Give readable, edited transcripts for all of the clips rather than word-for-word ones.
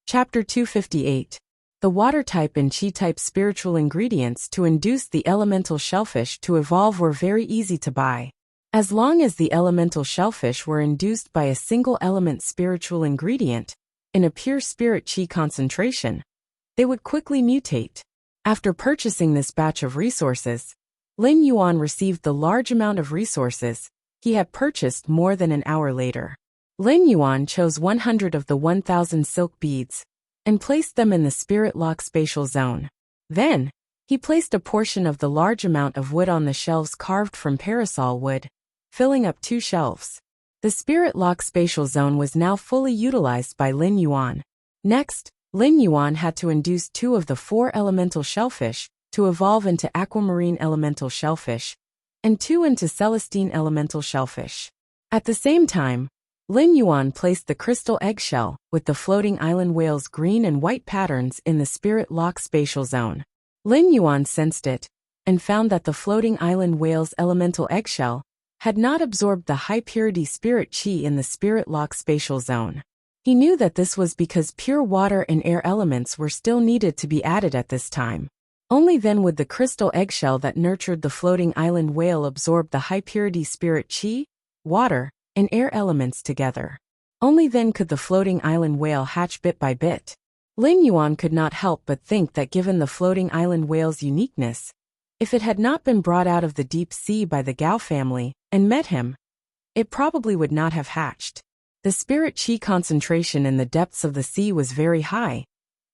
Chapter 258. The water-type and chi-type spiritual ingredients to induce the elemental shellfish to evolve were very easy to buy. As long as the elemental shellfish were induced by a single element spiritual ingredient, in a pure spirit chi concentration, they would quickly mutate. After purchasing this batch of resources, Lin Yuan received the large amount of resources he had purchased more than an hour later. Lin Yuan chose 100 of the 1,000 silk beads and placed them in the spirit lock spatial zone. Then, he placed a portion of the large amount of wood on the shelves carved from parasol wood, filling up 2 shelves. The spirit lock spatial zone was now fully utilized by Lin Yuan. Next, Lin Yuan had to induce 2 of the 4 elemental shellfish to evolve into aquamarine elemental shellfish, and 2 into celestine elemental shellfish. At the same time, Lin Yuan placed the crystal eggshell with the floating island whale's green and white patterns in the spirit lock spatial zone. Lin Yuan sensed it, and found that the floating island whale's elemental eggshell had not absorbed the high-purity spirit chi in the spirit lock spatial zone. He knew that this was because pure water and air elements were still needed to be added at this time. Only then would the crystal eggshell that nurtured the floating island whale absorb the high-purity spirit chi, water, and air elements together. Only then could the floating island whale hatch bit by bit. Lin Yuan could not help but think that given the floating island whale's uniqueness, if it had not been brought out of the deep sea by the Gao family and met him, it probably would not have hatched. The spirit chi concentration in the depths of the sea was very high,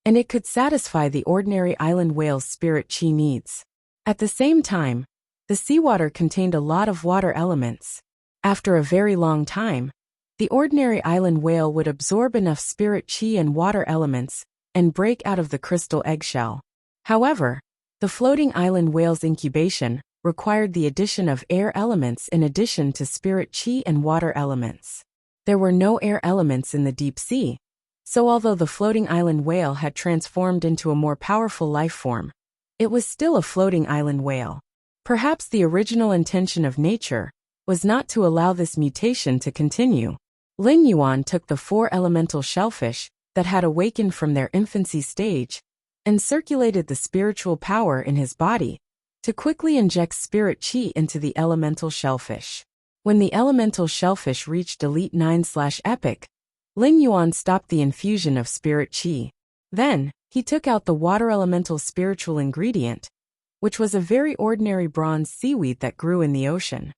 and it could satisfy the ordinary island whale's spirit chi needs. At the same time, the seawater contained a lot of water elements. After a very long time, the ordinary island whale would absorb enough spirit chi and water elements and break out of the crystal eggshell. However, the floating island whale's incubation required the addition of air elements in addition to spirit chi and water elements. There were no air elements in the deep sea, so although the floating island whale had transformed into a more powerful life form, it was still a floating island whale. Perhaps the original intention of nature was not to allow this mutation to continue. Lin Yuan took the 4 elemental shellfish that had awakened from their infancy stage and circulated the spiritual power in his body to quickly inject spirit chi into the elemental shellfish. When the elemental shellfish reached Elite 9/Epic, Lin Yuan stopped the infusion of spirit chi. Then, he took out the water elemental spiritual ingredient, which was a very ordinary bronze seaweed that grew in the ocean.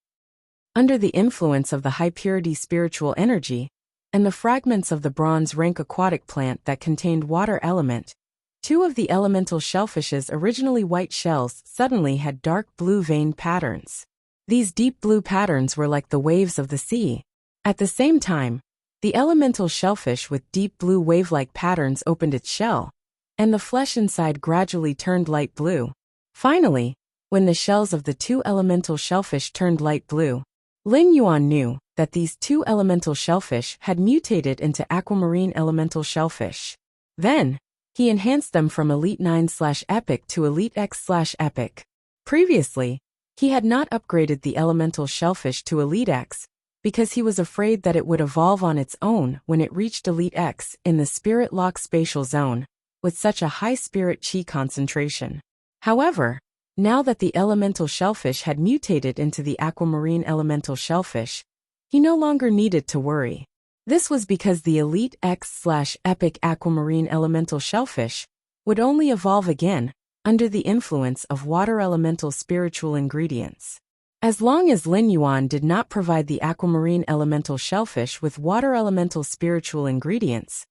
Under the influence of the high-purity spiritual energy and the fragments of the bronze-rank aquatic plant that contained water element, 2 of the elemental shellfish's originally white shells suddenly had dark blue veined patterns. These deep blue patterns were like the waves of the sea. At the same time, the elemental shellfish with deep blue wave-like patterns opened its shell, and the flesh inside gradually turned light blue. Finally, when the shells of the 2 elemental shellfish turned light blue, Lin Yuan knew that these 2 elemental shellfish had mutated into aquamarine elemental shellfish. Then, he enhanced them from Elite 9/Epic to Elite X/Epic. Previously, he had not upgraded the elemental shellfish to Elite X because he was afraid that it would evolve on its own when it reached Elite X in the spirit lock spatial zone with such a high spirit chi concentration. However, now that the elemental shellfish had mutated into the aquamarine elemental shellfish, he no longer needed to worry. This was because the Elite X/Epic aquamarine elemental shellfish would only evolve again under the influence of water elemental spiritual ingredients. As long as Lin Yuan did not provide the aquamarine elemental shellfish with water elemental spiritual ingredients,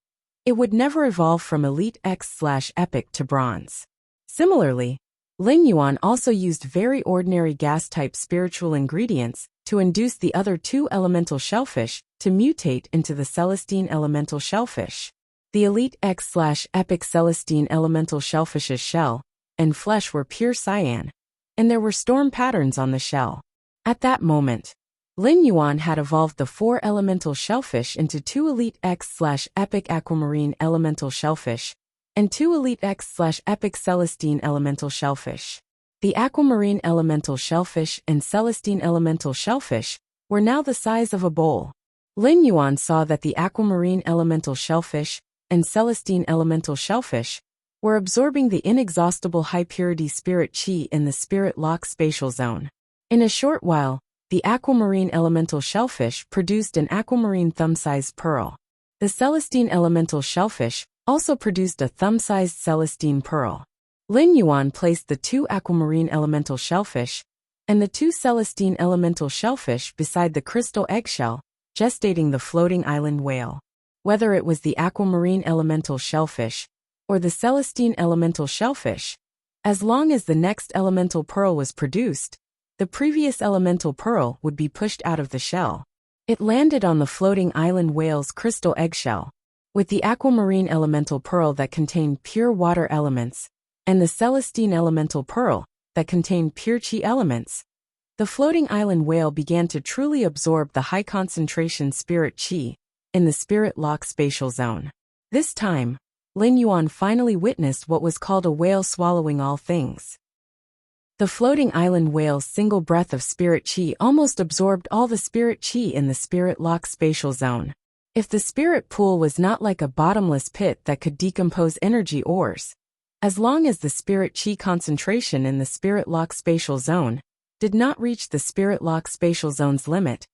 it would never evolve from Elite X/Epic to bronze. Similarly, Lin Yuan also used very ordinary gas-type spiritual ingredients to induce the other 2 elemental shellfish to mutate into the celestine elemental shellfish. The Elite X/Epic celestine elemental shellfish's shell and flesh were pure cyan, and there were storm patterns on the shell. At that moment, Lin Yuan had evolved the 4 elemental shellfish into 2 Elite X/Epic aquamarine elemental shellfish, and 2 Elite X/Epic Celestine elemental shellfish. The aquamarine elemental shellfish and Celestine elemental shellfish were now the size of a bowl. Lin Yuan saw that the aquamarine elemental shellfish and Celestine elemental shellfish, were absorbing the inexhaustible high-purity spirit chi in the spirit lock spatial zone. In a short while, the aquamarine elemental shellfish produced an aquamarine thumb-sized pearl. The Celestine elemental shellfish also produced a thumb-sized Celestine pearl. Lin Yuan placed the 2 aquamarine elemental shellfish and the 2 Celestine elemental shellfish beside the crystal eggshell, gestating the floating island whale. Whether it was the aquamarine elemental shellfish or the Celestine elemental shellfish, as long as the next elemental pearl was produced, the previous elemental pearl would be pushed out of the shell. It landed on the floating island whale's crystal eggshell. With the aquamarine elemental pearl that contained pure water elements, and the Celestine elemental pearl that contained pure chi elements, the floating island whale began to truly absorb the high-concentration spirit chi in the spirit lock spatial zone. This time, Lin Yuan finally witnessed what was called a whale swallowing all things. The floating island whale's single breath of spirit chi almost absorbed all the spirit chi in the spirit lock spatial zone. If the spirit pool was not like a bottomless pit that could decompose energy ores, as long as the spirit chi concentration in the spirit lock spatial zone did not reach the spirit lock spatial zone's limit,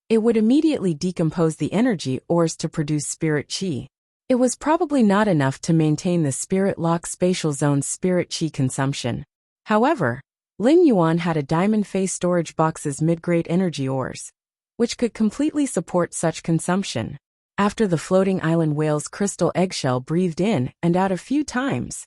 it would immediately decompose the energy ores to produce spirit chi. It was probably not enough to maintain the spirit lock spatial zone's spirit chi consumption. However, Lin Yuan had a diamond face storage box's mid-grade energy ores, which could completely support such consumption. After the floating island whale's crystal eggshell breathed in and out a few times,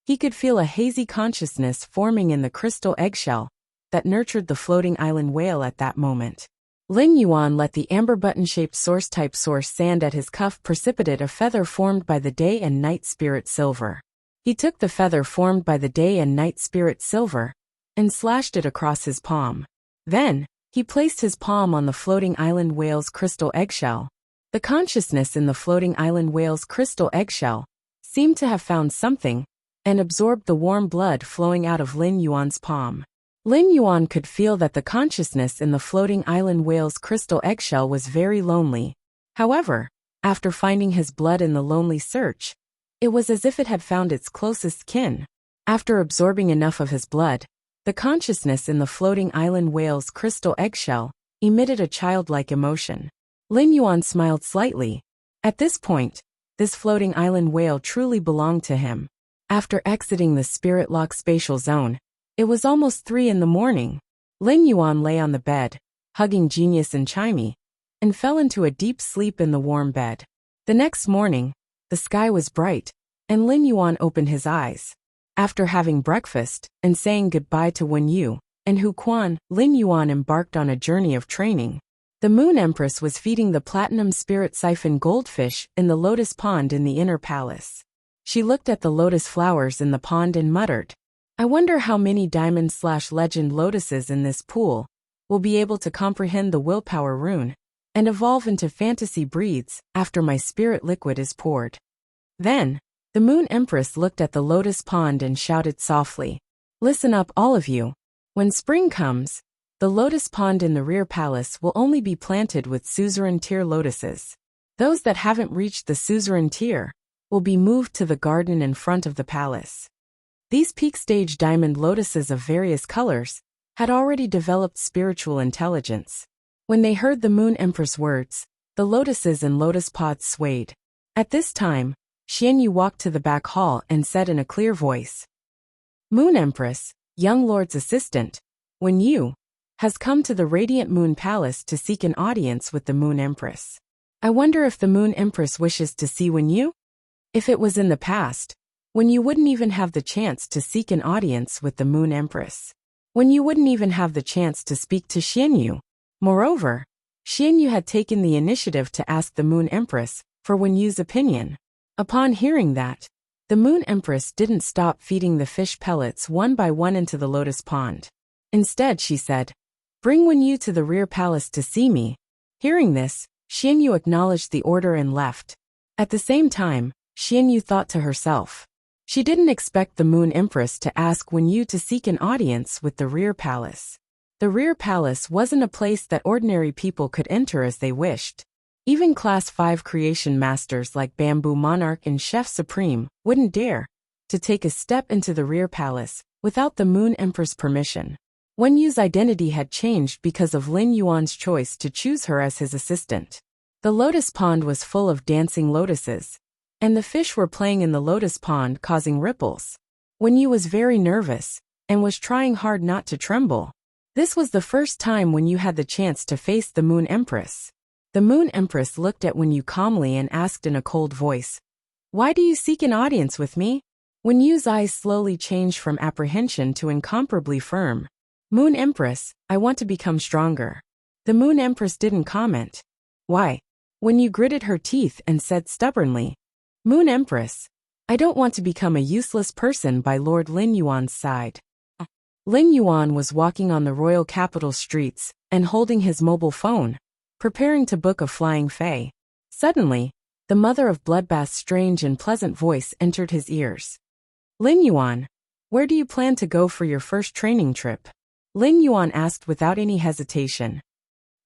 he could feel a hazy consciousness forming in the crystal eggshell that nurtured the floating island whale at that moment. Lin Yuan let the amber button-shaped source-type source sand at his cuff precipitate a feather formed by the day and night spirit silver. He took the feather formed by the day and night spirit silver and slashed it across his palm. Then, he placed his palm on the floating island whale's crystal eggshell. The consciousness in the floating island whale's crystal eggshell seemed to have found something and absorbed the warm blood flowing out of Lin Yuan's palm. Lin Yuan could feel that the consciousness in the floating island whale's crystal eggshell was very lonely. However, after finding his blood in the lonely search, it was as if it had found its closest kin. After absorbing enough of his blood, the consciousness in the floating island whale's crystal eggshell emitted a childlike emotion. Lin Yuan smiled slightly. At this point, this floating island whale truly belonged to him. After exiting the spirit lock spatial zone, it was almost 3 in the morning. Lin Yuan lay on the bed, hugging Genius and Chimey, and fell into a deep sleep in the warm bed. The next morning, the sky was bright, and Lin Yuan opened his eyes. After having breakfast and saying goodbye to Wen Yu and Hu Quan, Lin Yuan embarked on a journey of training. The Moon Empress was feeding the platinum spirit siphon goldfish in the lotus pond in the inner palace. She looked at the lotus flowers in the pond and muttered, "I wonder how many diamond/legend lotuses in this pool will be able to comprehend the willpower rune and evolve into fantasy breeds after my spirit liquid is poured." Then, the Moon Empress looked at the lotus pond and shouted softly, "Listen up, all of you. When spring comes, the lotus pond in the rear palace will only be planted with suzerain tier lotuses. Those that haven't reached the suzerain tier will be moved to the garden in front of the palace." These peak stage diamond lotuses of various colors had already developed spiritual intelligence. When they heard the Moon Empress words, the lotuses and lotus pods swayed. At this time, Xianyu walked to the back hall and said in a clear voice, "Moon Empress, young lord's assistant, Wen Yu, has come to the Radiant Moon Palace to seek an audience with the Moon Empress. I wonder if the Moon Empress wishes to see Wen Yu?" If it was in the past, when you wouldn't even have the chance to seek an audience with the Moon Empress. When you wouldn't even have the chance to speak to Xianyu. Moreover, Xianyu had taken the initiative to ask the Moon Empress for Wen Yu's opinion. Upon hearing that, the Moon Empress didn't stop feeding the fish pellets one by one into the lotus pond. Instead, she said, "Bring Wen Yu to the rear palace to see me." Hearing this, Xianyu acknowledged the order and left. At the same time, Xianyu thought to herself, she didn't expect the Moon Empress to ask Wen Yu to seek an audience with the rear palace. The rear palace wasn't a place that ordinary people could enter as they wished. Even Class 5 creation masters like Bamboo Monarch and Chef Supreme wouldn't dare to take a step into the rear palace without the Moon Empress' permission. Wen Yu's identity had changed because of Lin Yuan's choice to choose her as his assistant. The lotus pond was full of dancing lotuses, and the fish were playing in the lotus pond, causing ripples. Wen Yu was very nervous and was trying hard not to tremble. This was the first time Wen Yu had the chance to face the Moon Empress. The Moon Empress looked at Wen Yu calmly and asked in a cold voice, "Why do you seek an audience with me?" Wen Yu's eyes slowly changed from apprehension to incomparably firm. "Moon Empress, I want to become stronger." The Moon Empress didn't comment. "Why?" Wen Yu gritted her teeth and said stubbornly, "Moon Empress, I don't want to become a useless person by Lord Lin Yuan's side." Lin Yuan was walking on the royal capital streets and holding his mobile phone, preparing to book a flying fae. Suddenly, the mother of Bloodbath's strange and pleasant voice entered his ears. "Lin Yuan, where do you plan to go for your first training trip?" Lin Yuan asked without any hesitation.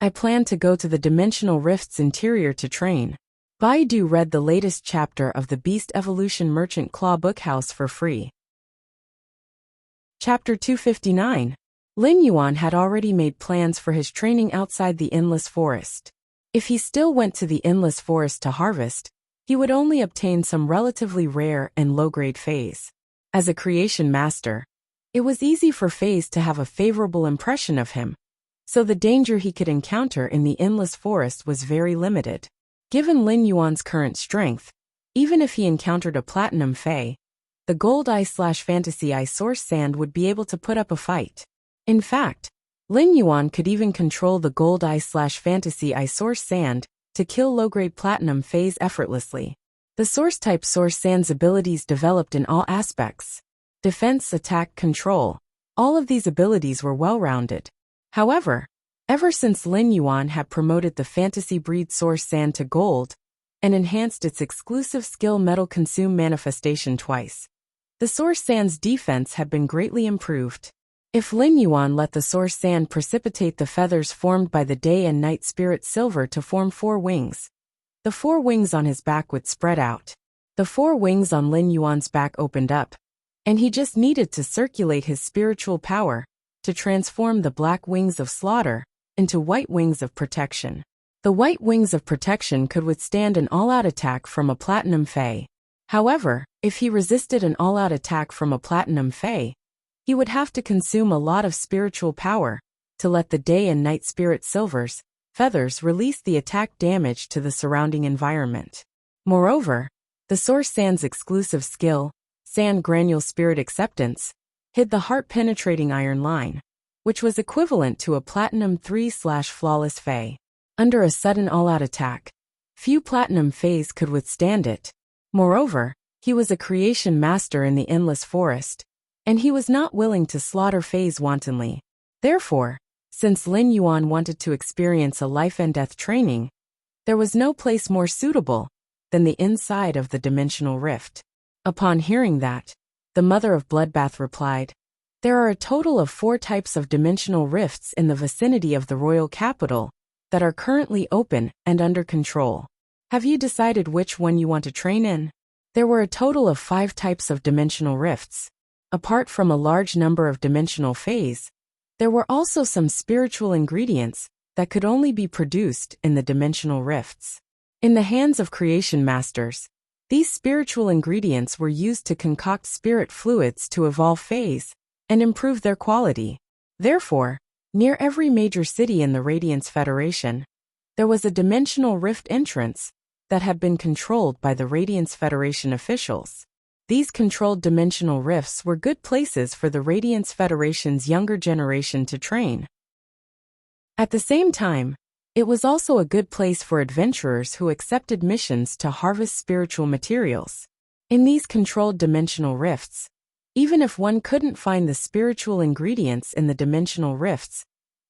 "I plan to go to the Dimensional Rift's interior to train." Baidu read the latest chapter of the Beast Evolution Merchant Claw Bookhouse for free. Chapter 259. Lin Yuan had already made plans for his training outside the Endless Forest. If he still went to the Endless Forest to harvest, he would only obtain some relatively rare and low-grade fays. As a creation master, it was easy for fays to have a favorable impression of him, so the danger he could encounter in the Endless Forest was very limited. Given Lin Yuan's current strength, even if he encountered a platinum fae, the Gold Eye/Fantasy Eye Source Sand would be able to put up a fight. In fact, Lin Yuan could even control the Gold Eye/Fantasy Eye Source Sand to kill low-grade platinum fays effortlessly. The Source-type Source Sand's abilities developed in all aspects: defense, attack, control. All of these abilities were well-rounded. However, ever since Lin Yuan had promoted the Fantasy Breed Source Sand to Gold and enhanced its exclusive skill Metal Consume Manifestation twice, the Source Sand's defense had been greatly improved. If Lin Yuan let the Source Sand precipitate the feathers formed by the Day and Night Spirit Silver to form 4 wings, the 4 wings on his back would spread out. The 4 wings on Lin Yuan's back opened up, and he just needed to circulate his spiritual power to transform the black wings of slaughter into white wings of protection. The white wings of protection could withstand an all-out attack from a platinum fae. However, if he resisted an all-out attack from a platinum fae, he would have to consume a lot of spiritual power to let the Day and Night Spirit Silver's feathers release the attack damage to the surrounding environment. Moreover, the Source Sand's exclusive skill, Sand Granule Spirit Acceptance, hid the heart-penetrating iron line, which was equivalent to a Platinum 3/Flawless fae. Under a sudden all-out attack, few platinum fays could withstand it. Moreover, he was a creation master in the Endless Forest, and he was not willing to slaughter fays wantonly. Therefore, since Lin Yuan wanted to experience a life-and-death training, there was no place more suitable than the inside of the Dimensional Rift. Upon hearing that, the mother of Bloodbath replied, "There are a total of 4 types of dimensional rifts in the vicinity of the royal capital that are currently open and under control. Have you decided which one you want to train in?" There were a total of 5 types of dimensional rifts. Apart from a large number of dimensional fays, there were also some spiritual ingredients that could only be produced in the dimensional rifts. In the hands of creation masters, these spiritual ingredients were used to concoct spirit fluids to evolve fays and improve their quality. Therefore, near every major city in the Radiance Federation, there was a dimensional rift entrance that had been controlled by the Radiance Federation officials. These controlled dimensional rifts were good places for the Radiance Federation's younger generation to train. At the same time, it was also a good place for adventurers who accepted missions to harvest spiritual materials. In these controlled dimensional rifts, even if one couldn't find the spiritual ingredients in the dimensional rifts,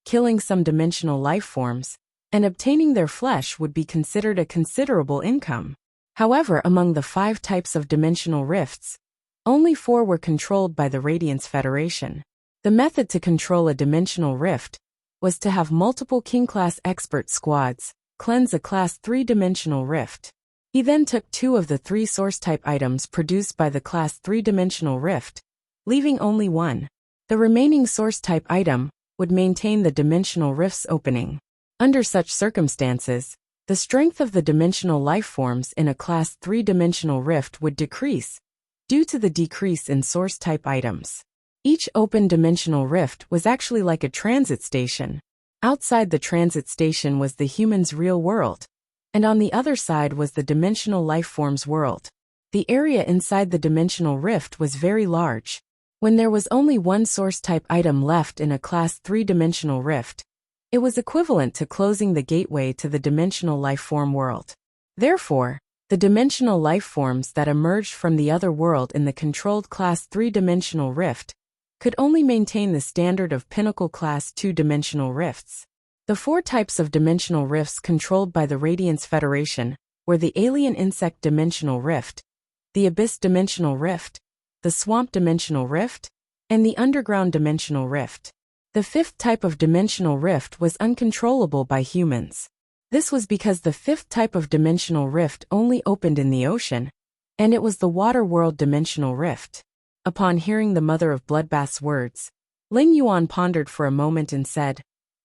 killing some dimensional life forms and obtaining their flesh would be considered a considerable income. However, among the 5 types of dimensional rifts, only 4 were controlled by the Radiance Federation. The method to control a dimensional rift was to have multiple king-class expert squads, cleanse a Class 3-dimensional rift. He then took 2 of the 3 source-type items produced by the Class 3-dimensional rift, leaving only 1. The remaining source-type item would maintain the dimensional rift's opening. Under such circumstances, the strength of the dimensional lifeforms in a Class 3-dimensional rift would decrease, due to the decrease in source-type items. Each open dimensional rift was actually like a transit station. Outside the transit station was the human's real world, and on the other side was the dimensional lifeform's world. The area inside the dimensional rift was very large. When there was only 1 source-type item left in a Class 3-dimensional rift, it was equivalent to closing the gateway to the dimensional lifeform world. Therefore, the dimensional lifeforms that emerged from the other world in the controlled Class 3-dimensional rift could only maintain the standard of pinnacle Class 2-dimensional rifts. The 4 types of dimensional rifts controlled by the Radiance Federation were the Alien Insect Dimensional Rift, the Abyss Dimensional Rift, the Swamp Dimensional Rift, and the Underground Dimensional Rift. The 5th type of dimensional rift was uncontrollable by humans. This was because the 5th type of dimensional rift only opened in the ocean, and it was the water world dimensional rift. Upon hearing the Mother of Bloodbath's words, Lin Yuan pondered for a moment and said,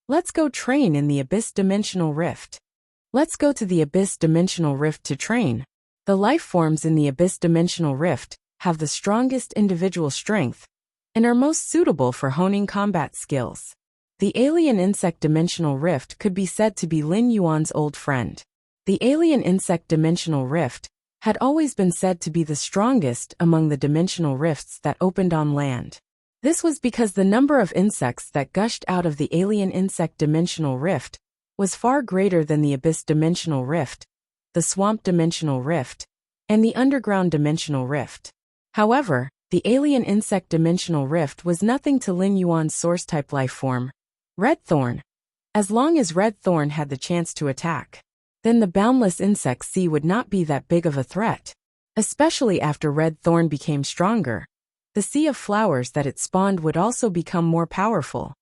"Let's go train in the Abyss Dimensional Rift." Let's go to the Abyss Dimensional Rift to train. The life forms in the Abyss Dimensional Rift have the strongest individual strength and are most suitable for honing combat skills. The Alien Insect Dimensional Rift could be said to be Lin Yuan's old friend. The Alien Insect Dimensional Rift had always been said to be the strongest among the dimensional rifts that opened on land. This was because the number of insects that gushed out of the Alien Insect Dimensional Rift was far greater than the Abyss Dimensional Rift, the Swamp Dimensional Rift, and the Underground Dimensional Rift. However, the Alien Insect Dimensional Rift was nothing to Lin Yuan's source-type lifeform, Red Thorn. As long as Red Thorn had the chance to attack, then the boundless insect sea would not be that big of a threat. Especially after Red Thorn became stronger, the sea of flowers that it spawned would also become more powerful.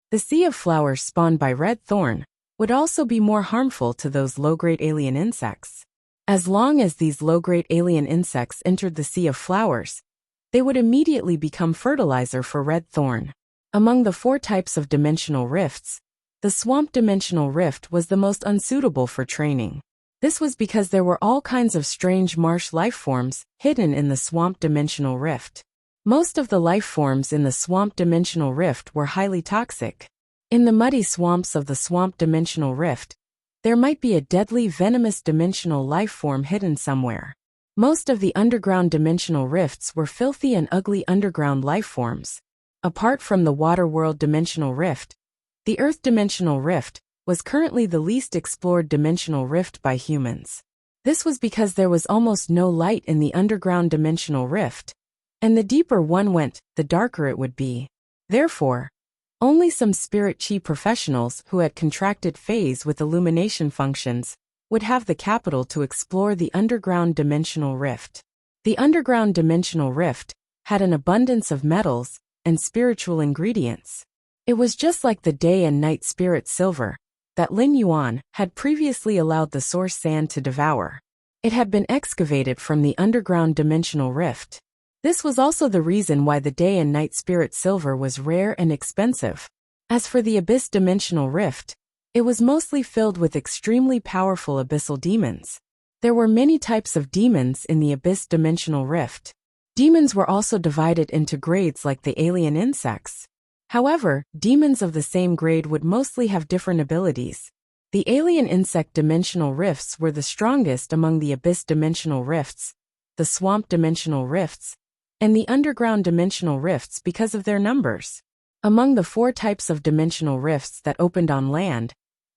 The sea of flowers spawned by Red Thorn would also be more harmful to those low-grade alien insects. As long as these low-grade alien insects entered the sea of flowers, they would immediately become fertilizer for Red Thorn. Among the 4 types of dimensional rifts, the Swamp Dimensional Rift was the most unsuitable for training. This was because there were all kinds of strange marsh life forms hidden in the Swamp Dimensional Rift. Most of the life forms in the Swamp Dimensional Rift were highly toxic. In the muddy swamps of the Swamp Dimensional Rift, there might be a deadly venomous dimensional life form hidden somewhere. Most of the underground dimensional rifts were filthy and ugly underground life forms. Apart from the Water World Dimensional Rift, the Earth Dimensional Rift was currently the least explored dimensional rift by humans. This was because there was almost no light in the underground dimensional rift, and the deeper one went, the darker it would be. Therefore, only some spirit chi professionals who had contracted phase with illumination functions would have the capital to explore the underground dimensional rift. The underground dimensional rift had an abundance of metals and spiritual ingredients. It was just like the day and night spirit silver that Lin Yuan had previously allowed the source sand to devour. It had been excavated from the underground dimensional rift. This was also the reason why the day and night spirit silver was rare and expensive. As for the Abyss Dimensional Rift, it was mostly filled with extremely powerful abyssal demons. There were many types of demons in the Abyss Dimensional Rift. Demons were also divided into grades like the alien insects. However, demons of the same grade would mostly have different abilities. The Alien Insect Dimensional Rifts were the strongest among the Abyss Dimensional Rifts, the Swamp Dimensional Rifts, and the Underground Dimensional Rifts because of their numbers. Among the 4 types of dimensional rifts that opened on land,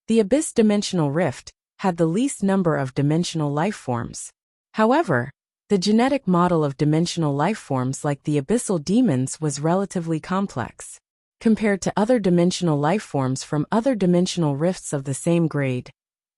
the Abyss Dimensional Rift had the least number of dimensional life forms. However, the genetic model of dimensional life forms like the abyssal demons was relatively complex. Compared to other dimensional life forms from other dimensional rifts of the same grade,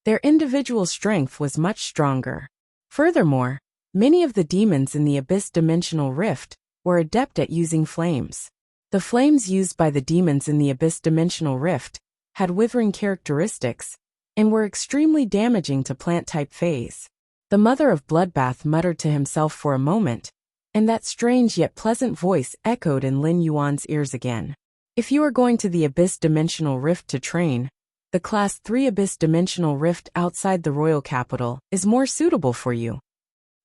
their individual strength was much stronger. Furthermore, many of the demons in the Abyss Dimensional Rift were adept at using flames. The flames used by the demons in the Abyss Dimensional Rift had withering characteristics, and were extremely damaging to plant-type phase. The mother of Bloodbath muttered to himself for a moment, and that strange yet pleasant voice echoed in Lin Yuan's ears again. If you are going to the Abyss Dimensional Rift to train, the Class 3 Abyss Dimensional Rift outside the Royal Capital is more suitable for you.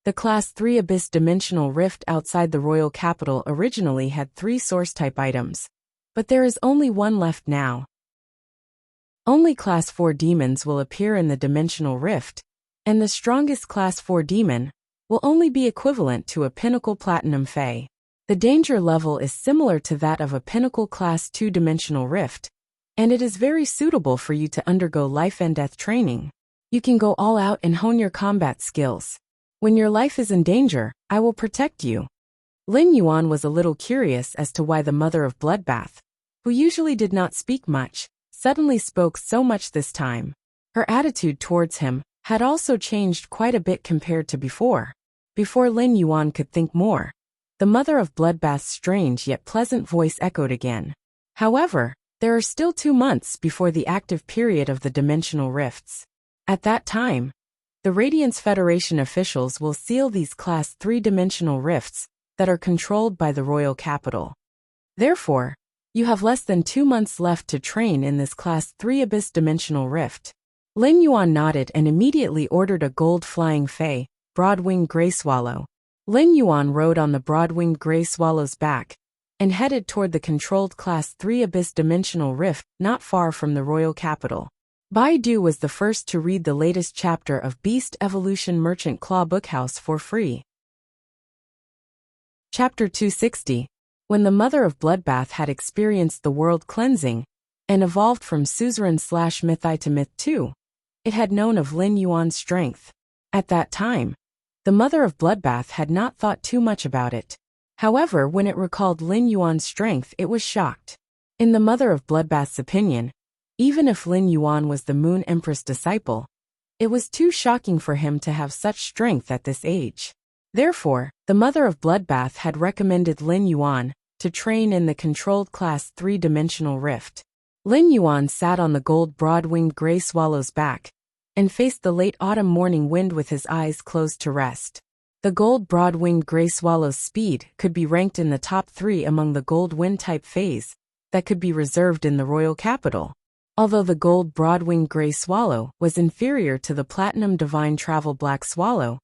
The Class 3 Abyss Dimensional Rift outside the Royal Capital originally had 3 source-type items, but there is only one left now. Only Class 4 demons will appear in the Dimensional Rift, and the strongest Class 4 demon will only be equivalent to a Pinnacle Platinum Fae. The danger level is similar to that of a Pinnacle Class 2 Dimensional Rift, and it is very suitable for you to undergo life and death training. You can go all out and hone your combat skills. When your life is in danger, I will protect you. Lin Yuan was a little curious as to why the mother of Bloodbath, who usually did not speak much, suddenly spoke so much this time. Her attitude towards him had also changed quite a bit compared to before. Before Lin Yuan could think more, the mother of Bloodbath's strange yet pleasant voice echoed again. However, there are still 2 months before the active period of the Dimensional Rifts. At that time, the Radiance Federation officials will seal these Class 3 Dimensional Rifts that are controlled by the Royal Capital. Therefore, you have less than 2 months left to train in this Class 3 Abyss Dimensional Rift. Lin Yuan nodded and immediately ordered a gold flying fae, broad-winged gray swallow. Lin Yuan rode on the broad-winged gray swallow's back and headed toward the controlled Class 3 Abyss Dimensional Rift not far from the Royal Capital. Baidu was the first to read the latest chapter of Beast Evolution Merchant Claw Bookhouse for free. Chapter 260. When the mother of Bloodbath had experienced the world cleansing and evolved from Suzerain/Mythi to Myth 2, it had known of Lin Yuan's strength. At that time, the mother of Bloodbath had not thought too much about it. However, when it recalled Lin Yuan's strength, it was shocked. In the mother of Bloodbath's opinion, even if Lin Yuan was the Moon Empress disciple, it was too shocking for him to have such strength at this age. Therefore, the mother of Bloodbath had recommended Lin Yuan to train in the controlled Class 3 Dimensional Rift. Lin Yuan sat on the gold broad-winged gray swallow's back and faced the late autumn morning wind with his eyes closed to rest. The gold broad-winged gray swallow's speed could be ranked in the top 3 among the gold wind-type phase that could be reserved in the Royal Capital. Although the gold broad-winged gray swallow was inferior to the platinum divine travel black swallow,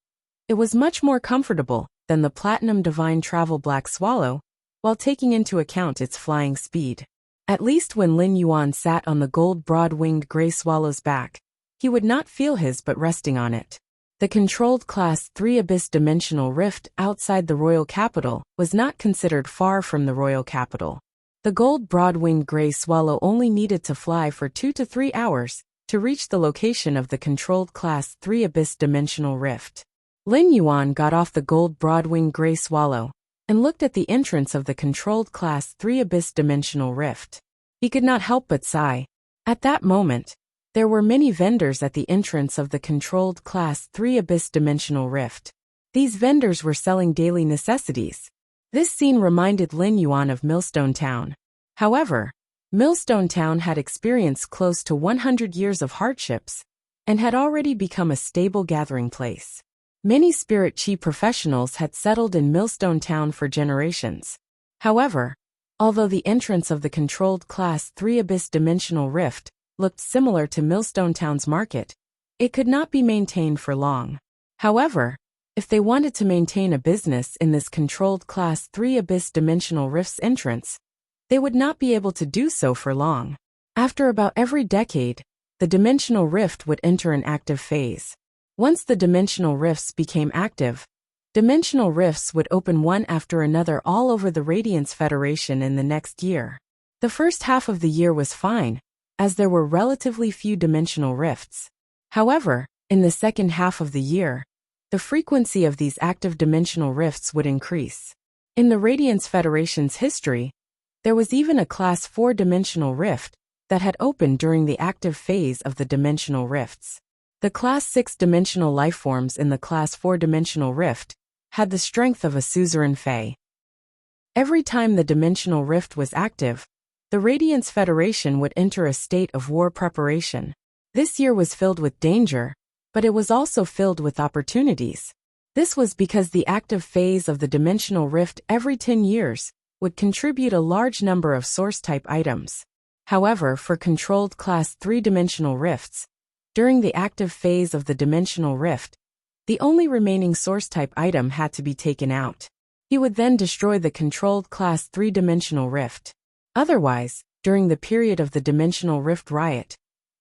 it was much more comfortable than the platinum divine travel black swallow, while taking into account its flying speed. At least when Lin Yuan sat on the gold broad-winged gray swallow's back, he would not feel his but resting on it. The controlled Class 3 Abyss Dimensional Rift outside the Royal Capital was not considered far from the Royal Capital. The gold broad-winged gray swallow only needed to fly for 2 to 3 hours to reach the location of the controlled Class 3 Abyss Dimensional Rift. Lin Yuan got off the gold broad-winged gray swallow and looked at the entrance of the controlled Class 3 Abyss Dimensional Rift. He could not help but sigh. At that moment, there were many vendors at the entrance of the controlled Class 3 Abyss Dimensional Rift. These vendors were selling daily necessities. This scene reminded Lin Yuan of Millstone Town. However, Millstone Town had experienced close to 100 years of hardships and had already become a stable gathering place. Many spirit chi professionals had settled in Millstone Town for generations. However, although the entrance of the controlled Class 3 Abyss Dimensional Rift looked similar to Millstone Town's market, it could not be maintained for long. However, if they wanted to maintain a business in this controlled Class 3 Abyss Dimensional Rift's entrance, they would not be able to do so for long. After about every decade, the Dimensional Rift would enter an active phase. Once the Dimensional Rifts became active, Dimensional Rifts would open one after another all over the Radiance Federation in the next year. The first half of the year was fine, as there were relatively few Dimensional Rifts. However, in the second half of the year, the frequency of these active Dimensional Rifts would increase. In the Radiance Federation's history, there was even a Class 4 Dimensional Rift that had opened during the active phase of the Dimensional Rifts. The Class 6 dimensional lifeforms in the Class 4 Dimensional Rift had the strength of a suzerain fae. Every time the Dimensional Rift was active, the Radiance Federation would enter a state of war preparation. This year was filled with danger, but it was also filled with opportunities. This was because the active phase of the dimensional rift every 10 years would contribute a large number of source-type items. However, for controlled Class 3-dimensional rifts, during the active phase of the dimensional rift, the only remaining source-type item had to be taken out. He would then destroy the controlled Class 3-dimensional rift. Otherwise, during the period of the dimensional rift riot,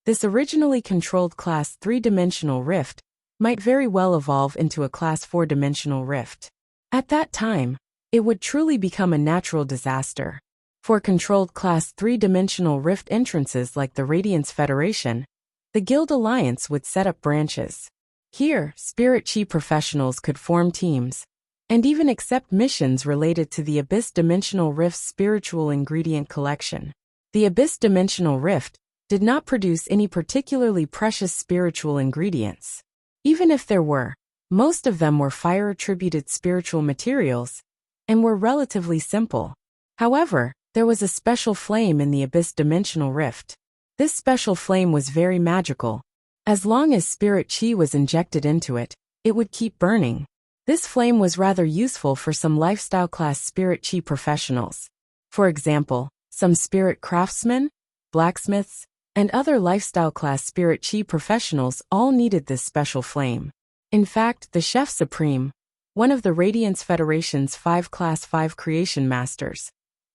this originally controlled Class 3-dimensional rift might very well evolve into a Class 4-dimensional rift. At that time, it would truly become a natural disaster. For controlled Class 3-dimensional rift entrances like the Radiance Federation, the Guild Alliance would set up branches. Here, Spirit Chi professionals could form teams, and even accept missions related to the Abyss Dimensional Rift's spiritual ingredient collection. The Abyss Dimensional Rift did not produce any particularly precious spiritual ingredients. Even if there were, most of them were fire-attributed spiritual materials, and were relatively simple. However, there was a special flame in the Abyss Dimensional Rift. This special flame was very magical. As long as Spirit Chi was injected into it, it would keep burning. This flame was rather useful for some lifestyle class Spirit Chi professionals. For example, some spirit craftsmen, blacksmiths, and other lifestyle class Spirit Chi professionals all needed this special flame. In fact, the Chef Supreme, one of the Radiance Federation's 5 Class 5 creation masters,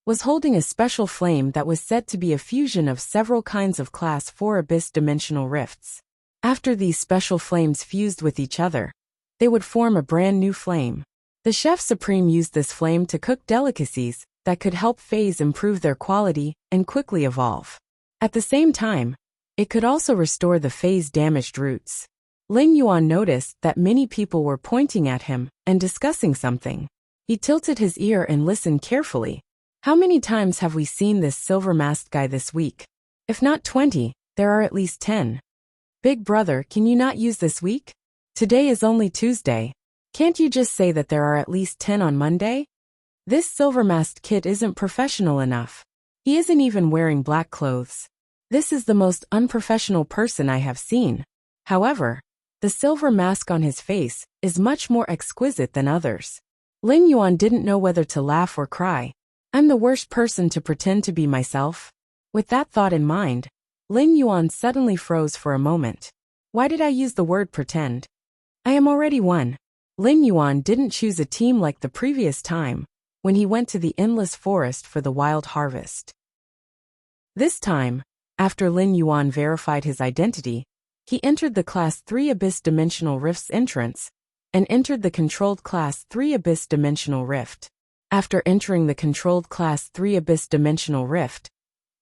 was holding a special flame that was said to be a fusion of several kinds of Class 4 Abyss Dimensional Rifts. After these special flames fused with each other, they would form a brand new flame. The Chef Supreme used this flame to cook delicacies that could help phase improve their quality and quickly evolve. At the same time, it could also restore the phase-damaged roots. Lin Yuan noticed that many people were pointing at him and discussing something. He tilted his ear and listened carefully. How many times have we seen this silver-masked guy this week? If not 20, there are at least 10. Big brother, can you not use this week? Today is only Tuesday. Can't you just say that there are at least 10 on Monday? This silver-masked kid isn't professional enough. He isn't even wearing black clothes. This is the most unprofessional person I have seen. However, the silver mask on his face is much more exquisite than others. Lin Yuan didn't know whether to laugh or cry. I'm the worst person to pretend to be myself. With that thought in mind, Lin Yuan suddenly froze for a moment. Why did I use the word pretend? I am already one. Lin Yuan didn't choose a team like the previous time, when he went to the endless forest for the wild harvest. This time, after Lin Yuan verified his identity, he entered the Class 3 Abyss Dimensional Rift's entrance, and entered the controlled Class 3 Abyss Dimensional Rift. After entering the controlled Class 3 Abyss Dimensional Rift,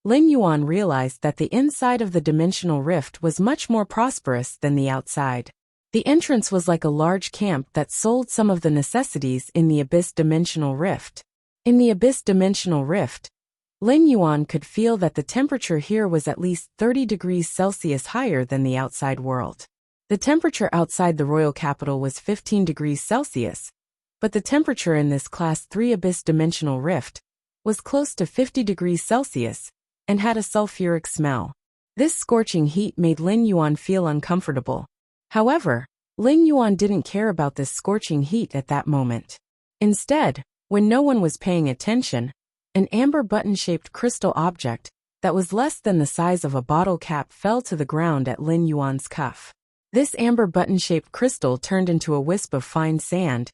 Lin Yuan realized that the inside of the Dimensional Rift was much more prosperous than the outside. The entrance was like a large camp that sold some of the necessities in the Abyss Dimensional Rift. In the Abyss Dimensional Rift, Lin Yuan could feel that the temperature here was at least 30 degrees Celsius higher than the outside world. The temperature outside the royal capital was 15 degrees Celsius, but the temperature in this Class 3 Abyss Dimensional Rift was close to 50 degrees Celsius and had a sulfuric smell. This scorching heat made Lin Yuan feel uncomfortable. However, Lin Yuan didn't care about this scorching heat at that moment. Instead, when no one was paying attention, an amber button-shaped crystal object that was less than the size of a bottle cap fell to the ground at Lin Yuan's cuff. This amber button-shaped crystal turned into a wisp of fine sand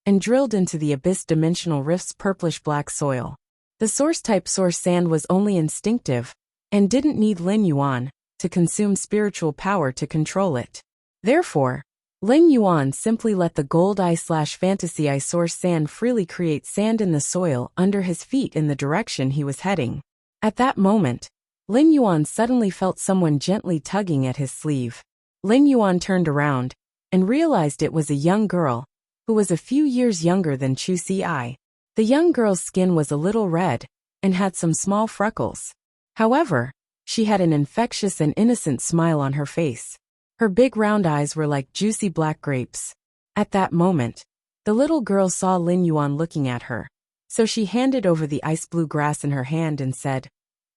and drilled into the Abyss Dimensional Rift's purplish-black soil. The source-type source sand was only instinctive and didn't need Lin Yuan to consume spiritual power to control it. Therefore, Lin Yuan simply let the gold eye/fantasy eye source sand freely create sand in the soil under his feet in the direction he was heading. At that moment, Lin Yuan suddenly felt someone gently tugging at his sleeve. Lin Yuan turned around and realized it was a young girl who was a few years younger than Chu Si. The young girl's skin was a little red and had some small freckles. However, she had an infectious and innocent smile on her face. Her big round eyes were like juicy black grapes. At that moment, the little girl saw Lin Yuan looking at her, so she handed over the ice blue grass in her hand and said,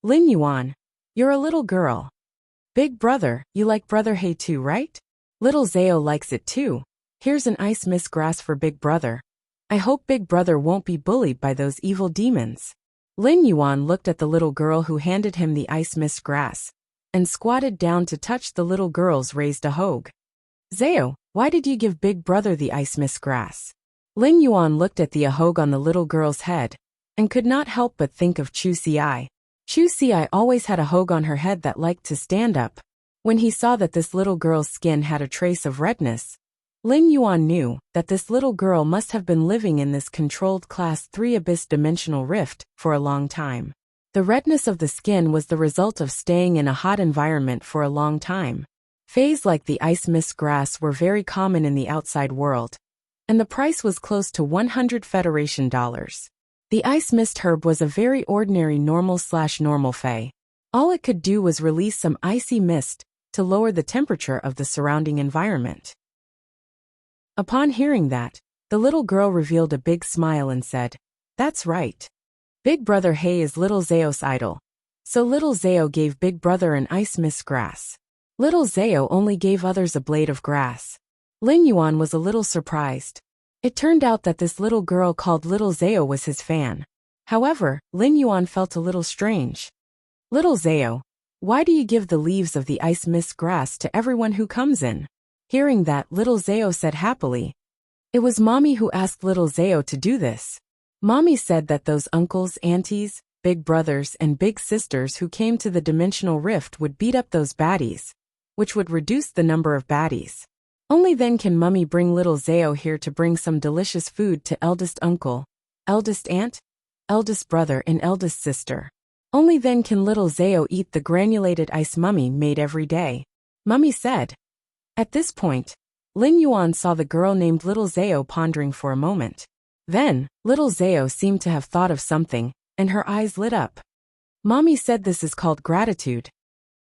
"Lin Yuan, you're a little girl." Big brother, you like brother hay too, right? Little Zao likes it too. Here's an ice mist grass for big brother. I hope big brother won't be bullied by those evil demons. Lin Yuan looked at the little girl who handed him the ice mist grass and squatted down to touch the little girl's raised ahogue. Zao, why did you give big brother the ice mist grass? Lin Yuan looked at the ahogue on the little girl's head and could not help but think of Chu Xiai. Chu Xiai always had a ahogue on her head that liked to stand up. When he saw that this little girl's skin had a trace of redness, Lin Yuan knew that this little girl must have been living in this controlled Class 3 abyss dimensional rift for a long time. The redness of the skin was the result of staying in a hot environment for a long time. Phase like the ice mist grass were very common in the outside world, and the price was close to 100 Federation dollars. The ice mist herb was a very ordinary normal fey. All it could do was release some icy mist to lower the temperature of the surrounding environment. Upon hearing that, the little girl revealed a big smile and said, "That's right. Big brother Hay is little Zao's idol." So little Zao gave big brother an ice mist grass. Little Zao only gave others a blade of grass. Lin Yuan was a little surprised. It turned out that this little girl called little Zao was his fan. However, Lin Yuan felt a little strange. Little Zao, why do you give the leaves of the ice mist grass to everyone who comes in? Hearing that, little Zao said happily, "It was Mommy who asked little Zao to do this. Mommy said that those uncles, aunties, big brothers, and big sisters who came to the dimensional rift would beat up those baddies, which would reduce the number of baddies. Only then can Mummy bring little Zao here to bring some delicious food to eldest uncle, eldest aunt, eldest brother, and eldest sister. Only then can little Zao eat the granulated ice Mummy made every day," Mummy said. At this point, Lin Yuan saw the girl named little Zao pondering for a moment. Then, little Zao seemed to have thought of something, and her eyes lit up. Mommy said this is called gratitude.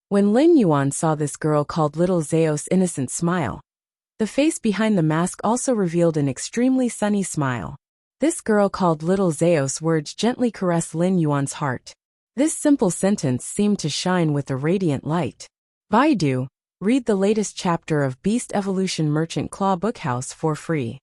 When Lin Yuan saw this girl called little Zao's innocent smile, the face behind the mask also revealed an extremely sunny smile. This girl called little Zao's words gently caressed Lin Yuan's heart. This simple sentence seemed to shine with a radiant light. Baidu, read the latest chapter of Beast Evolution Merchant Claw Bookhouse for free.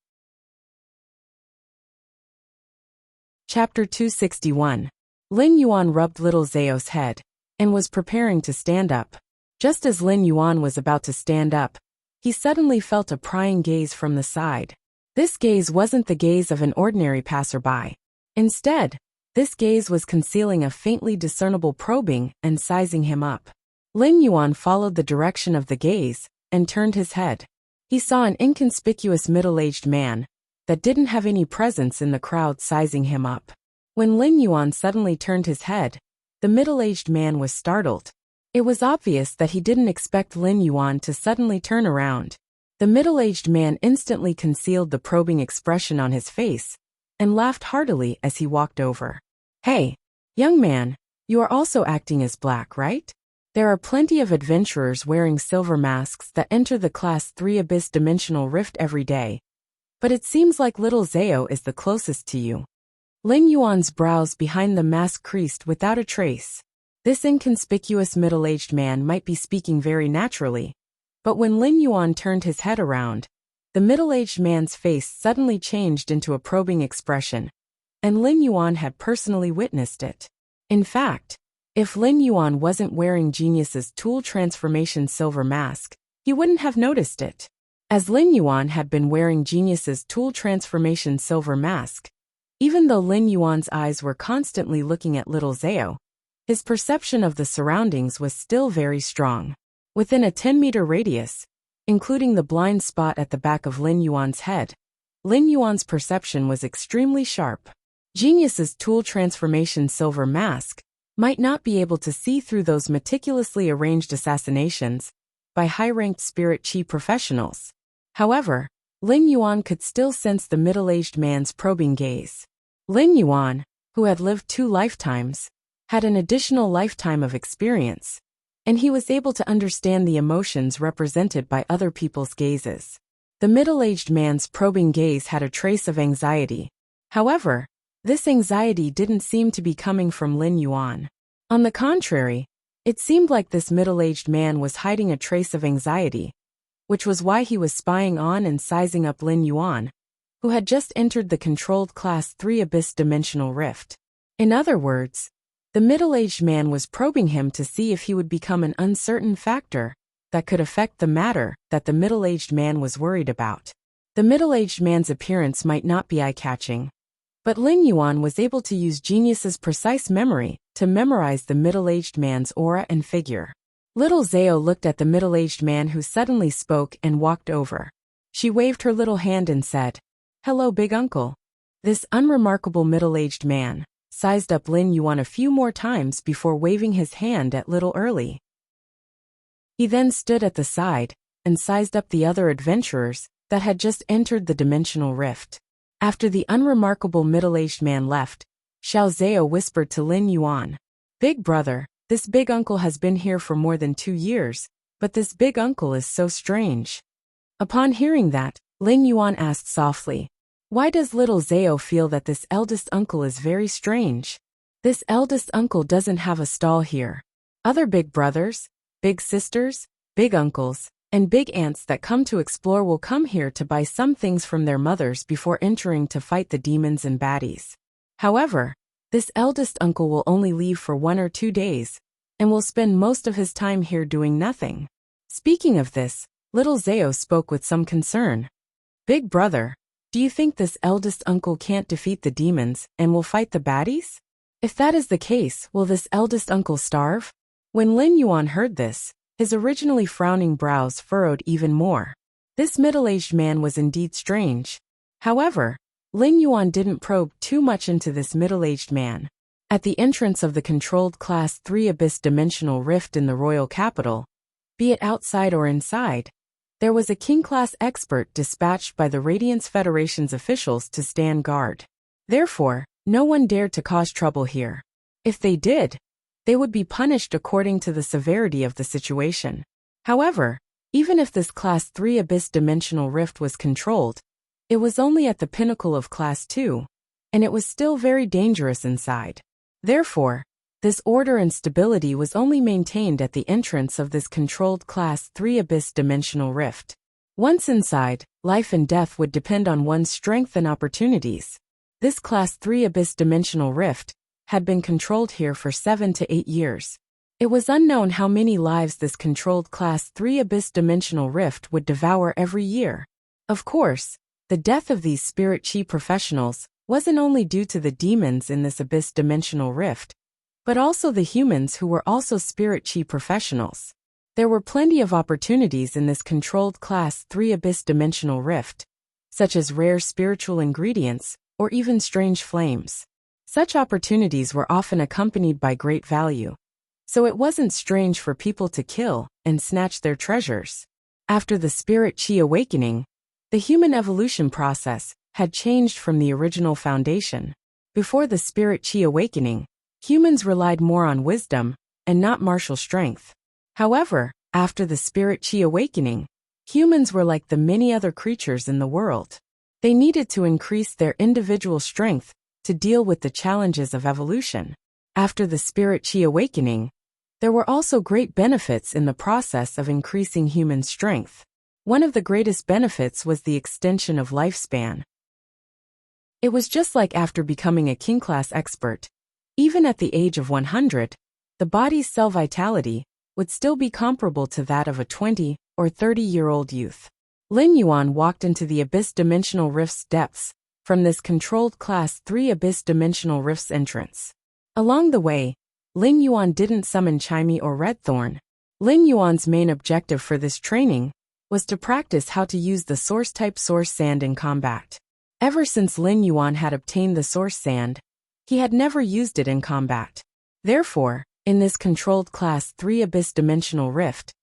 Chapter 261. Lin Yuan rubbed little Zao's head and was preparing to stand up. Just as Lin Yuan was about to stand up, he suddenly felt a prying gaze from the side. This gaze wasn't the gaze of an ordinary passerby. Instead, this gaze was concealing a faintly discernible probing and sizing him up. Lin Yuan followed the direction of the gaze and turned his head. He saw an inconspicuous middle-aged man that didn't have any presence in the crowd sizing him up. When Lin Yuan suddenly turned his head, the middle-aged man was startled. It was obvious that he didn't expect Lin Yuan to suddenly turn around. The middle-aged man instantly concealed the probing expression on his face and laughed heartily as he walked over. "Hey, young man, you are also acting as black, right? There are plenty of adventurers wearing silver masks that enter the Class 3 Abyss Dimensional Rift every day, but it seems like little Zao is the closest to you." Lin Yuan's brows behind the mask creased without a trace. This inconspicuous middle-aged man might be speaking very naturally, but when Lin Yuan turned his head around, the middle-aged man's face suddenly changed into a probing expression, and Lin Yuan had personally witnessed it. In fact, if Lin Yuan wasn't wearing Genius's Tool Transformation silver mask, he wouldn't have noticed it. As Lin Yuan had been wearing Genius's Tool Transformation silver mask, even though Lin Yuan's eyes were constantly looking at little Zao, his perception of the surroundings was still very strong. Within a 10-meter radius, including the blind spot at the back of Lin Yuan's head, Lin Yuan's perception was extremely sharp. Genius's Tool Transformation silver mask might not be able to see through those meticulously arranged assassinations by high-ranked spirit chi professionals. However, Lin Yuan could still sense the middle-aged man's probing gaze. Lin Yuan, who had lived 2 lifetimes, had an additional lifetime of experience, and he was able to understand the emotions represented by other people's gazes. The middle-aged man's probing gaze had a trace of anxiety. However, this anxiety didn't seem to be coming from Lin Yuan. On the contrary, It seemed like this middle-aged man was hiding a trace of anxiety, which was why he was spying on and sizing up Lin Yuan, who had just entered the controlled Class 3 Abyss Dimensional Rift. In other words, the middle-aged man was probing him to see if he would become an uncertain factor that could affect the matter that the middle-aged man was worried about. The middle-aged man's appearance might not be eye-catching, but Lin Yuan was able to use genius's precise memory to memorize the middle-aged man's aura and figure. Little Zhao looked at the middle-aged man who suddenly spoke and walked over. She waved her little hand and said, "Hello, big uncle." This unremarkable middle-aged man sized up Lin Yuan a few more times before waving his hand at little Early. He then stood at the side and sized up the other adventurers that had just entered the dimensional rift. After the unremarkable middle-aged man left, Xiao Zhao whispered to Lin Yuan, "Big brother, this big uncle has been here for more than 2 years, but this big uncle is so strange." Upon hearing that, Lin Yuan asked softly, "Why does little Zhao feel that this eldest uncle is very strange? This eldest uncle doesn't have a stall here. Other big brothers, big sisters, big uncles, and big aunts that come to explore will come here to buy some things from their mothers before entering to fight the demons and baddies. However, this eldest uncle will only leave for 1 or 2 days, and will spend most of his time here doing nothing." Speaking of this, little Zhao spoke with some concern. "Big brother, do you think this eldest uncle can't defeat the demons and will fight the baddies? If that is the case, will this eldest uncle starve?" When Lin Yuan heard this, his originally frowning brows furrowed even more. This middle-aged man was indeed strange. However, Lin Yuan didn't probe too much into this middle-aged man. At the entrance of the controlled Class 3 Abyss Dimensional Rift in the royal capital, be it outside or inside, there was a King-class expert dispatched by the Radiance Federation's officials to stand guard. Therefore, no one dared to cause trouble here. If they did, they would be punished according to the severity of the situation. However, even if this Class 3 Abyss Dimensional Rift was controlled, it was only at the pinnacle of Class 2, and it was still very dangerous inside. Therefore, this order and stability was only maintained at the entrance of this controlled Class 3 Abyss Dimensional Rift. Once inside, life and death would depend on one's strength and opportunities. This Class 3 Abyss Dimensional Rift had been controlled here for 7 to 8 years. It was unknown how many lives this controlled Class 3 Abyss Dimensional Rift would devour every year. Of course, the death of these spirit chi professionals wasn't only due to the demons in this Abyss Dimensional Rift, but also the humans who were also spirit chi professionals. There were plenty of opportunities in this controlled Class 3 Abyss Dimensional Rift, such as rare spiritual ingredients or even strange flames. Such opportunities were often accompanied by great value, so it wasn't strange for people to kill and snatch their treasures. After the spirit chi awakening, the human evolution process had changed from the original foundation. Before the spirit chi awakening, humans relied more on wisdom and not martial strength. However, after the spirit chi awakening, humans were like the many other creatures in the world. They needed to increase their individual strength to deal with the challenges of evolution. After the spirit chi awakening, there were also great benefits in the process of increasing human strength. One of the greatest benefits was the extension of lifespan. It was just like after becoming a King-class expert. Even at the age of 100, the body's cell vitality would still be comparable to that of a 20 or 30-year-old youth. Lin Yuan walked into the Abyss Dimensional Rift's depths from this controlled Class 3 Abyss Dimensional Rift's entrance. Along the way, Lin Yuan didn't summon Chimey or Redthorn. Lin Yuan's main objective for this training was to practice how to use the Source-type Source Sand in combat. Ever since Lin Yuan had obtained the Source Sand, he had never used it in combat. Therefore, in this controlled Class 3 Abyss Dimensional Rift,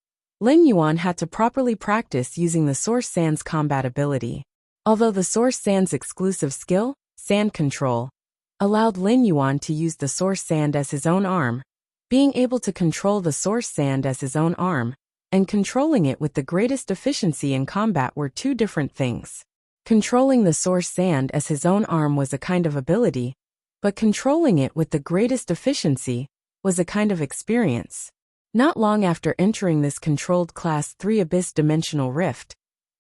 Lin Yuan had to properly practice using the Source Sand's combat ability. Although the Source Sand's exclusive skill, Sand Control, allowed Lin Yuan to use the Source Sand as his own arm, being able to control the Source Sand as his own arm, and controlling it with the greatest efficiency in combat were two different things. Controlling the Source Sand as his own arm was a kind of ability, but controlling it with the greatest efficiency was a kind of experience. Not long after entering this controlled Class 3 Abyss Dimensional Rift,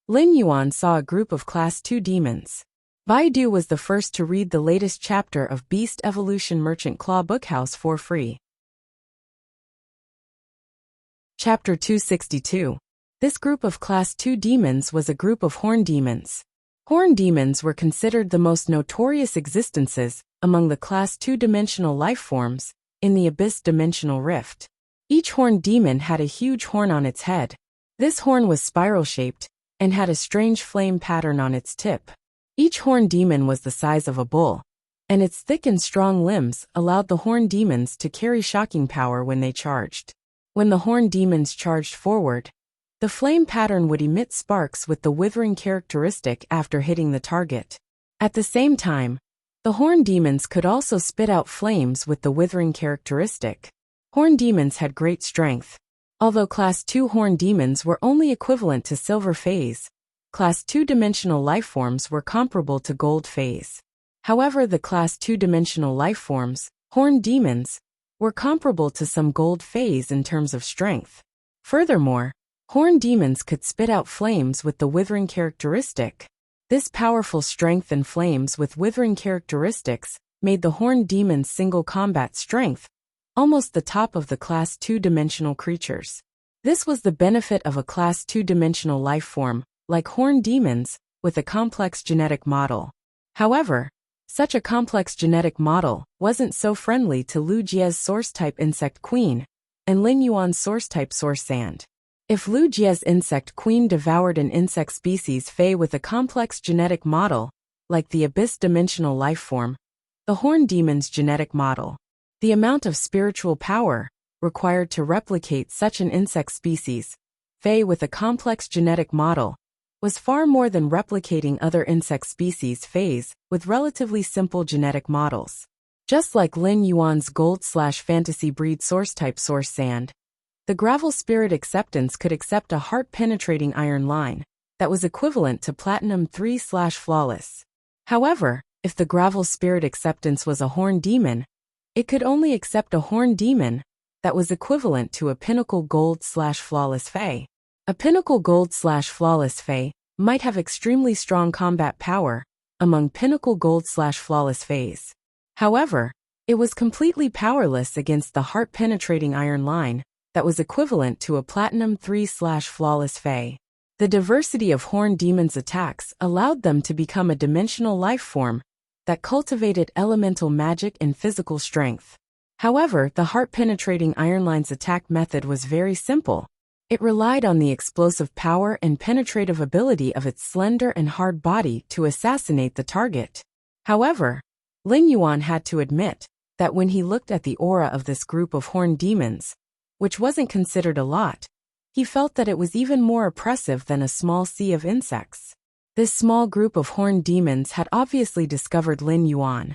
Lin Yuan saw a group of Class 2 demons. Baidu was the first to read the latest chapter of Beast Evolution Merchant Claw Bookhouse for free. Chapter 262. This group of Class 2 demons was a group of horn demons. Horn demons were considered the most notorious existences among the Class 2 dimensional life forms in the Abyss Dimensional Rift. Each horn demon had a huge horn on its head. This horn was spiral-shaped and had a strange flame pattern on its tip. Each horn demon was the size of a bull, and its thick and strong limbs allowed the horn demons to carry shocking power when they charged. When the horn demons charged forward, the flame pattern would emit sparks with the withering characteristic after hitting the target. At the same time, the horn demons could also spit out flames with the withering characteristic. Horn demons had great strength. Although Class 2 horn demons were only equivalent to silver phase, Class 2 dimensional lifeforms were comparable to gold phase. However, the Class 2 dimensional lifeforms, horn demons, were comparable to some gold phase in terms of strength. Furthermore, horn demons could spit out flames with the withering characteristic. This powerful strength and flames with withering characteristics made the horn demon's single combat strength almost the top of the Class 2 dimensional creatures. This was the benefit of a Class 2 dimensional lifeform, like horn demons, with a complex genetic model. However, such a complex genetic model wasn't so friendly to Lu Jie's source-type insect queen and Lin Yuan's source-type source sand. If Lu Jie's insect queen devoured an insect species Fey with a complex genetic model, like the Abyss dimensional lifeform, the horn demon's genetic model, the amount of spiritual power required to replicate such an insect species, Fey with a complex genetic model, was far more than replicating other insect species Feys with relatively simple genetic models. Just like Lin Yuan's gold/fantasy breed source-type source sand, the gravel spirit acceptance could accept a heart-penetrating iron line that was equivalent to platinum 3/flawless. However, if the gravel spirit acceptance was a horn demon, it could only accept a horn demon that was equivalent to a pinnacle gold/flawless Fey. A pinnacle gold/flawless Fey might have extremely strong combat power among pinnacle gold/flawless Feys. However, it was completely powerless against the heart-penetrating iron line that was equivalent to a platinum 3/flawless Fey. The diversity of horn demons' attacks allowed them to become a dimensional life form that cultivated elemental magic and physical strength. However, the heart-penetrating iron line's attack method was very simple. It relied on the explosive power and penetrative ability of its slender and hard body to assassinate the target. However, Lin Yuan had to admit that when he looked at the aura of this group of horn demons, which wasn't considered a lot, he felt that it was even more oppressive than a small sea of insects. This small group of horn demons had obviously discovered Lin Yuan.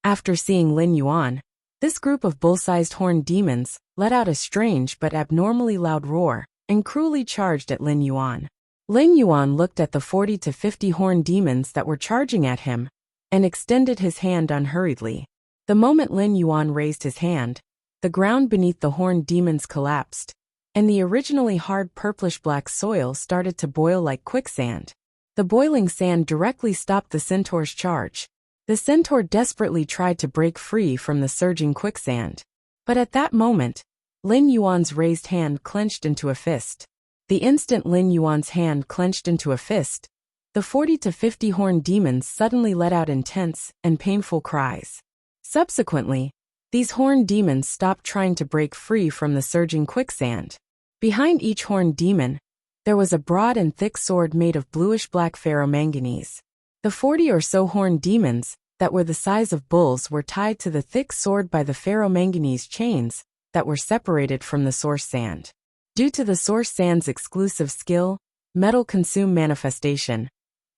After seeing Lin Yuan, this group of bull-sized horn demons let out a strange but abnormally loud roar and cruelly charged at Lin Yuan. Lin Yuan looked at the 40 to 50 horn demons that were charging at him and extended his hand unhurriedly. The moment Lin Yuan raised his hand, the ground beneath the horn demons collapsed, and the originally hard purplish-black soil started to boil like quicksand. The boiling sand directly stopped the centaur's charge. The centaur desperately tried to break free from the surging quicksand. But at that moment, Lin Yuan's raised hand clenched into a fist. The instant Lin Yuan's hand clenched into a fist, the 40 to 50 horn demons suddenly let out intense and painful cries. Subsequently, these horn demons stopped trying to break free from the surging quicksand. Behind each horn demon, there was a broad and thick sword made of bluish-black ferromanganese. The 40 or so horn demons that were the size of bulls were tied to the thick sword by the ferromanganese chains that were separated from the source sand. Due to the source sand's exclusive skill, metal consume manifestation,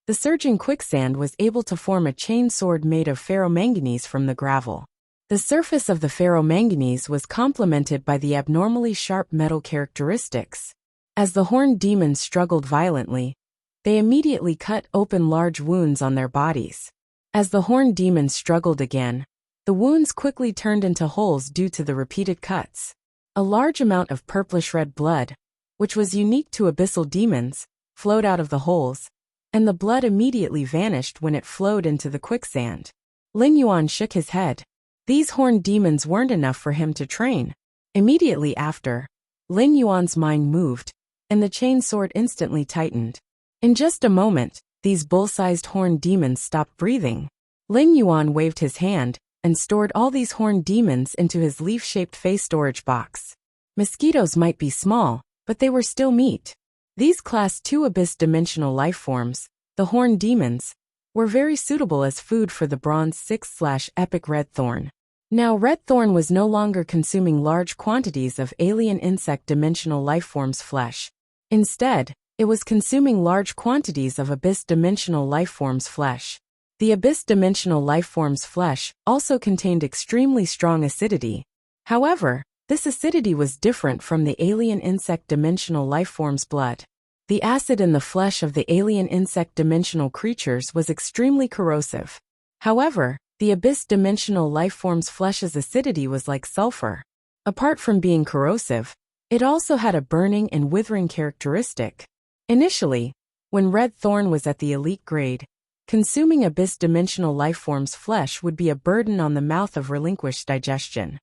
the surging quicksand was able to form a chain sword made of ferromanganese from the gravel. The surface of the ferromanganese was complemented by the abnormally sharp metal characteristics. As the horned demons struggled violently, they immediately cut open large wounds on their bodies. As the horned demons struggled again, the wounds quickly turned into holes due to the repeated cuts. A large amount of purplish-red blood, which was unique to abyssal demons, flowed out of the holes, and the blood immediately vanished when it flowed into the quicksand. Lin Yuan shook his head. These horned demons weren't enough for him to train. Immediately after, Lin Yuan's mind moved, and the chain sword instantly tightened. In just a moment, these bull-sized horned demons stopped breathing. Lin Yuan waved his hand and stored all these horned demons into his leaf-shaped face storage box. Mosquitoes might be small, but they were still meat. These Class 2 abyss-dimensional lifeforms, the horned demons, were very suitable as food for the Bronze 6/Epic Red Thorn. Now Red Thorn was no longer consuming large quantities of alien insect dimensional lifeforms' flesh. Instead, it was consuming large quantities of abyss-dimensional lifeforms' flesh. The abyss-dimensional lifeforms' flesh also contained extremely strong acidity. However, this acidity was different from the alien insect dimensional lifeforms' blood. The acid in the flesh of the alien insect dimensional creatures was extremely corrosive. However, the abyss-dimensional lifeforms' flesh's acidity was like sulfur. Apart from being corrosive, it also had a burning and withering characteristic. Initially, when Red Thorn was at the elite grade, consuming abyss-dimensional lifeforms' flesh would be a burden on the mouth of relinquished digestion.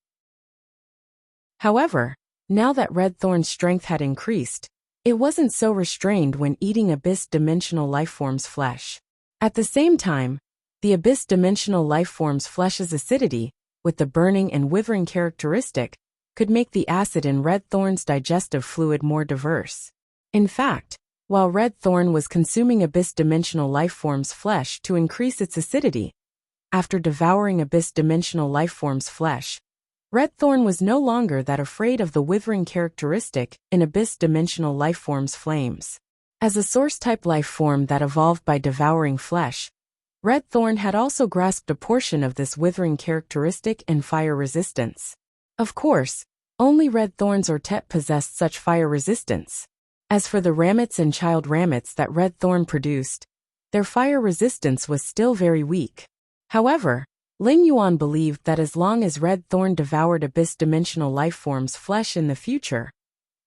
However, now that Red Thorn's strength had increased, it wasn't so restrained when eating abyss-dimensional lifeforms' flesh. At the same time, the abyss-dimensional lifeforms' flesh's acidity, with the burning and withering characteristic, could make the acid in Red Thorn's digestive fluid more diverse. In fact, while Red Thorn was consuming abyss-dimensional lifeforms' flesh to increase its acidity, after devouring abyss-dimensional lifeforms' flesh, Red Thorn was no longer that afraid of the withering characteristic in abyss-dimensional lifeforms' flames. As a source-type lifeform that evolved by devouring flesh, Red Thorn had also grasped a portion of this withering characteristic and fire resistance. Of course, only Red Thorn's Ortet possessed such fire resistance. As for the ramets and child ramets that Red Thorn produced, their fire resistance was still very weak. However, Lin Yuan believed that as long as Red Thorn devoured abyss-dimensional lifeforms' flesh in the future,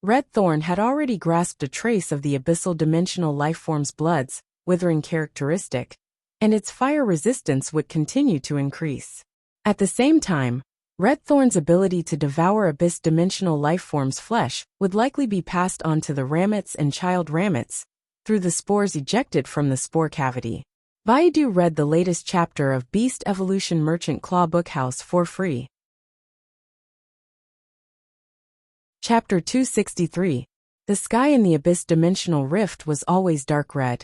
Red Thorn had already grasped a trace of the abyssal dimensional lifeforms' blood's withering characteristic, and its fire resistance would continue to increase. At the same time, Red Thorn's ability to devour abyss-dimensional lifeforms' flesh would likely be passed on to the ramets and child ramets through the spores ejected from the spore cavity. Baidu read the latest chapter of Beast Evolution Merchant Claw Bookhouse for free. Chapter 263. The sky in the abyss-dimensional rift was always dark red,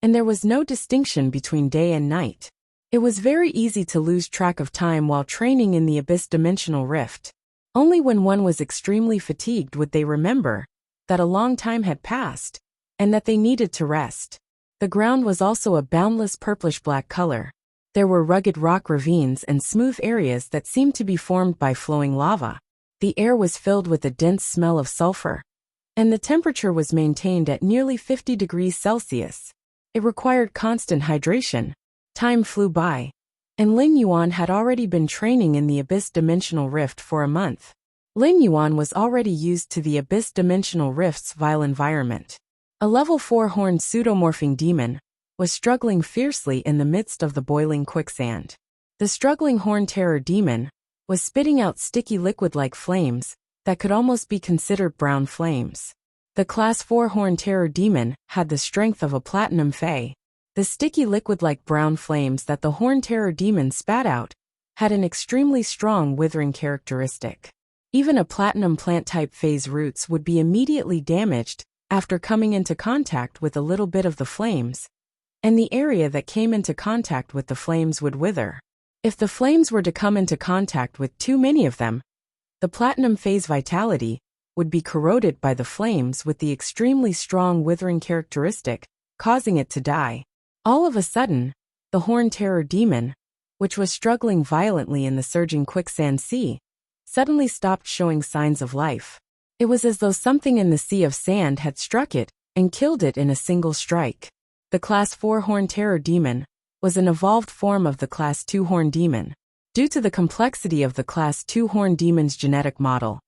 and there was no distinction between day and night. It was very easy to lose track of time while training in the abyss-dimensional rift. Only when one was extremely fatigued would they remember that a long time had passed, and that they needed to rest. The ground was also a boundless purplish-black color. There were rugged rock ravines and smooth areas that seemed to be formed by flowing lava. The air was filled with a dense smell of sulfur, and the temperature was maintained at nearly 50 degrees Celsius. It required constant hydration. Time flew by, and Lin Yuan had already been training in the abyss-dimensional rift for a month. Lin Yuan was already used to the abyss-dimensional rift's vile environment. A level 4 horned pseudomorphing demon was struggling fiercely in the midst of the boiling quicksand. The struggling horned terror demon was spitting out sticky liquid-like flames that could almost be considered brown flames. The Class 4 horned terror demon had the strength of a platinum fae. The sticky liquid-like brown flames that the horned terror demon spat out had an extremely strong withering characteristic. Even a platinum plant-type phase roots would be immediately damaged after coming into contact with a little bit of the flames, and the area that came into contact with the flames would wither. If the flames were to come into contact with too many of them, the platinum phase vitality would be corroded by the flames with the extremely strong withering characteristic, causing it to die. All of a sudden, the horned terror demon, which was struggling violently in the surging quicksand sea, suddenly stopped showing signs of life. It was as though something in the sea of sand had struck it and killed it in a single strike. The Class 4 horned terror demon was an evolved form of the Class 2 horned demon. Due to the complexity of the Class 2 horned demon's genetic model,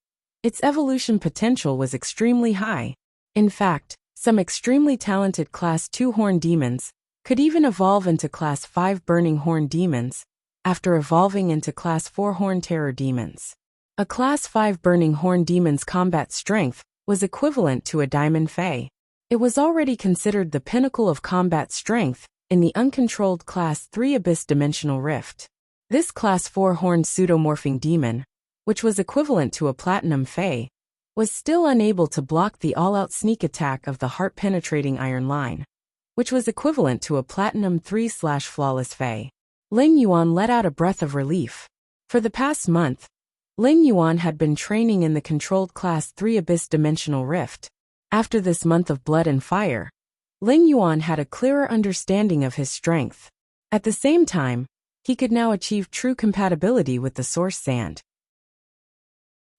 its evolution potential was extremely high. In fact, some extremely talented Class 2 horn demons could even evolve into Class 5 burning horn demons, after evolving into Class 4 horn terror demons. A Class 5 burning horn demon's combat strength was equivalent to a diamond fae. It was already considered the pinnacle of combat strength in the uncontrolled Class 3 Abyss Dimensional Rift. This Class 4 horned pseudomorphing demon, which was equivalent to a platinum fae, was still unable to block the all-out sneak attack of the heart-penetrating iron line, which was equivalent to a platinum 3/flawless fae. Ling Yuan let out a breath of relief. For the past month, Ling Yuan had been training in the controlled Class 3 Abyss Dimensional Rift. After this month of blood and fire, Ling Yuan had a clearer understanding of his strength. At the same time, he could now achieve true compatibility with the source sand.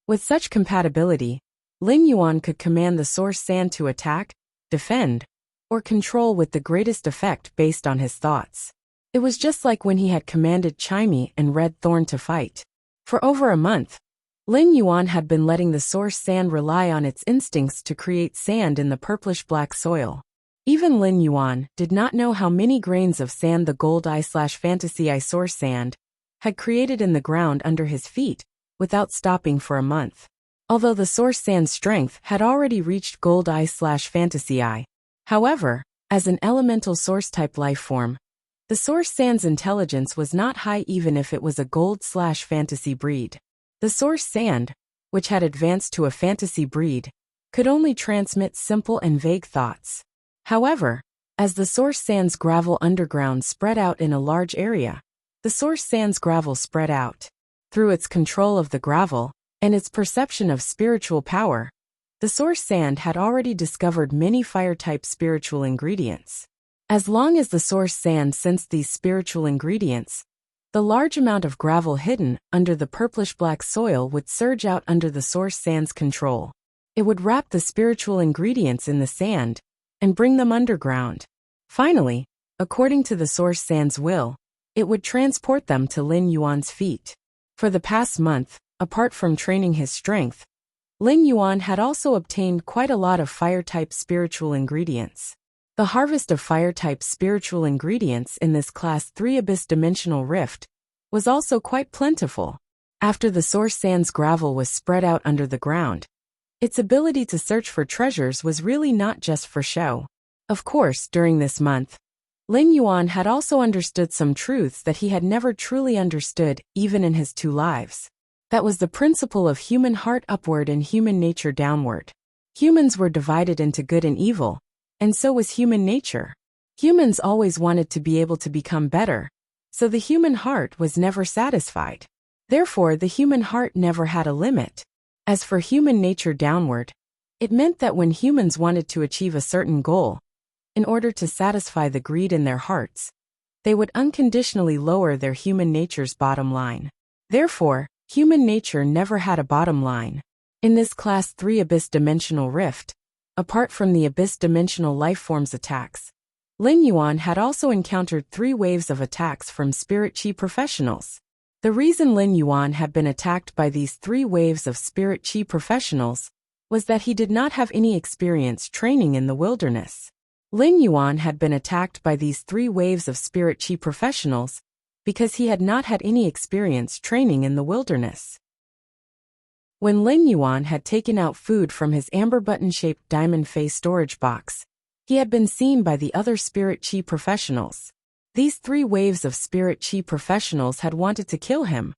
With such compatibility, Ling Yuan could command the source sand to attack, defend, or control with the greatest effect based on his thoughts. It was just like when he had commanded Chimey and Red Thorn to fight. For over a month, Ling Yuan had been letting the source sand rely on its instincts to create sand in the purplish-black soil. Even Ling Yuan did not know how many grains of sand the Gold Eye/Fantasy Eye source sand had created in the ground under his feet without stopping for a month. Although the source sand's strength had already reached Gold Eye/Fantasy Eye. However, as an elemental source-type life form, the source sand's intelligence was not high even if it was a Gold/Fantasy breed. The source sand, which had advanced to a fantasy breed, could only transmit simple and vague thoughts. However, as the source sand's gravel underground spread out in a large area, the source sand's gravel spread out. Through its control of the gravel and its perception of spiritual power, the source sand had already discovered many fire-type spiritual ingredients. As long as the source sand sensed these spiritual ingredients, the large amount of gravel hidden under the purplish-black soil would surge out under the source sand's control. It would wrap the spiritual ingredients in the sand and bring them underground. Finally, according to the source sand's will, it would transport them to Ling Yuan's feet. For the past month, apart from training his strength, Ling Yuan had also obtained quite a lot of fire-type spiritual ingredients. The harvest of fire-type spiritual ingredients in this Class 3 Abyss Dimensional Rift was also quite plentiful. After the source sand's gravel was spread out under the ground, its ability to search for treasures was really not just for show. Of course, during this month, Ling Yuan had also understood some truths that he had never truly understood, even in his 2 lives. That was the principle of human heart upward and human nature downward. Humans were divided into good and evil, and so was human nature. Humans always wanted to be able to become better, so the human heart was never satisfied. Therefore, the human heart never had a limit. As for human nature downward, it meant that when humans wanted to achieve a certain goal, in order to satisfy the greed in their hearts, they would unconditionally lower their human nature's bottom line. Therefore, human nature never had a bottom line. In this Class 3 Abyss Dimensional Rift, apart from the Abyss Dimensional Lifeforms attacks, Ling Yuan had also encountered 3 waves of attacks from Spirit Chi professionals. The reason Ling Yuan had been attacked by these 3 waves of Spirit Chi professionals was that he did not have any experience training in the wilderness. Ling Yuan had been attacked by these 3 waves of Spirit Chi professionals because he had not had any experience training in the wilderness. When Ling Yuan had taken out food from his amber button-shaped diamond face storage box, he had been seen by the other Spirit Chi professionals. These 3 waves of Spirit Chi professionals had wanted to kill him,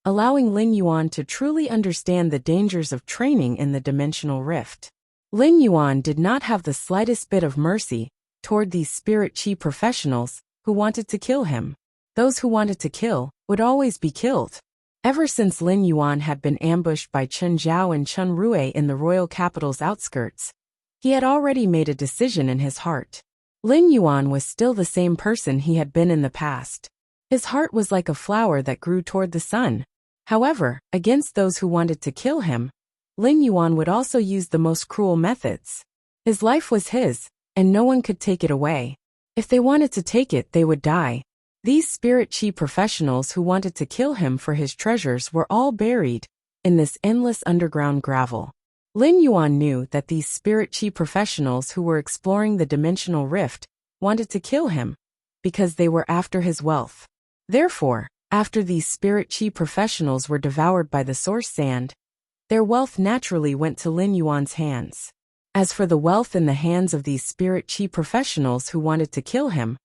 allowing Ling Yuan to truly understand the dangers of training in the dimensional rift. Ling Yuan did not have the slightest bit of mercy toward these Spirit Chi professionals who wanted to kill him. Those who wanted to kill would always be killed. Ever since Ling Yuan had been ambushed by Chen Zhao and Chen Rui in the royal capital's outskirts, he had already made a decision in his heart. Ling Yuan was still the same person he had been in the past. His heart was like a flower that grew toward the sun. However, against those who wanted to kill him, Ling Yuan would also use the most cruel methods. His life was his, and no one could take it away. If they wanted to take it, they would die. These Spirit Chi professionals who wanted to kill him for his treasures were all buried in this endless underground gravel. Lin Yuan knew that these spirit chi professionals who were exploring the dimensional rift wanted to kill him because they were after his wealth. Therefore, after these spirit chi professionals were devoured by the source sand, their wealth naturally went to Lin Yuan's hands. As for the wealth in the hands of these spirit chi professionals who wanted to kill him,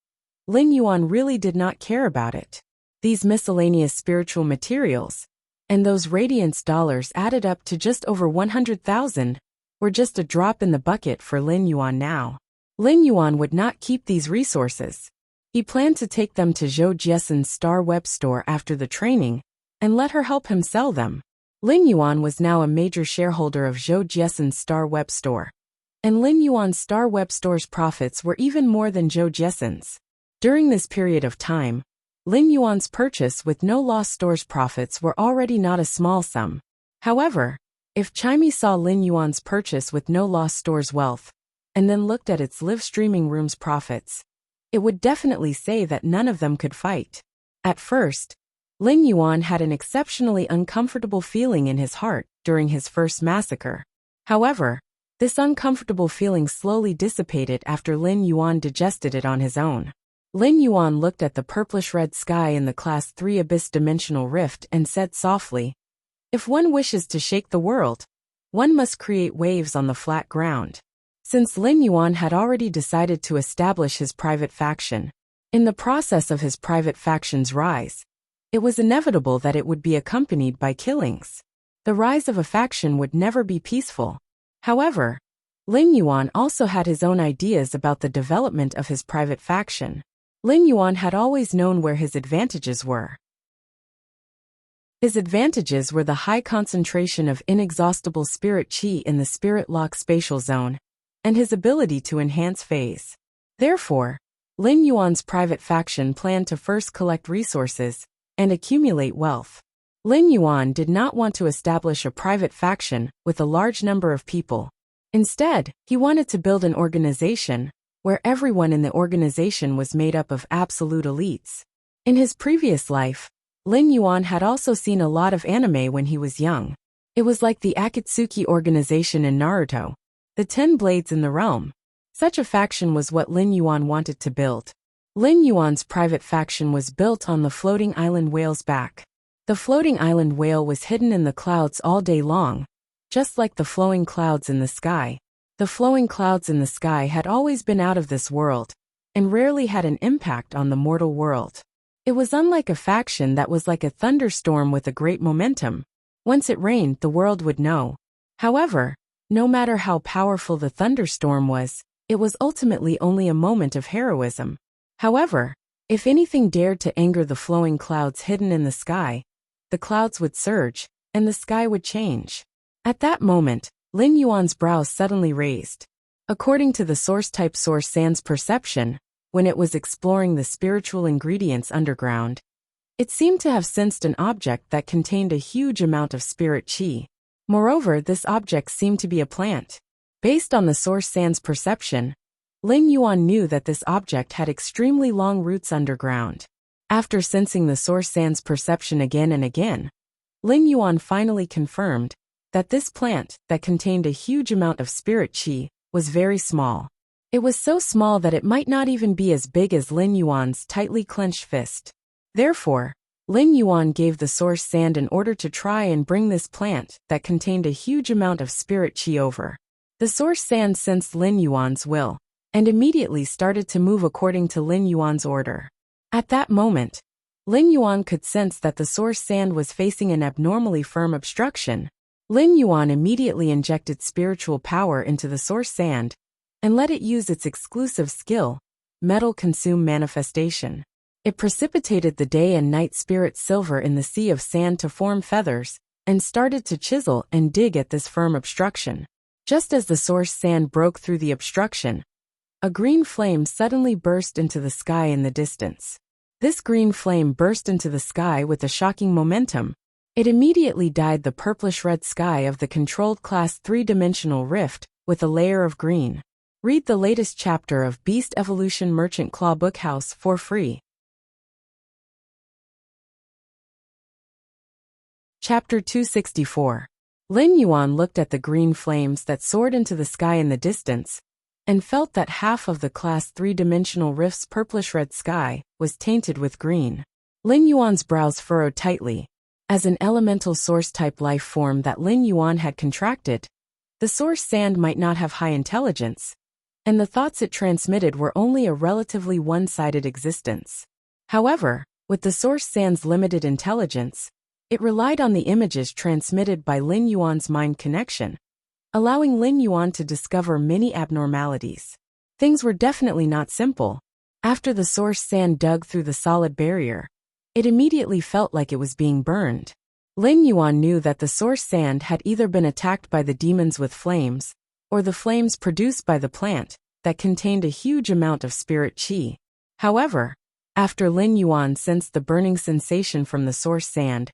Lin Yuan really did not care about it. These miscellaneous spiritual materials, and those radiance dollars added up to just over 100,000, were just a drop in the bucket for Lin Yuan now. Lin Yuan would not keep these resources. He planned to take them to Zhou Jiesen's Star Web store after the training, and let her help him sell them. Lin Yuan was now a major shareholder of Zhou Jiesen's Star Web store, and Lin Yuan's Star Web store's profits were even more than Zhou Jiesen's. During this period of time, Lin Yuan's purchase with no loss store's profits were already not a small sum. However, if Chimey saw Lin Yuan's purchase with no loss store's wealth, and then looked at its live streaming room's profits, it would definitely say that none of them could fight. At first, Lin Yuan had an exceptionally uncomfortable feeling in his heart during his first massacre. However, this uncomfortable feeling slowly dissipated after Lin Yuan digested it on his own. Lin Yuan looked at the purplish-red sky in the Class 3 Abyss Dimensional Rift and said softly, "If one wishes to shake the world, one must create waves on the flat ground." Since Lin Yuan had already decided to establish his private faction, in the process of his private faction's rise, it was inevitable that it would be accompanied by killings. The rise of a faction would never be peaceful. However, Lin Yuan also had his own ideas about the development of his private faction. Lin Yuan had always known where his advantages were. His advantages were the high concentration of inexhaustible spirit chi in the spirit lock spatial zone, and his ability to enhance phase. Therefore, Lin Yuan's private faction planned to first collect resources and accumulate wealth. Lin Yuan did not want to establish a private faction with a large number of people. Instead, he wanted to build an organization where everyone in the organization was made up of absolute elites. In his previous life, Lin Yuan had also seen a lot of anime when he was young. It was like the Akatsuki organization in Naruto, the 10 Blades in the Realm. Such a faction was what Lin Yuan wanted to build. Lin Yuan's private faction was built on the floating island whale's back. The floating island whale was hidden in the clouds all day long, just like the flowing clouds in the sky. The flowing clouds in the sky had always been out of this world, and rarely had an impact on the mortal world. It was unlike a faction that was like a thunderstorm with a great momentum. Once it rained, the world would know. However, no matter how powerful the thunderstorm was, it was ultimately only a moment of heroism. However, if anything dared to anger the flowing clouds hidden in the sky, the clouds would surge, and the sky would change. At that moment, Lin Yuan's brows suddenly raised. According to the source-type source sand's perception, when it was exploring the spiritual ingredients underground, it seemed to have sensed an object that contained a huge amount of spirit chi. Moreover, this object seemed to be a plant. Based on the source sand's perception, Lin Yuan knew that this object had extremely long roots underground. After sensing the source sand's perception again and again, Lin Yuan finally confirmed that this plant, that contained a huge amount of spirit chi, was very small. It was so small that it might not even be as big as Lin Yuan's tightly clenched fist. Therefore, Lin Yuan gave the source sand an order to try and bring this plant that contained a huge amount of spirit chi over. The source sand sensed Lin Yuan's will, and immediately started to move according to Lin Yuan's order. At that moment, Lin Yuan could sense that the source sand was facing an abnormally firm obstruction. Lin Yuan immediately injected spiritual power into the source sand, and let it use its exclusive skill, Metal Consume Manifestation. It precipitated the day and night spirit silver in the sea of sand to form feathers, and started to chisel and dig at this firm obstruction. Just as the source sand broke through the obstruction, a green flame suddenly burst into the sky in the distance. This green flame burst into the sky with a shocking momentum. It immediately dyed the purplish-red sky of the controlled Class 3-dimensional rift with a layer of green. Read the latest chapter of Beast Evolution Merchant Claw Bookhouse for free. Chapter 264. Lin Yuan looked at the green flames that soared into the sky in the distance, and felt that half of the class 3-dimensional rift's purplish-red sky was tainted with green. Lin Yuan's brows furrowed tightly. As an elemental source-type life form that Lin Yuan had contracted, the source sand might not have high intelligence, and the thoughts it transmitted were only a relatively one-sided existence. However, with the source sand's limited intelligence, it relied on the images transmitted by Lin Yuan's mind connection, allowing Lin Yuan to discover many abnormalities. Things were definitely not simple. After the source sand dug through the solid barrier, it immediately felt like it was being burned. Lin Yuan knew that the source sand had either been attacked by the demons with flames, or the flames produced by the plant that contained a huge amount of spirit qi. However, after Lin Yuan sensed the burning sensation from the source sand,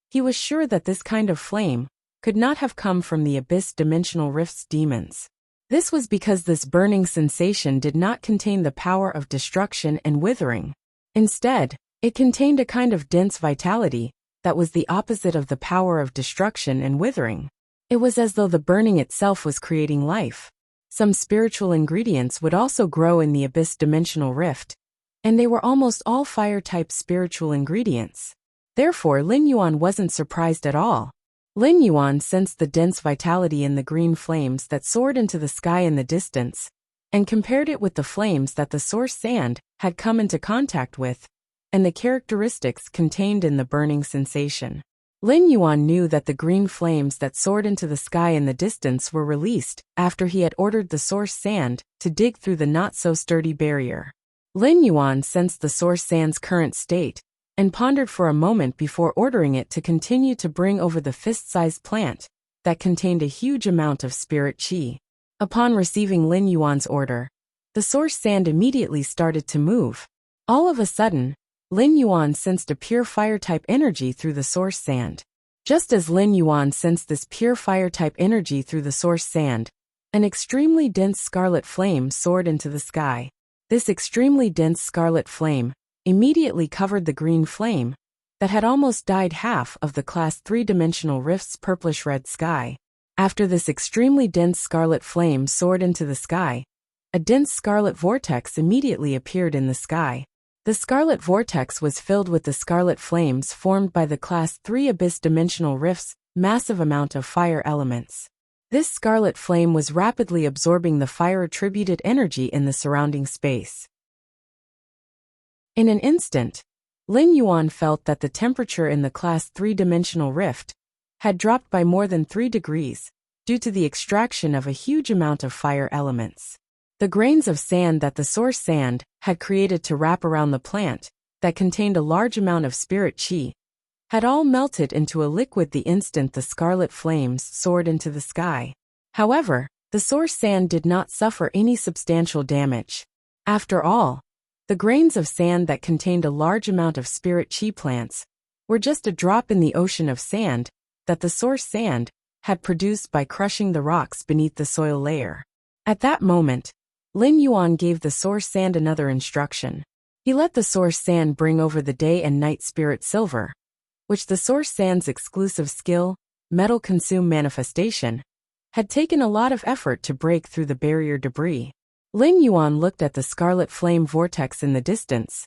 he was sure that this kind of flame could not have come from the Abyss Dimensional Rift's demons. This was because this burning sensation did not contain the power of destruction and withering. Instead, it contained a kind of dense vitality that was the opposite of the power of destruction and withering. It was as though the burning itself was creating life. Some spiritual ingredients would also grow in the Abyss Dimensional Rift, and they were almost all fire-type spiritual ingredients. Therefore, Lin Yuan wasn't surprised at all. Lin Yuan sensed the dense vitality in the green flames that soared into the sky in the distance, and compared it with the flames that the source sand had come into contact with, and the characteristics contained in the burning sensation. Lin Yuan knew that the green flames that soared into the sky in the distance were released after he had ordered the source sand to dig through the not-so-sturdy barrier. Lin Yuan sensed the source sand's current state, and pondered for a moment before ordering it to continue to bring over the fist-sized plant that contained a huge amount of spirit qi. Upon receiving Lin Yuan's order, the source sand immediately started to move. All of a sudden, Lin Yuan sensed a pure fire-type energy through the source sand. Just as Lin Yuan sensed this pure fire-type energy through the source sand, an extremely dense scarlet flame soared into the sky. This extremely dense scarlet flame immediately covered the green flame that had almost dyed half of the class 3-dimensional rift's purplish-red sky. After this extremely dense scarlet flame soared into the sky, a dense scarlet vortex immediately appeared in the sky. The scarlet vortex was filled with the scarlet flames formed by the class 3 Abyss Dimensional Rift's massive amount of fire elements. This scarlet flame was rapidly absorbing the fire-attributed energy in the surrounding space. In an instant, Lin Yuan felt that the temperature in the class 3-dimensional rift had dropped by more than 3 degrees due to the extraction of a huge amount of fire elements. The grains of sand that the source sand had created to wrap around the plant that contained a large amount of spirit qi had all melted into a liquid the instant the scarlet flames soared into the sky. However, the source sand did not suffer any substantial damage. After all, the grains of sand that contained a large amount of spirit qi plants were just a drop in the ocean of sand that the source sand had produced by crushing the rocks beneath the soil layer. At that moment, Lin Yuan gave the source sand another instruction. He let the source sand bring over the day and night spirit silver, which the source sand's exclusive skill, metal consume manifestation, had taken a lot of effort to break through the barrier debris. Lin Yuan looked at the scarlet flame vortex in the distance,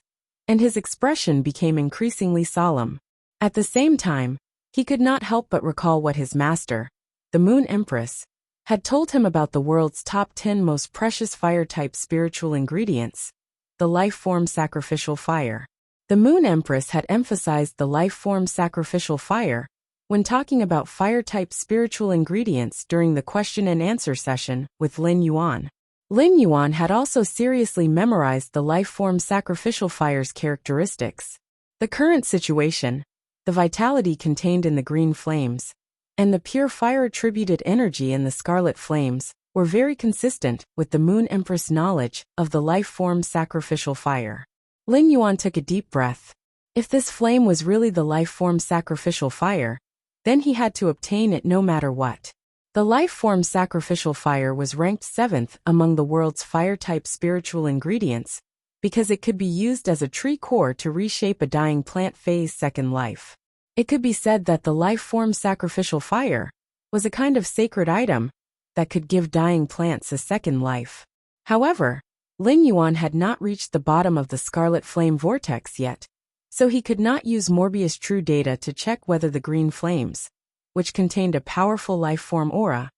and his expression became increasingly solemn. At the same time, he could not help but recall what his master, the Moon Empress, had told him about the world's top 10 most precious fire-type spiritual ingredients, the life-form sacrificial fire. The Moon Empress had emphasized the life-form sacrificial fire when talking about fire-type spiritual ingredients during the question-and-answer session with Lin Yuan. Lin Yuan had also seriously memorized the life-form sacrificial fire's characteristics. The current situation, the vitality contained in the green flames, and the pure fire-attributed energy in the scarlet flames were very consistent with the Moon Empress' knowledge of the life-form sacrificial fire. Lin Yuan took a deep breath. If this flame was really the life-form sacrificial fire, then he had to obtain it no matter what. The life-form sacrificial fire was ranked 7th among the world's fire-type spiritual ingredients because it could be used as a tree core to reshape a dying plant phase second life. It could be said that the life-form sacrificial fire was a kind of sacred item that could give dying plants a second life. However, Lin Yuan had not reached the bottom of the scarlet flame vortex yet, so he could not use Morbius True data to check whether the green flames, which contained a powerful life-form aura,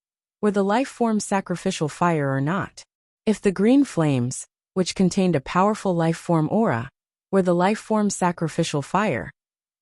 were the life-form sacrificial fire or not. If the green flames, which contained a powerful life-form aura, were the life-form sacrificial fire,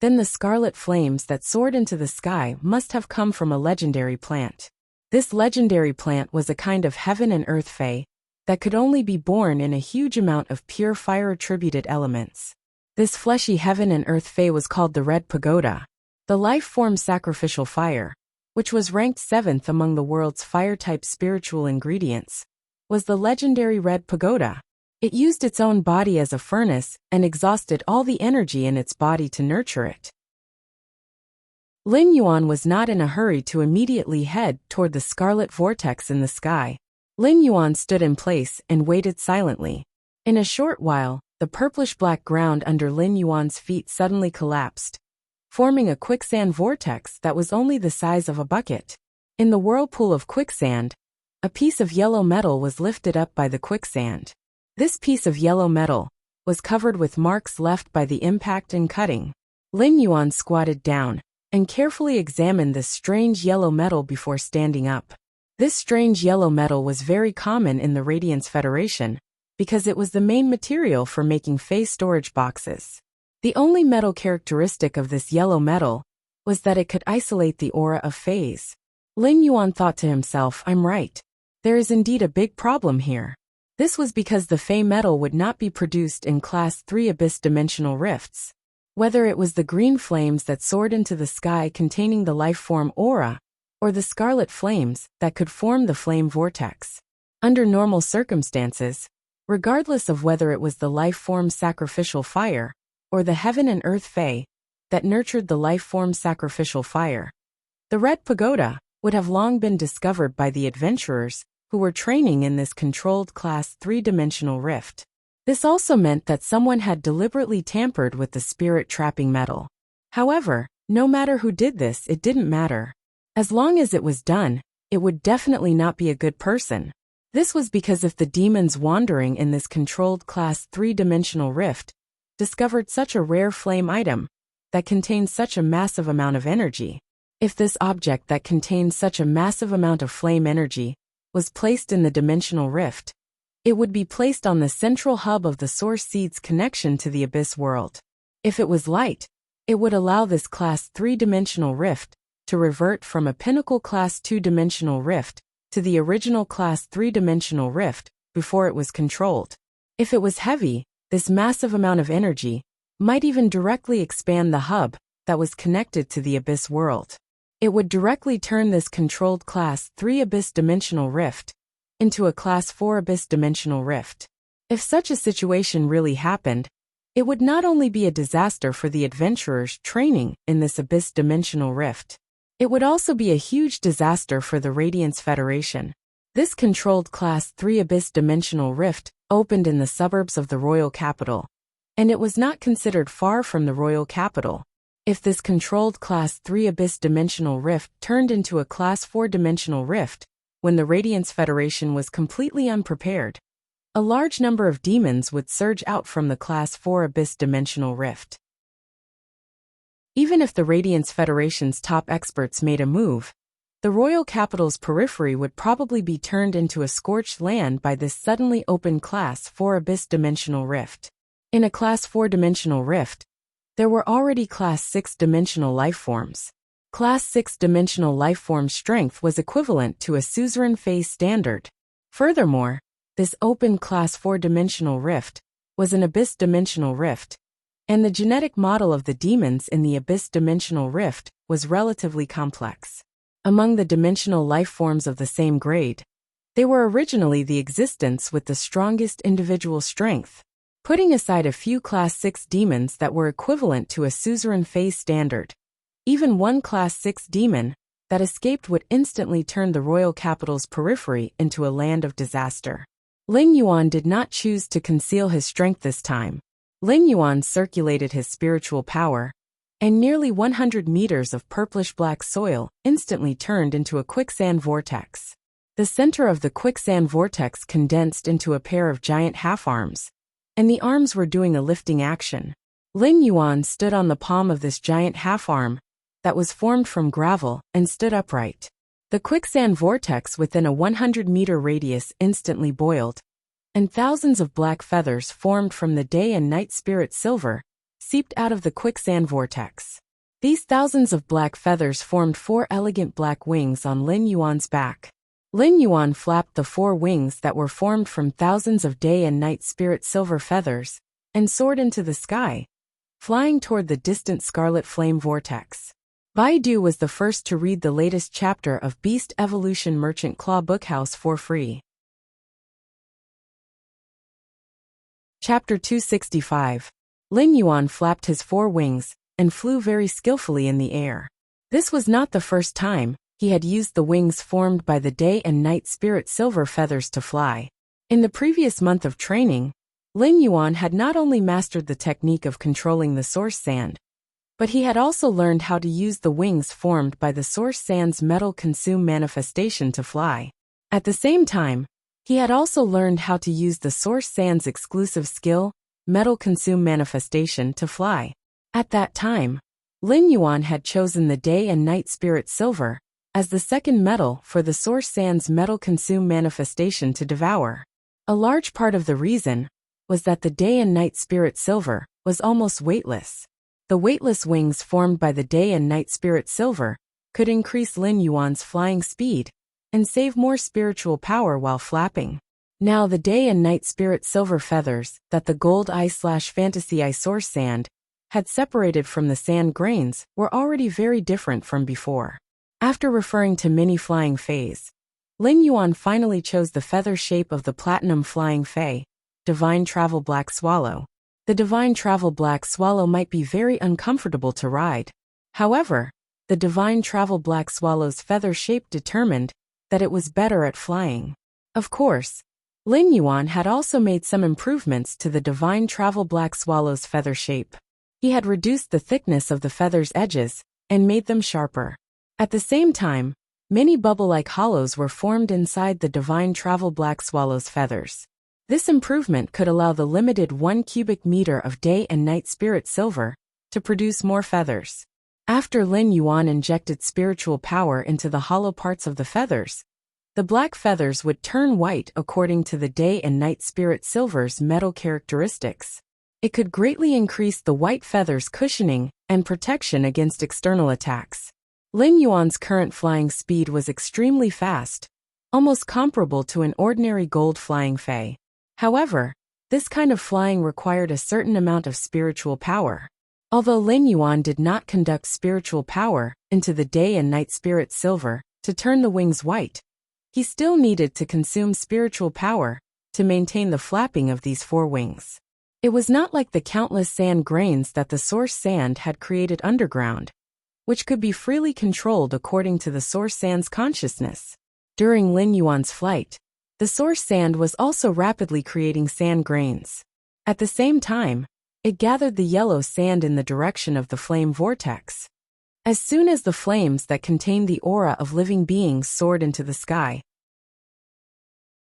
then the scarlet flames that soared into the sky must have come from a legendary plant. This legendary plant was a kind of heaven and earth fae that could only be born in a huge amount of pure fire-attributed elements. This fleshy heaven and earth fae was called the Red Pagoda, the life-form sacrificial fire, which was ranked 7th among the world's fire-type spiritual ingredients, was the legendary Red Pagoda. It used its own body as a furnace and exhausted all the energy in its body to nurture it. Lin Yuan was not in a hurry to immediately head toward the scarlet vortex in the sky. Lin Yuan stood in place and waited silently. In a short while, the purplish-black ground under Lin Yuan's feet suddenly collapsed, forming a quicksand vortex that was only the size of a bucket. In the whirlpool of quicksand, a piece of yellow metal was lifted up by the quicksand. This piece of yellow metal was covered with marks left by the impact and cutting. Lin Yuan squatted down and carefully examined this strange yellow metal before standing up. This strange yellow metal was very common in the Radiance Federation because it was the main material for making phase storage boxes. The only metal characteristic of this yellow metal was that it could isolate the aura of phase. Lin Yuan thought to himself, I'm right. There is indeed a big problem here. This was because the Fey metal would not be produced in Class 3 Abyss Dimensional Rifts. Whether it was the green flames that soared into the sky containing the life-form aura, or the scarlet flames that could form the flame vortex. Under normal circumstances, regardless of whether it was the life-form sacrificial fire, or the heaven and earth Fey that nurtured the life-form sacrificial fire, the Red Pagoda would have long been discovered by the adventurers who were training in this controlled Class 3-dimensional rift. This also meant that someone had deliberately tampered with the spirit-trapping metal. However, no matter who did this, it didn't matter. As long as it was done, it would definitely not be a good person. This was because if the demons wandering in this controlled Class 3-dimensional rift discovered such a rare flame item that contained such a massive amount of energy, if this object that contained such a massive amount of flame energy was placed in the dimensional rift, it would be placed on the central hub of the source seed's connection to the abyss world. If it was light, it would allow this Class 3-dimensional rift to revert from a pinnacle Class 2-dimensional rift to the original Class 3-dimensional rift before it was controlled. If it was heavy, this massive amount of energy might even directly expand the hub that was connected to the abyss world. It would directly turn this controlled Class 3 Abyss Dimensional Rift into a Class 4 Abyss Dimensional Rift. If such a situation really happened, it would not only be a disaster for the adventurers training in this Abyss Dimensional Rift, it would also be a huge disaster for the Radiance Federation. This controlled Class 3 Abyss Dimensional Rift opened in the suburbs of the royal capital, and it was not considered far from the royal capital. If this controlled Class 3 Abyss Dimensional Rift turned into a Class 4 Dimensional Rift, when the Radiance Federation was completely unprepared, a large number of demons would surge out from the Class 4 Abyss Dimensional Rift. Even if the Radiance Federation's top experts made a move, the royal capital's periphery would probably be turned into a scorched land by this suddenly open Class 4 Abyss Dimensional Rift. In a Class 4 Dimensional Rift, there were already Class 6 dimensional lifeforms. Class 6 dimensional lifeform strength was equivalent to a suzerain phase standard. Furthermore, this open Class 4 dimensional rift was an Abyss Dimensional Rift, and the genetic model of the demons in the Abyss Dimensional Rift was relatively complex. Among the dimensional lifeforms of the same grade, they were originally the existence with the strongest individual strength. Putting aside a few Class 6 demons that were equivalent to a suzerain phase standard, even one Class 6 demon that escaped would instantly turn the royal capital's periphery into a land of disaster. Lin Yuan did not choose to conceal his strength this time. Lin Yuan circulated his spiritual power and nearly 100 meters of purplish-black soil instantly turned into a quicksand vortex. The center of the quicksand vortex condensed into a pair of giant half-arms, and the arms were doing a lifting action. Lin Yuan stood on the palm of this giant half-arm that was formed from gravel and stood upright. The quicksand vortex within a 100-meter radius instantly boiled, and thousands of black feathers formed from the day and night spirit silver seeped out of the quicksand vortex. These thousands of black feathers formed 4 elegant black wings on Lin Yuan's back. Lin Yuan flapped the 4 wings that were formed from thousands of day and night spirit silver feathers and soared into the sky, flying toward the distant scarlet flame vortex. Baidu was the first to read the latest chapter of Beast Evolution Merchant Claw Bookhouse for free. Chapter 265. Lin Yuan flapped his 4 wings and flew very skillfully in the air. This was not the first time he had used the wings formed by the day and night spirit silver feathers to fly. In the previous month of training, Lin Yuan had not only mastered the technique of controlling the source sand, but he had also learned how to use the wings formed by the source sand's metal consume manifestation to fly. At the same time, he had also learned how to use the source sand's exclusive skill, metal consume manifestation, to fly. At that time, Lin Yuan had chosen the day and night spirit silver as the second metal for the source sand's metal consume manifestation to devour. A large part of the reason was that the day and night spirit silver was almost weightless. The weightless wings formed by the day and night spirit silver could increase Lin Yuan's flying speed and save more spiritual power while flapping. Now the day and night spirit silver feathers that the gold eye/fantasy eye source sand had separated from the sand grains were already very different from before. After referring to mini flying phase, Lin Yuan finally chose the feather shape of the platinum flying fei, Divine Travel Black Swallow. The Divine Travel Black Swallow might be very uncomfortable to ride. However, the Divine Travel Black Swallow's feather shape determined that it was better at flying. Of course, Lin Yuan had also made some improvements to the Divine Travel Black Swallow's feather shape. He had reduced the thickness of the feather's edges and made them sharper. At the same time, many bubble-like hollows were formed inside the Divine Travel Black Swallow's feathers. This improvement could allow the limited 1 cubic meter of day and night spirit silver to produce more feathers. After Lin Yuan injected spiritual power into the hollow parts of the feathers, the black feathers would turn white according to the day and night spirit silver's metal characteristics. It could greatly increase the white feather's cushioning and protection against external attacks. Lin Yuan's current flying speed was extremely fast, almost comparable to an ordinary gold flying fei. However, this kind of flying required a certain amount of spiritual power. Although Lin Yuan did not conduct spiritual power into the day and night spirit silver to turn the wings white, he still needed to consume spiritual power to maintain the flapping of these 4 wings. It was not like the countless sand grains that the source sand had created underground, which could be freely controlled according to the source sand's consciousness. During Lin Yuan's flight, the source sand was also rapidly creating sand grains. At the same time, it gathered the yellow sand in the direction of the flame vortex. As soon as the flames that contained the aura of living beings soared into the sky,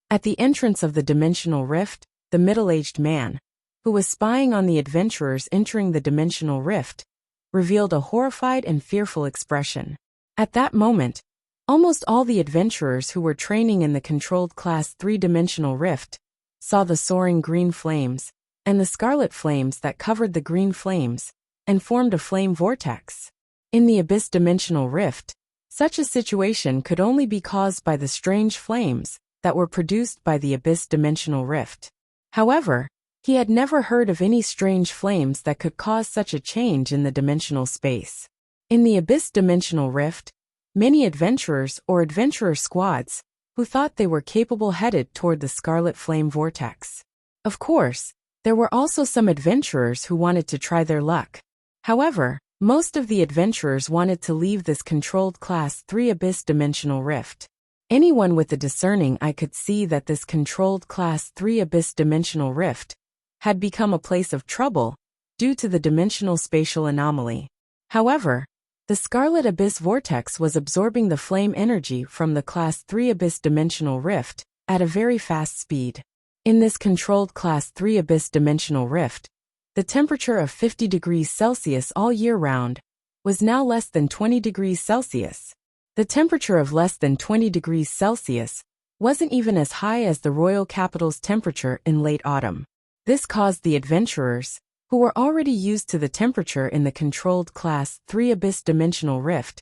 at the entrance of the dimensional rift, the middle-aged man, who was spying on the adventurers entering the dimensional rift, revealed a horrified and fearful expression. At that moment, almost all the adventurers who were training in the controlled class 3-dimensional rift saw the soaring green flames and the scarlet flames that covered the green flames and formed a flame vortex. In the abyss dimensional rift, such a situation could only be caused by the strange flames that were produced by the abyss dimensional rift. However, he had never heard of any strange flames that could cause such a change in the dimensional space. In the abyss dimensional rift, many adventurers or adventurer squads who thought they were capable headed toward the scarlet flame vortex. Of course, there were also some adventurers who wanted to try their luck. However, most of the adventurers wanted to leave this controlled class 3 abyss dimensional rift. Anyone with a discerning eye could see that this controlled class 3 abyss dimensional rift had become a place of trouble due to the dimensional spatial anomaly. However, the Scarlet Abyss vortex was absorbing the flame energy from the Class 3 Abyss dimensional rift at a very fast speed. In this controlled Class 3 Abyss dimensional rift, the temperature of 50 degrees Celsius all year round was now less than 20 degrees Celsius. The temperature of less than 20 degrees Celsius wasn't even as high as the royal capital's temperature in late autumn. This caused the adventurers, who were already used to the temperature in the controlled Class 3 Abyss dimensional rift,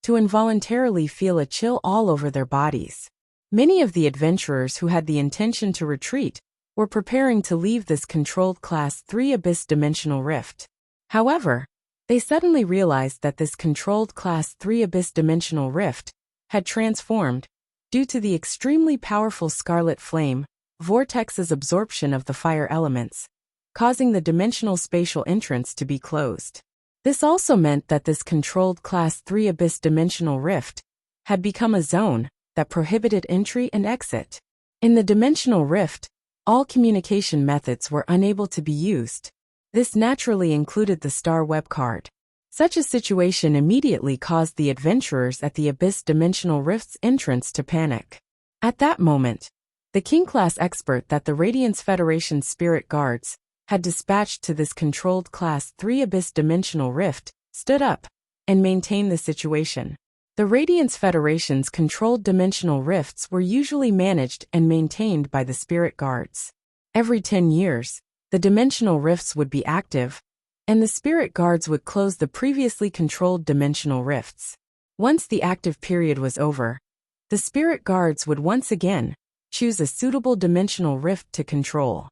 to involuntarily feel a chill all over their bodies. Many of the adventurers who had the intention to retreat were preparing to leave this controlled Class 3 Abyss dimensional rift. However, they suddenly realized that this controlled Class 3 Abyss dimensional rift had transformed due to the extremely powerful Scarlet Flame vortex's absorption of the fire elements, causing the dimensional spatial entrance to be closed. This also meant that this controlled Class 3 Abyss dimensional rift had become a zone that prohibited entry and exit. In the dimensional rift, all communication methods were unable to be used. This naturally included the Star Web card. Such a situation immediately caused the adventurers at the Abyss dimensional rift's entrance to panic. At that moment, the King-class expert that the Radiance Federation's spirit guards had dispatched to this controlled Class 3 Abyss dimensional rift stood up and maintained the situation. The Radiance Federation's controlled dimensional rifts were usually managed and maintained by the spirit guards. Every 10 years, the dimensional rifts would be active, and the spirit guards would close the previously controlled dimensional rifts. Once the active period was over, the spirit guards would once again choose a suitable dimensional rift to control.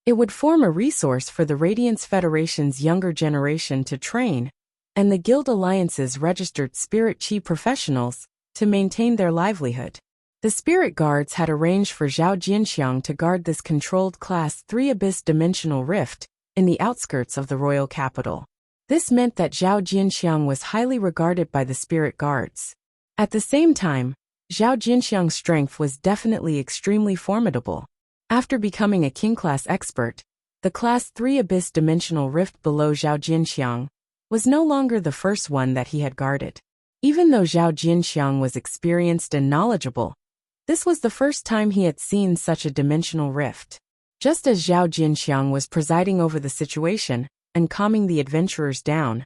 It would form a resource for the Radiance Federation's younger generation to train, and the Guild Alliance's registered spirit chi professionals to maintain their livelihood. The spirit guards had arranged for Zhao Jianxiang to guard this controlled Class 3 Abyss dimensional rift in the outskirts of the royal capital. This meant that Zhao Jianxiang was highly regarded by the spirit guards. At the same time, Zhao Jianxiang's strength was definitely extremely formidable. After becoming a King-class expert, the Class 3 Abyss dimensional rift below Zhao Jianxiang was no longer the first one that he had guarded. Even though Zhao Jianxiang was experienced and knowledgeable, this was the first time he had seen such a dimensional rift. Just as Zhao Jianxiang was presiding over the situation and calming the adventurers down,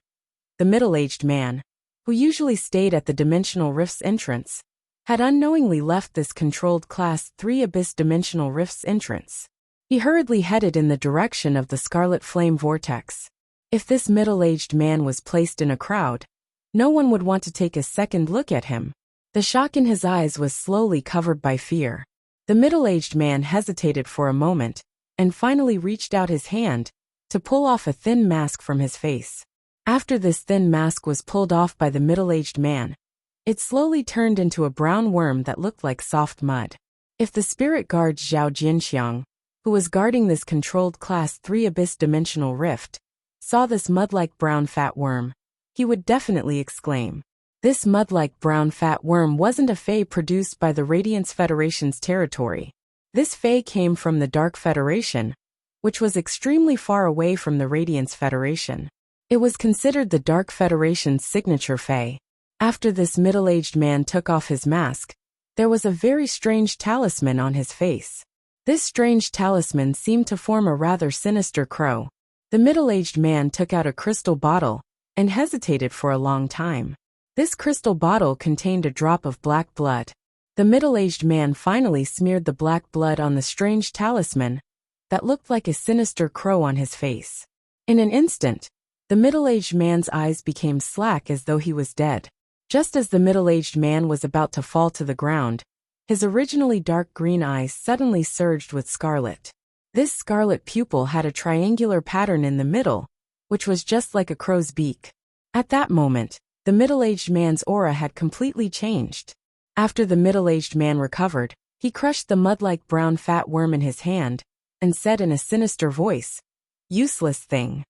the middle-aged man, who usually stayed at the dimensional rift's entrance, had unknowingly left this controlled Class 3 Abyss dimensional rift's entrance. He hurriedly headed in the direction of the Scarlet Flame vortex. If this middle-aged man was placed in a crowd, no one would want to take a second look at him. The shock in his eyes was slowly covered by fear. The middle-aged man hesitated for a moment, and finally reached out his hand to pull off a thin mask from his face. After this thin mask was pulled off by the middle-aged man, it slowly turned into a brown worm that looked like soft mud. If the spirit guard Zhao Jianxiang, who was guarding this controlled Class 3 Abyss dimensional rift, saw this mud-like brown fat worm, he would definitely exclaim. This mud-like brown fat worm wasn't a fae produced by the Radiance Federation's territory. This fae came from the Dark Federation, which was extremely far away from the Radiance Federation. It was considered the Dark Federation's signature fae. After this middle-aged man took off his mask, there was a very strange talisman on his face. This strange talisman seemed to form a rather sinister crow. The middle-aged man took out a crystal bottle and hesitated for a long time. This crystal bottle contained a drop of black blood. The middle-aged man finally smeared the black blood on the strange talisman that looked like a sinister crow on his face. In an instant, the middle-aged man's eyes became slack as though he was dead. Just as the middle-aged man was about to fall to the ground, his originally dark green eyes suddenly surged with scarlet. This scarlet pupil had a triangular pattern in the middle, which was just like a crow's beak. At that moment, the middle-aged man's aura had completely changed. After the middle-aged man recovered, he crushed the mud-like brown fat worm in his hand and said in a sinister voice, "Useless thing.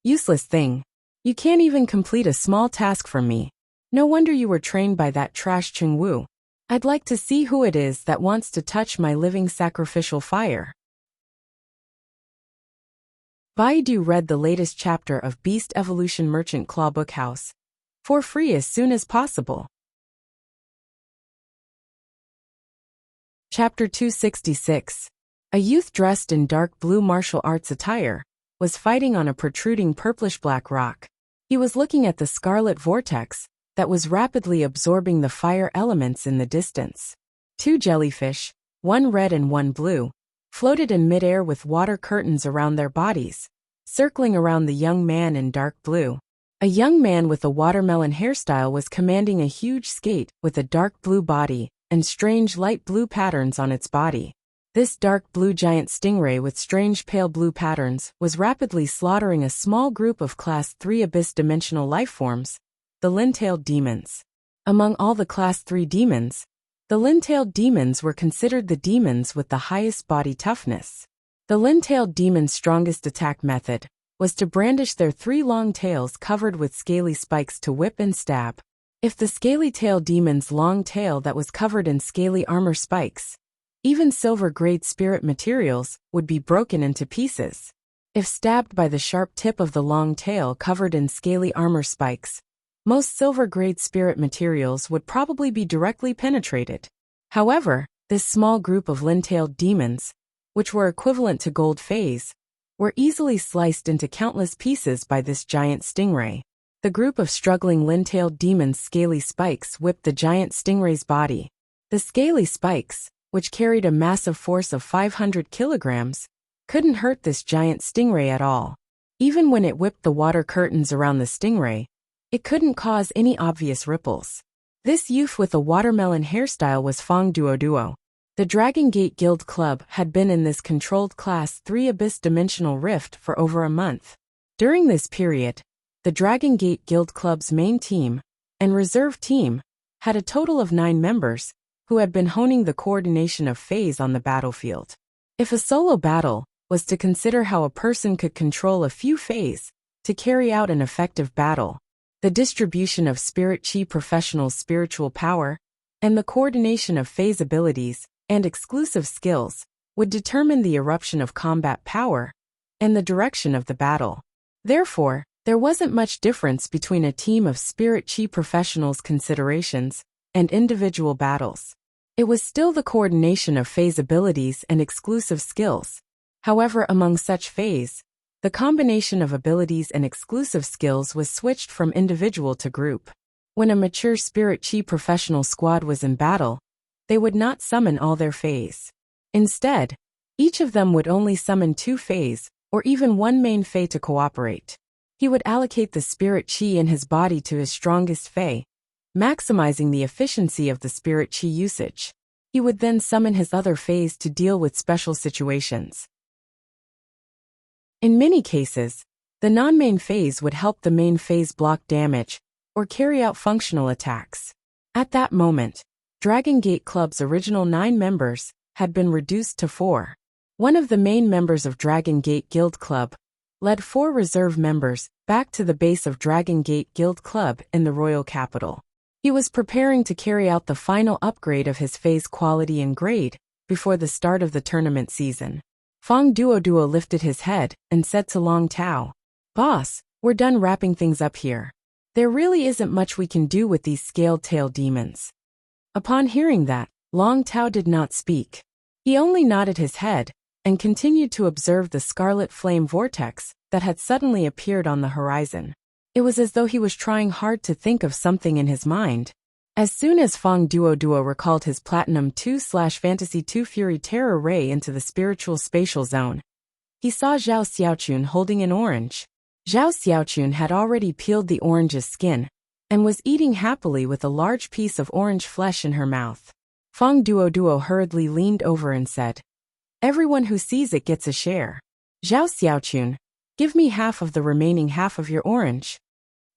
Useless thing. You can't even complete a small task for me. No wonder you were trained by that trash Cheng Wu. I'd like to see who it is that wants to touch my living sacrificial fire." Baidu read the latest chapter of Beast Evolution Merchant Claw Book House for free as soon as possible. Chapter 266. A youth dressed in dark blue martial arts attire was fighting on a protruding purplish-black rock. He was looking at the scarlet vortex that was rapidly absorbing the fire elements in the distance. Two jellyfish, one red and one blue, floated in midair with water curtains around their bodies, circling around the young man in dark blue. A young man with a watermelon hairstyle was commanding a huge skate with a dark blue body and strange light blue patterns on its body. This dark blue giant stingray with strange pale blue patterns was rapidly slaughtering a small group of Class 3 abyss-dimensional lifeforms, the lin-tailed demons. Among all the Class 3 demons, the lin-tailed demons were considered the demons with the highest body toughness. The lin-tailed demon's strongest attack method was to brandish their 3 long tails covered with scaly spikes to whip and stab. If the scaly-tailed demon's long tail that was covered in scaly armor spikes, even silver-grade spirit materials would be broken into pieces. If stabbed by the sharp tip of the long tail covered in scaly armor spikes, most silver-grade spirit materials would probably be directly penetrated. However, this small group of lin-tailed demons, which were equivalent to gold phase, were easily sliced into countless pieces by this giant stingray. The group of struggling lin-tailed demons' scaly spikes whipped the giant stingray's body. The scaly spikes, which carried a massive force of 500 kilograms, couldn't hurt this giant stingray at all. Even when it whipped the water curtains around the stingray, it couldn't cause any obvious ripples. This youth with a watermelon hairstyle was Fong Duoduo. The Dragon Gate Guild Club had been in this controlled Class 3 abyss-dimensional rift for over a month. During this period, the Dragon Gate Guild Club's main team and reserve team had a total of 9 members, who had been honing the coordination of phase on the battlefield. If a solo battle was to consider how a person could control a few phase to carry out an effective battle, the distribution of spirit chi professionals' spiritual power and the coordination of phase abilities and exclusive skills would determine the eruption of combat power and the direction of the battle. Therefore, there wasn't much difference between a team of spirit chi professionals' considerations and individual battles. It was still the coordination of phase abilities and exclusive skills. However, among such phase, the combination of abilities and exclusive skills was switched from individual to group. When a mature spirit chi professional squad was in battle, they would not summon all their phase. Instead, each of them would only summon 2 phase, or even 1 main phase to cooperate. He would allocate the spirit chi in his body to his strongest phase, maximizing the efficiency of the spirit chi usage. He would then summon his other phase to deal with special situations. In many cases, the non-main phase would help the main phase block damage or carry out functional attacks. At that moment, Dragon Gate Club's original 9 members had been reduced to 4. One of the main members of Dragon Gate Guild Club led 4 reserve members back to the base of Dragon Gate Guild Club in the royal capital. He was preparing to carry out the final upgrade of his phase quality and grade before the start of the tournament season. Fong Duoduo lifted his head and said to Long Tao, "Boss, we're done wrapping things up here. There really isn't much we can do with these scaled tail demons." Upon hearing that, Long Tao did not speak. He only nodded his head and continued to observe the scarlet flame vortex that had suddenly appeared on the horizon. It was as though he was trying hard to think of something in his mind. As soon as Fong Duoduo recalled his Platinum 2/Fantasy 2 Fury Terror Ray into the spiritual spatial zone, he saw Zhao Xiaochun holding an orange. Zhao Xiaochun had already peeled the orange's skin and was eating happily with a large piece of orange flesh in her mouth. Fong Duoduo hurriedly leaned over and said, "Everyone who sees it gets a share. Zhao Xiaochun, give me half of the remaining half of your orange."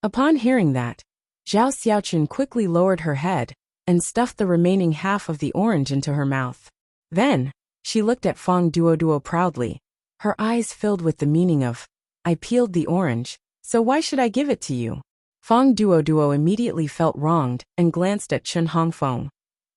Upon hearing that, Zhao Xiaochun quickly lowered her head and stuffed the remaining half of the orange into her mouth. Then, she looked at Fong Duoduo proudly, her eyes filled with the meaning of, "I peeled the orange, so why should I give it to you?" Fong Duoduo immediately felt wronged and glanced at Chen Hongfeng,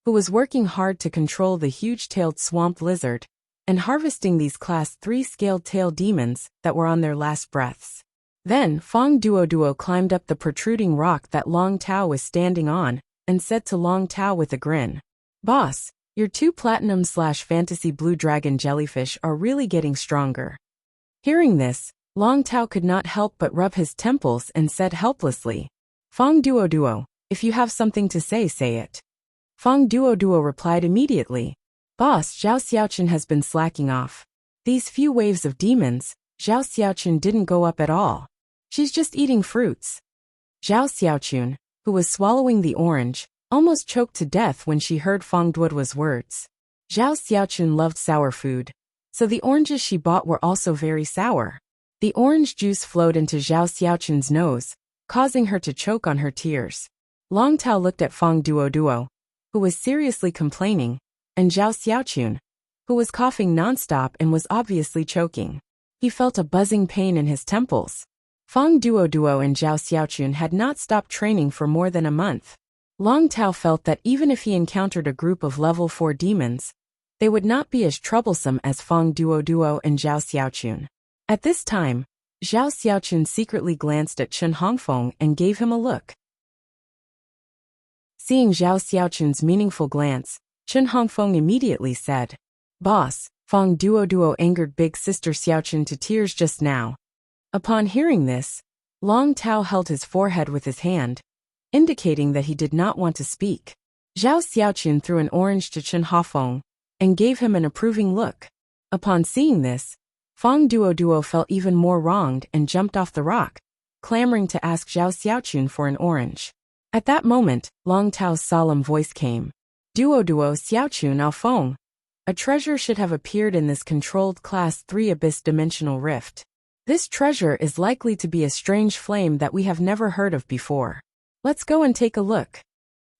who was working hard to control the huge-tailed swamp lizard and harvesting these Class 3 scaled tail demons that were on their last breaths. Then Fong Duoduo climbed up the protruding rock that Long Tao was standing on, and said to Long Tao with a grin, "Boss, your 2 platinum/fantasy blue dragon jellyfish are really getting stronger." Hearing this, Long Tao could not help but rub his temples and said helplessly, "Fong Duoduo, if you have something to say, say it." Fong Duoduo replied immediately, "Boss, Zhao Xiaoqun has been slacking off. These few waves of demons, Zhao Xiaoqun didn't go up at all. She's just eating fruits." Zhao Xiaoqun, who was swallowing the orange, almost choked to death when she heard Fong Duoduo's words. Zhao Xiaoqun loved sour food, so the oranges she bought were also very sour. The orange juice flowed into Zhao Xiaoqun's nose, causing her to choke on her tears. Long Tao looked at Fong Duoduo, who was seriously complaining, and Zhao Xiaoqun, who was coughing nonstop and was obviously choking. He felt a buzzing pain in his temples. Fong Duoduo and Zhao Xiaoqun had not stopped training for more than a month. Long Tao felt that even if he encountered a group of level 4 demons, they would not be as troublesome as Fong Duoduo and Zhao Xiaoqun. At this time, Zhao Xiaoqun secretly glanced at Chen Hongfeng and gave him a look. Seeing Zhao Xiaoqun's meaningful glance, Chen Hongfeng immediately said, "Boss, Fong Duoduo angered big sister Xiaoqun to tears just now." Upon hearing this, Long Tao held his forehead with his hand, indicating that he did not want to speak. Zhao Xiaoqun threw an orange to Chen Hongfeng and gave him an approving look. Upon seeing this, Fong Duoduo felt even more wronged and jumped off the rock, clamoring to ask Zhao Xiaoqun for an orange. At that moment, Long Tao's solemn voice came. "Duoduo Xiaoqun Ao Feng. A treasure should have appeared in this controlled Class 3 abyss dimensional rift. This treasure is likely to be a strange flame that we have never heard of before. Let's go and take a look."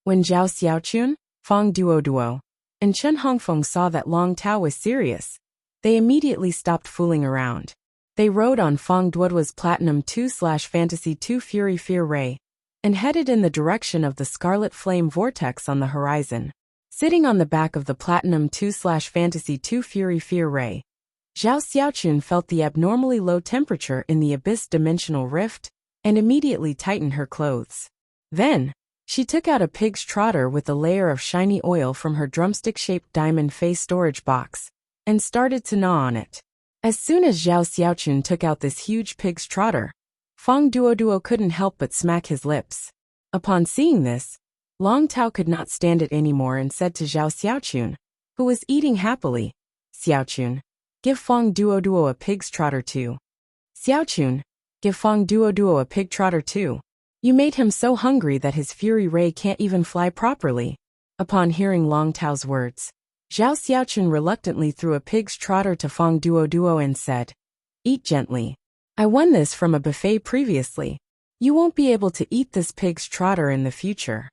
When Zhao Xiaoqun, Fong Duoduo, and Chen Hongfeng saw that Long Tao was serious, they immediately stopped fooling around. They rode on Fong Duoduo's Platinum 2/Fantasy 2 Fury Fear Ray, and headed in the direction of the Scarlet Flame Vortex on the horizon. Sitting on the back of the Platinum 2/Fantasy 2 Fury Fear Ray, Zhao Xiaoqun felt the abnormally low temperature in the abyss dimensional rift, and immediately tightened her clothes. Then, she took out a pig's trotter with a layer of shiny oil from her drumstick-shaped diamond face storage box, and started to gnaw on it. As soon as Zhao Xiaoqun took out this huge pig's trotter, Fong Duoduo couldn't help but smack his lips. Upon seeing this, Long Tao could not stand it anymore and said to Zhao Xiaoqun, who was eating happily, "Xiaoqun, give Fong Duoduo a pig's trotter too." "Xiaoqun, give Fong Duoduo a pig trotter too. You made him so hungry that his fury ray can't even fly properly." Upon hearing Long Tao's words, Zhao Xiaoqun reluctantly threw a pig's trotter to Fong Duoduo and said, "Eat gently. I won this from a buffet previously. You won't be able to eat this pig's trotter in the future."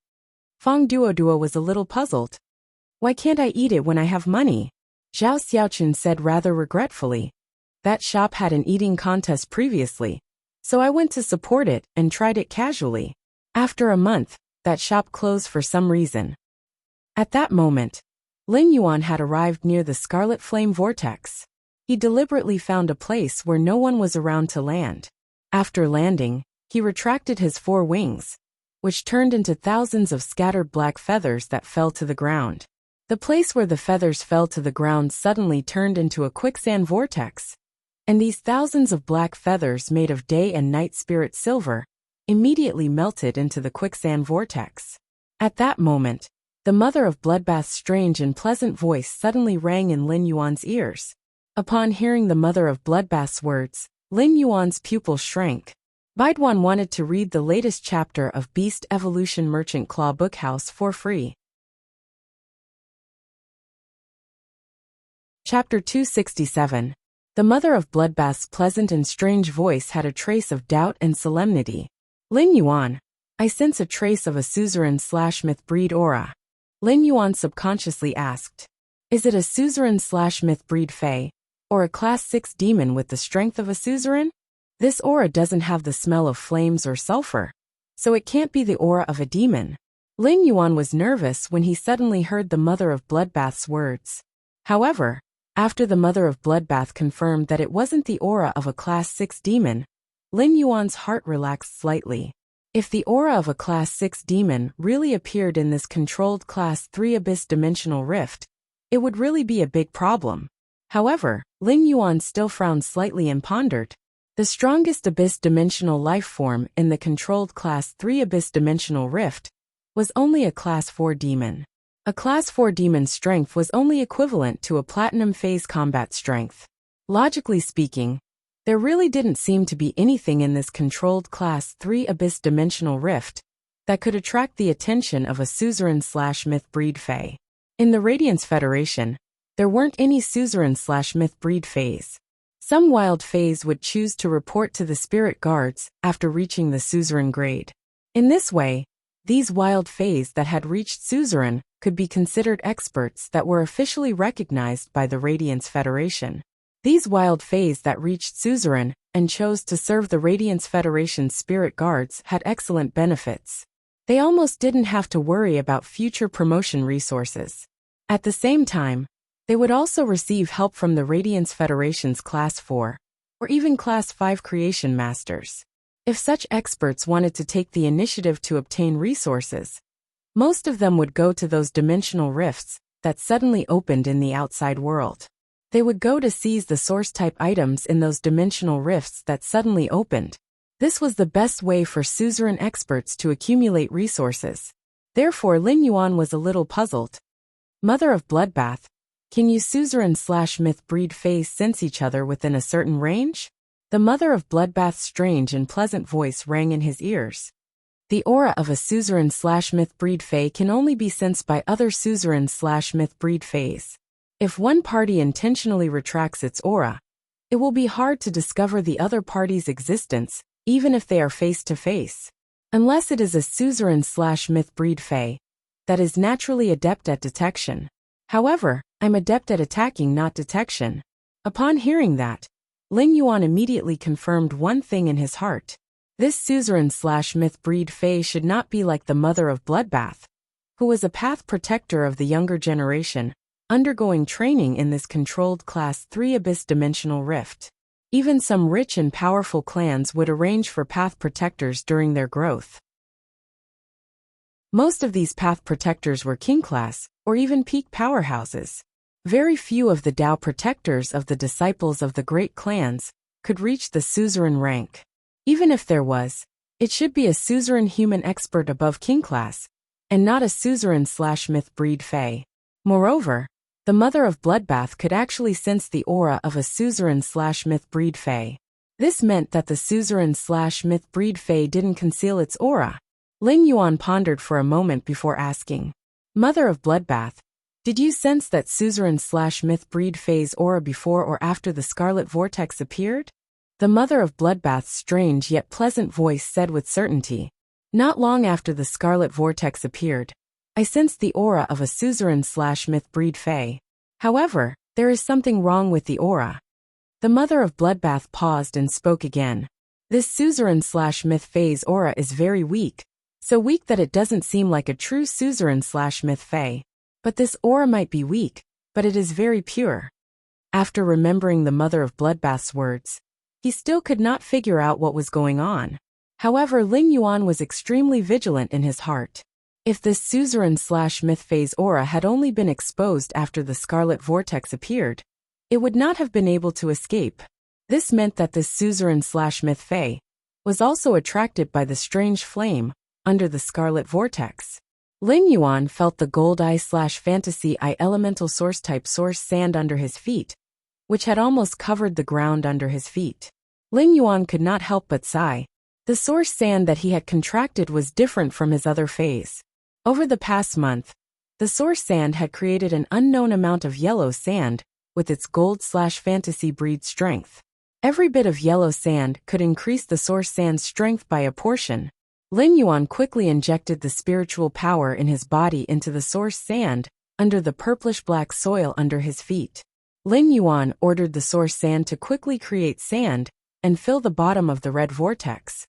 Fong Duoduo was a little puzzled. "Why can't I eat it when I have money?" Zhao Xiaoqun said rather regretfully. "That shop had an eating contest previously, so I went to support it and tried it casually. After a month, that shop closed for some reason." At that moment, Lin Yuan had arrived near the Scarlet Flame Vortex. He deliberately found a place where no one was around to land. After landing, he retracted his 4 wings, which turned into thousands of scattered black feathers that fell to the ground. The place where the feathers fell to the ground suddenly turned into a quicksand vortex, and these thousands of black feathers made of day and night spirit silver immediately melted into the quicksand vortex. At that moment, the mother of Bloodbath's strange and pleasant voice suddenly rang in Lin Yuan's ears. Upon hearing the mother of Bloodbath's words, Lin Yuan's pupil shrank. Baiduan wanted to read the latest chapter of Beast Evolution Merchant Claw Bookhouse for free. Chapter 267. The mother of Bloodbath's pleasant and strange voice had a trace of doubt and solemnity. "Lin Yuan, I sense a trace of a suzerain/myth breed aura." Lin Yuan subconsciously asked, "Is it a suzerain/myth breed fae, or a Class 6 demon with the strength of a suzerain? This aura doesn't have the smell of flames or sulfur, so it can't be the aura of a demon." Lin Yuan was nervous when he suddenly heard the mother of Bloodbath's words. However, After the mother of Bloodbath confirmed that it wasn't the aura of a Class 6 demon, Lin Yuan's heart relaxed slightly. If the aura of a Class 6 demon really appeared in this controlled Class 3 abyss dimensional rift, it would really be a big problem. However, Lin Yuan still frowned slightly and pondered. The strongest abyss dimensional life form in the controlled Class 3 abyss dimensional rift was only a Class 4 demon. A Class 4 demon's strength was only equivalent to a Platinum Phase combat strength. Logically speaking, there really didn't seem to be anything in this controlled Class 3 abyss dimensional rift that could attract the attention of a suzerain/myth breed Fae. In the Radiance Federation, there weren't any suzerain/myth breed Faes. Some wild Faes would choose to report to the spirit guards after reaching the suzerain grade. In this way, these wild Faes that had reached suzerain could be considered experts that were officially recognized by the Radiance Federation. These wild Faes that reached suzerain and chose to serve the Radiance Federation's spirit guards had excellent benefits. They almost didn't have to worry about future promotion resources. At the same time, they would also receive help from the Radiance Federation's Class 4 or even Class 5 creation masters. If such experts wanted to take the initiative to obtain resources, most of them would go to those dimensional rifts that suddenly opened in the outside world. They would go to seize the source-type items in those dimensional rifts that suddenly opened. This was the best way for suzerain experts to accumulate resources. Therefore, Lin Yuan was a little puzzled. Mother of Bloodbath, can you suzerain/myth breed Faes sense each other within a certain range? The mother of Bloodbath's strange and pleasant voice rang in his ears. The aura of a suzerain/myth breed Fae can only be sensed by other suzerain/myth breed Faes. If one party intentionally retracts its aura, it will be hard to discover the other party's existence, even if they are face to face. Unless it is a suzerain/myth breed Fae that is naturally adept at detection. However, I'm adept at attacking, not detection. Upon hearing that, Lin Yuan immediately confirmed one thing in his heart. This suzerain/myth breed Fae should not be like the mother of Bloodbath, who was a path protector of the younger generation, undergoing training in this controlled Class 3 abyss dimensional rift. Even some rich and powerful clans would arrange for path protectors during their growth. Most of these path protectors were king class, or even peak powerhouses. Very few of the Dao protectors of the disciples of the great clans could reach the suzerain rank. Even if there was, it should be a suzerain human expert above king class, and not a suzerain/myth breed Fae. Moreover, the mother of Bloodbath could actually sense the aura of a suzerain/myth breed Fae. This meant that the suzerain/myth breed Fae didn't conceal its aura. Lin Yuan pondered for a moment before asking, Mother of Bloodbath, did you sense that suzerain/myth breed Fae's aura before or after the Scarlet Vortex appeared? The mother of Bloodbath's strange yet pleasant voice said with certainty. Not long after the Scarlet Vortex appeared, I sensed the aura of a suzerain/myth breed Fae. However, there is something wrong with the aura. The mother of Bloodbath paused and spoke again. This suzerain/myth Fae's aura is very weak, so weak that it doesn't seem like a true suzerain/myth Fae. But this aura might be weak, but it is very pure. After remembering the mother of Bloodbath's words, he still could not figure out what was going on. However, Lin Yuan was extremely vigilant in his heart. If this suzerain/myth Fae's aura had only been exposed after the Scarlet Vortex appeared, it would not have been able to escape. This meant that this suzerain/myth Fae was also attracted by the strange flame under the Scarlet Vortex. Lin Yuan felt the gold eye/fantasy eye elemental source type source sand under his feet, which had almost covered the ground under his feet. Lin Yuan could not help but sigh. The source sand that he had contracted was different from his other phase. Over the past month, the source sand had created an unknown amount of yellow sand with its gold/fantasy breed strength. Every bit of yellow sand could increase the source sand's strength by a portion. Lin Yuan quickly injected the spiritual power in his body into the source sand under the purplish-black soil under his feet. Lin Yuan ordered the source sand to quickly create sand and fill the bottom of the red vortex,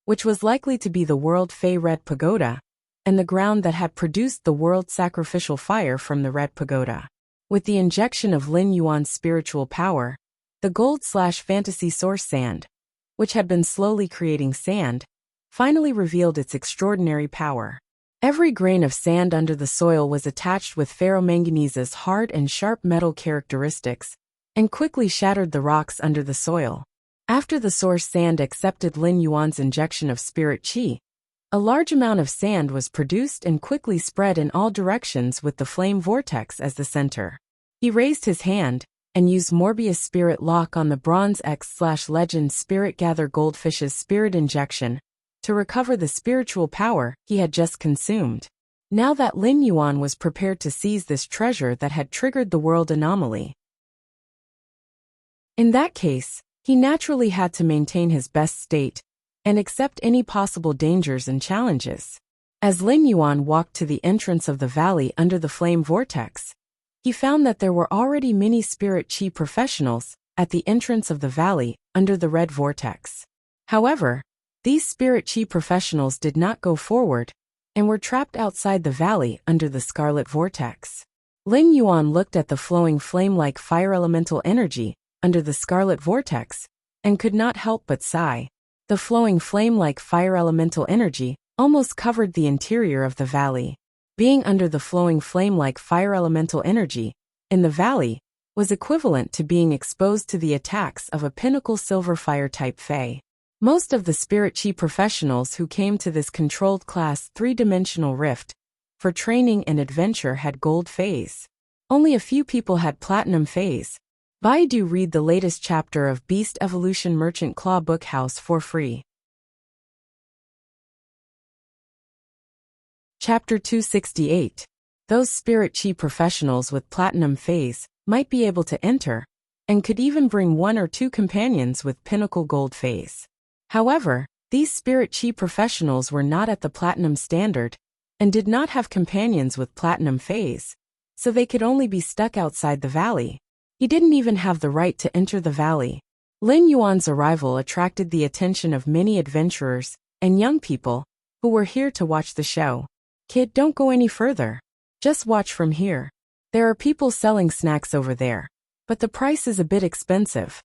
which was likely to be the World Fey Red Pagoda, and the ground that had produced the World Sacrificial Fire from the Red Pagoda. With the injection of Lin Yuan's spiritual power, the gold/fantasy source sand, which had been slowly creating sand, finally revealed its extraordinary power. Every grain of sand under the soil was attached with ferromanganese's hard and sharp metal characteristics, and quickly shattered the rocks under the soil. After the source sand accepted Lin Yuan's injection of spirit qi, a large amount of sand was produced and quickly spread in all directions with the flame vortex as the center. He raised his hand and used Morbius Spirit Lock on the Bronze X/Legend Spirit Gather Goldfish's spirit injection to recover the spiritual power he had just consumed. Now that Lin Yuan was prepared to seize this treasure that had triggered the world anomaly. In that case, he naturally had to maintain his best state and accept any possible dangers and challenges. As Lin Yuan walked to the entrance of the valley under the flame vortex, he found that there were already many spirit qi professionals at the entrance of the valley under the red vortex. However, these spirit qi professionals did not go forward and were trapped outside the valley under the scarlet vortex. Lin Yuan looked at the flowing flame-like fire elemental energy under the scarlet vortex and could not help but sigh. The flowing flame-like fire elemental energy almost covered the interior of the valley. Being under the flowing flame-like fire elemental energy in the valley was equivalent to being exposed to the attacks of a pinnacle silver fire type fae. Most of the spirit qi professionals who came to this controlled class 3-dimensional rift for training and adventure had gold phase. Only a few people had platinum phase. Do read the latest chapter of Beast Evolution Merchant Claw Book House for free. Chapter 268. Those spirit qi professionals with platinum phase might be able to enter, and could even bring 1 or 2 companions with pinnacle gold phase. However, these spirit qi professionals were not at the platinum standard, and did not have companions with platinum phase, so they could only be stuck outside the valley. He didn't even have the right to enter the valley. Lin Yuan's arrival attracted the attention of many adventurers and young people who were here to watch the show. Kid, don't go any further. Just watch from here. There are people selling snacks over there, but the price is a bit expensive.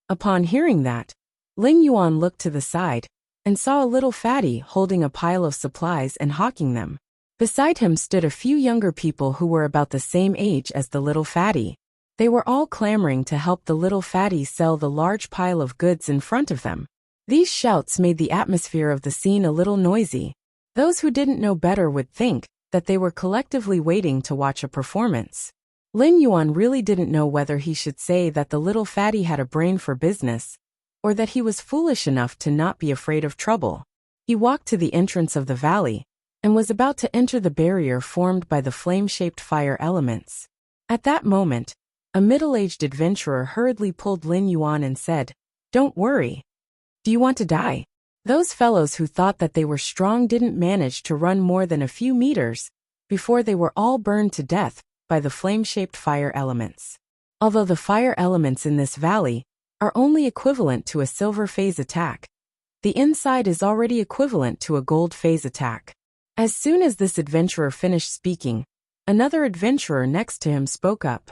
Upon hearing that, Lin Yuan looked to the side and saw a little fatty holding a pile of supplies and hawking them. Beside him stood a few younger people who were about the same age as the little fatty. They were all clamoring to help the little fatty sell the large pile of goods in front of them. These shouts made the atmosphere of the scene a little noisy. Those who didn't know better would think that they were collectively waiting to watch a performance. Lin Yuan really didn't know whether he should say that the little fatty had a brain for business, or that he was foolish enough to not be afraid of trouble. He walked to the entrance of the valley, and was about to enter the barrier formed by the flame-shaped fire elements. At that moment, a middle-aged adventurer hurriedly pulled Lin Yuan and said, "Don't worry. Do you want to die?" Those fellows who thought that they were strong didn't manage to run more than a few meters before they were all burned to death by the flame-shaped fire elements. Although the fire elements in this valley are only equivalent to a silver phase attack, the inside is already equivalent to a gold phase attack. As soon as this adventurer finished speaking, another adventurer next to him spoke up.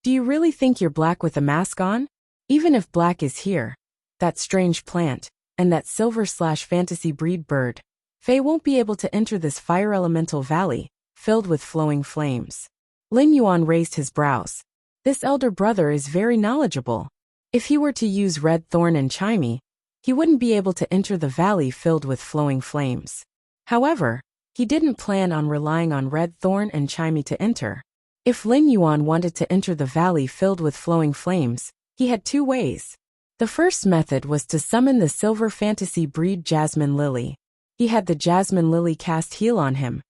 "Do you really think you're black with a mask on? Even if black is here, that strange plant, and that silver/fantasy breed bird, Faye won't be able to enter this fire elemental valley, filled with flowing flames." Lin Yuan raised his brows. This elder brother is very knowledgeable. If he were to use red thorn and chimey, he wouldn't be able to enter the valley filled with flowing flames. However, he didn't plan on relying on red thorn and chimey to enter. If Lin Yuan wanted to enter the valley filled with flowing flames, he had 2 ways. The first method was to summon the silver fantasy breed jasmine lily. He had the jasmine lily cast heal on him,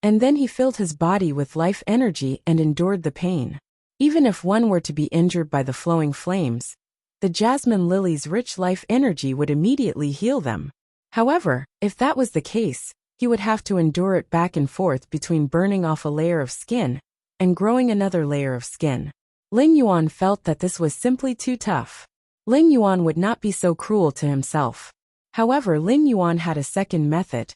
and then he filled his body with life energy and endured the pain. Even if one were to be injured by the flowing flames, the jasmine lily's rich life energy would immediately heal them. However, if that was the case, he would have to endure it back and forth between burning off a layer of skin and growing another layer of skin. Lin Yuan felt that this was simply too tough. Lin Yuan would not be so cruel to himself. However, Lin Yuan had a second method.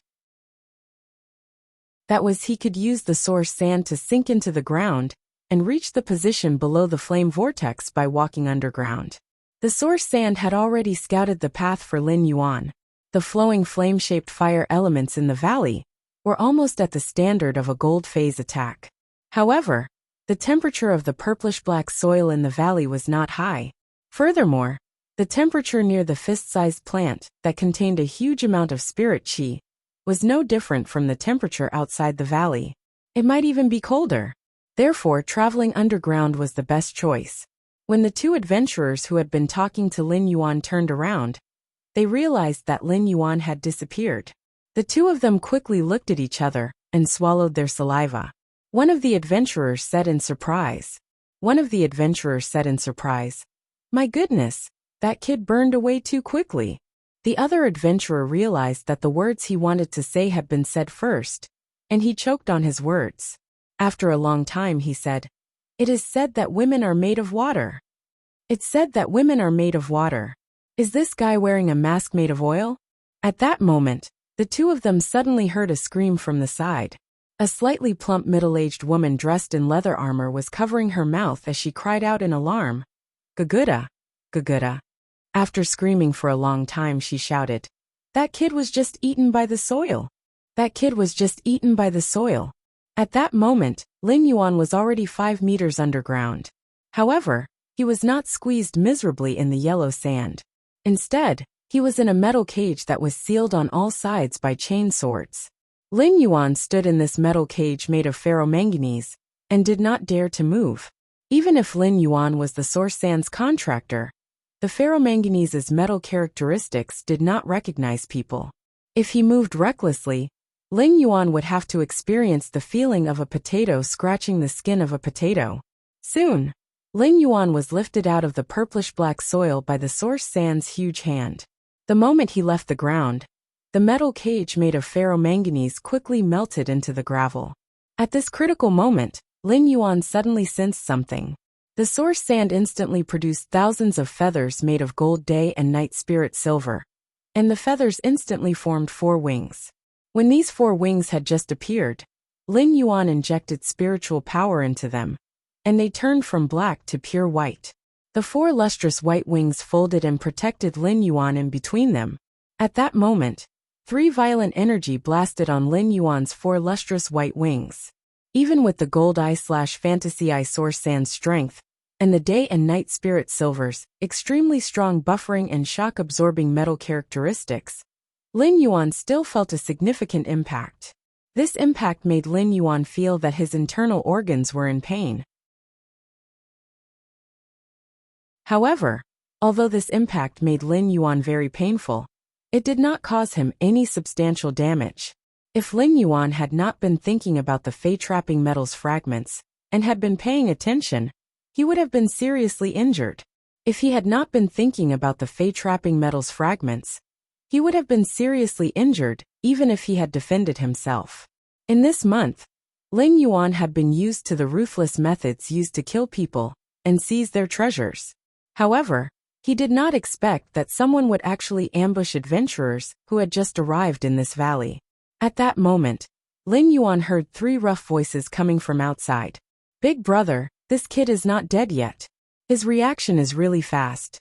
That was, he could use the source sand to sink into the ground and reached the position below the flame vortex by walking underground. The source sand had already scouted the path for Lin Yuan. The flowing flame-shaped fire elements in the valley were almost at the standard of a gold phase attack. However, the temperature of the purplish-black soil in the valley was not high. Furthermore, the temperature near the fist-sized plant that contained a huge amount of spirit chi was no different from the temperature outside the valley. It might even be colder. Therefore, traveling underground was the best choice. When the two adventurers who had been talking to Lin Yuan turned around, they realized that Lin Yuan had disappeared. The two of them quickly looked at each other and swallowed their saliva. One of the adventurers said in surprise, "My goodness, that kid burned away too quickly." The other adventurer realized that the words he wanted to say had been said first, and he choked on his words. After a long time he said, "It is said that women are made of water. It's said that women are made of water. Is this guy wearing a mask made of oil?" At that moment, the two of them suddenly heard a scream from the side. A slightly plump middle-aged woman dressed in leather armor was covering her mouth as she cried out in alarm, "Gaguda! Gaguda!" After screaming for a long time she shouted, "That kid was just eaten by the soil! That kid was just eaten by the soil!" At that moment, Lin Yuan was already 5 meters underground. However, he was not squeezed miserably in the yellow sand. Instead, he was in a metal cage that was sealed on all sides by chain swords. Lin Yuan stood in this metal cage made of ferromanganese and did not dare to move. Even if Lin Yuan was the source sand's contractor, the ferromanganese's metal characteristics did not recognize people. If he moved recklessly, Lin Yuan would have to experience the feeling of a potato scratching the skin of a potato. Soon, Lin Yuan was lifted out of the purplish-black soil by the source sand's huge hand. The moment he left the ground, the metal cage made of ferromanganese quickly melted into the gravel. At this critical moment, Lin Yuan suddenly sensed something. The source sand instantly produced thousands of feathers made of gold day and night spirit silver, and the feathers instantly formed 4 wings. When these 4 wings had just appeared, Lin Yuan injected spiritual power into them, and they turned from black to pure white. The 4 lustrous white wings folded and protected Lin Yuan in between them. At that moment, 3 violent energy blasted on Lin Yuan's 4 lustrous white wings. Even with the gold eye/fantasy eye source sand's strength, and the day and night spirit silver's extremely strong buffering and shock-absorbing metal characteristics, Lin Yuan still felt a significant impact. This impact made Lin Yuan feel that his internal organs were in pain. However, although this impact made Lin Yuan very painful, it did not cause him any substantial damage. If Lin Yuan had not been thinking about the fey-trapping metals fragments, and had been paying attention, he would have been seriously injured. If he had not been thinking about the fey-trapping metals fragments, he would have been seriously injured, even if he had defended himself. In this month, Lin Yuan had been used to the ruthless methods used to kill people and seize their treasures. However, he did not expect that someone would actually ambush adventurers who had just arrived in this valley. At that moment, Lin Yuan heard 3 rough voices coming from outside. "Big brother, this kid is not dead yet. His reaction is really fast.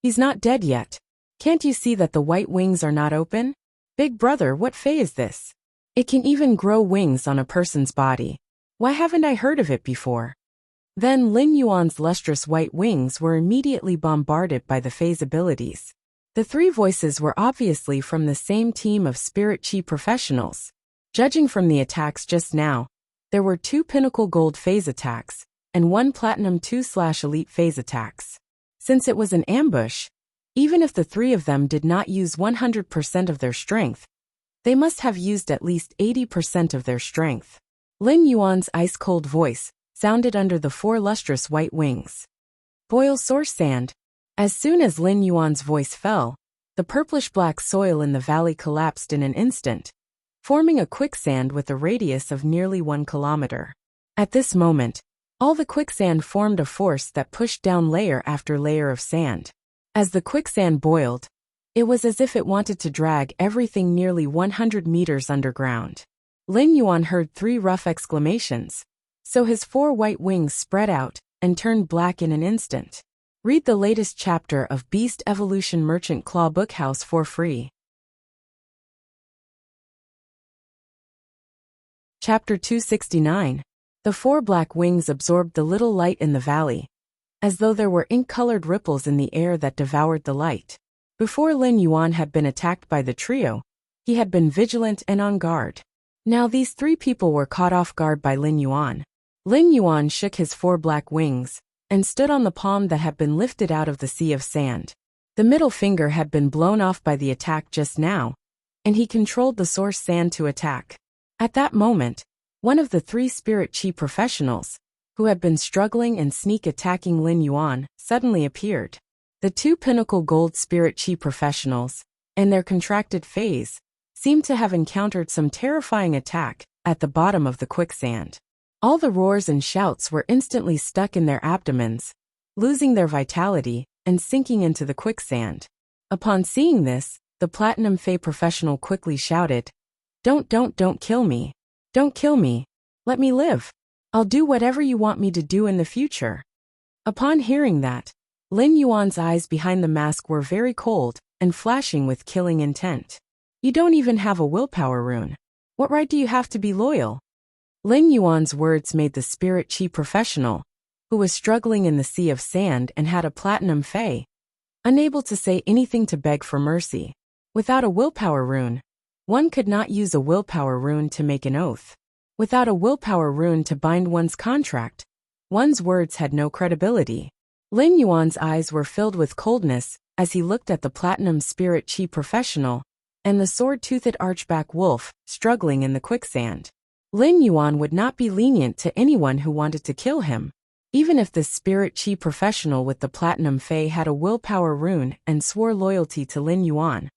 He's not dead yet. Can't you see that the white wings are not open? Big brother, what fey is this? It can even grow wings on a person's body. Why haven't I heard of it before?" Then Lin Yuan's lustrous white wings were immediately bombarded by the fey's abilities. The 3 voices were obviously from the same team of spirit chi professionals. Judging from the attacks just now, there were 2 pinnacle gold phase attacks, and 1 platinum 2/elite phase attacks. Since it was an ambush, even if the 3 of them did not use 100% of their strength, they must have used at least 80% of their strength. Lin Yuan's ice-cold voice sounded under the 4 lustrous white wings. "Boil source sand." As soon as Lin Yuan's voice fell, the purplish-black soil in the valley collapsed in an instant, forming a quicksand with a radius of nearly 1 kilometer. At this moment, all the quicksand formed a force that pushed down layer after layer of sand. As the quicksand boiled, it was as if it wanted to drag everything nearly 100 meters underground. Lin Yuan heard 3 rough exclamations, So his 4 white wings spread out and turned black in an instant. Read the latest chapter of Beast Evolution Merchant Claw Bookhouse for free. Chapter 269. The 4 black wings absorbed the little light in the valley, as though there were ink-colored ripples in the air that devoured the light. Before Lin Yuan had been attacked by the trio, he had been vigilant and on guard. Now these 3 people were caught off guard by Lin Yuan. Lin Yuan shook his 4 black wings and stood on the palm that had been lifted out of the sea of sand. The middle finger had been blown off by the attack just now, and he controlled the source sand to attack. At that moment, one of the 3 spirit chi professionals, who had been struggling and sneak attacking Lin Yuan, suddenly appeared. The 2 pinnacle gold spirit chi professionals, in their contracted phase, seemed to have encountered some terrifying attack at the bottom of the quicksand. All the roars and shouts were instantly stuck in their abdomens, losing their vitality and sinking into the quicksand. Upon seeing this, the Platinum Fey professional quickly shouted, Don't kill me. Don't kill me. Let me live. I'll do whatever you want me to do in the future." Upon hearing that, Lin Yuan's eyes behind the mask were very cold and flashing with killing intent. "You don't even have a willpower rune. What right do you have to be loyal?" Lin Yuan's words made the spirit chi professional, who was struggling in the sea of sand and had a platinum fey, unable to say anything to beg for mercy. Without a willpower rune, one could not use a willpower rune to make an oath. Without a willpower rune to bind one's contract, one's words had no credibility. Lin Yuan's eyes were filled with coldness as he looked at the platinum spirit chi professional and the sword-toothed archback wolf struggling in the quicksand. Lin Yuan would not be lenient to anyone who wanted to kill him. Even if this spirit chi professional with the platinum fey had a willpower rune and swore loyalty to Lin Yuan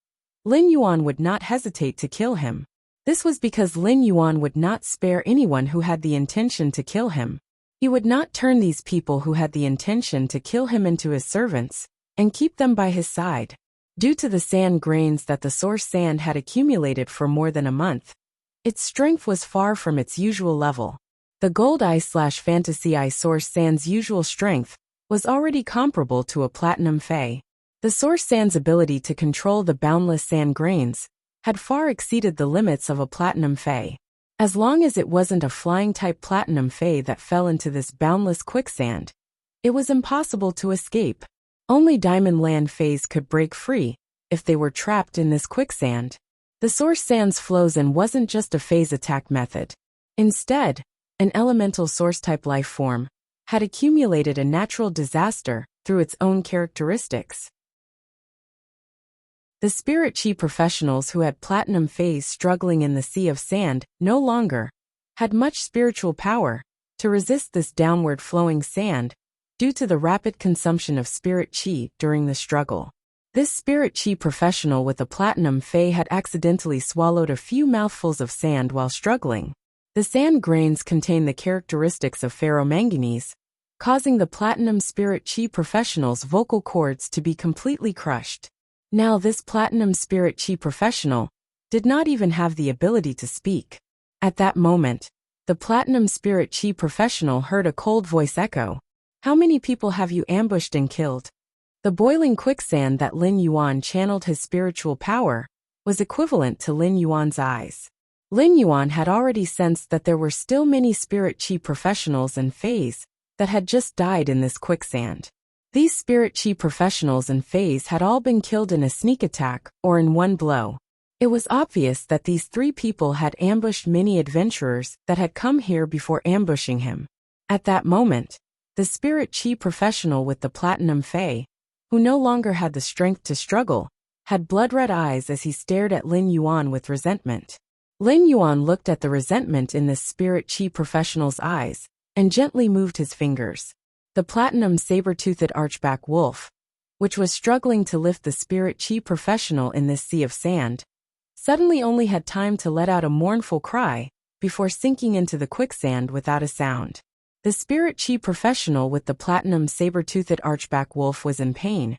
would not hesitate to kill him. This was because Lin Yuan would not spare anyone who had the intention to kill him. He would not turn these people who had the intention to kill him into his servants and keep them by his side. Due to the sand grains that the source sand had accumulated for more than a month, its strength was far from its usual level. The gold eye/fantasy eye source sand's usual strength was already comparable to a platinum fey. The source sand's ability to control the boundless sand grains had far exceeded the limits of a platinum fey. As long as it wasn't a flying-type platinum fey that fell into this boundless quicksand, it was impossible to escape. Only diamond land fays could break free if they were trapped in this quicksand. The source sand's flows in wasn't just a phase attack method. Instead, an elemental source-type life form had accumulated a natural disaster through its own characteristics. The spirit chi professionals who had platinum phase struggling in the sea of sand no longer had much spiritual power to resist this downward flowing sand due to the rapid consumption of spirit chi during the struggle. This spirit chi professional with a platinum fey had accidentally swallowed a few mouthfuls of sand while struggling. The sand grains contain the characteristics of ferromanganese, causing the platinum spirit chi professional's vocal cords to be completely crushed. Now this platinum spirit chi professional did not even have the ability to speak. At that moment, the platinum spirit chi professional heard a cold voice echo. "How many people have you ambushed and killed?" The boiling quicksand that Lin Yuan channeled his spiritual power was equivalent to Lin Yuan's eyes. Lin Yuan had already sensed that there were still many spirit chi professionals and fays that had just died in this quicksand. These spirit chi professionals and fays had all been killed in a sneak attack or in one blow. It was obvious that these 3 people had ambushed many adventurers that had come here before ambushing him. At that moment, the spirit chi professional with the platinum fey, who no longer had the strength to struggle, had blood-red eyes as he stared at Lin Yuan with resentment. Lin Yuan looked at the resentment in this spirit chi professional's eyes and gently moved his fingers. The platinum saber-toothed archback wolf, which was struggling to lift the spirit chi professional in this sea of sand, suddenly only had time to let out a mournful cry before sinking into the quicksand without a sound. The spirit chi professional with the platinum saber-toothed archback wolf was in pain,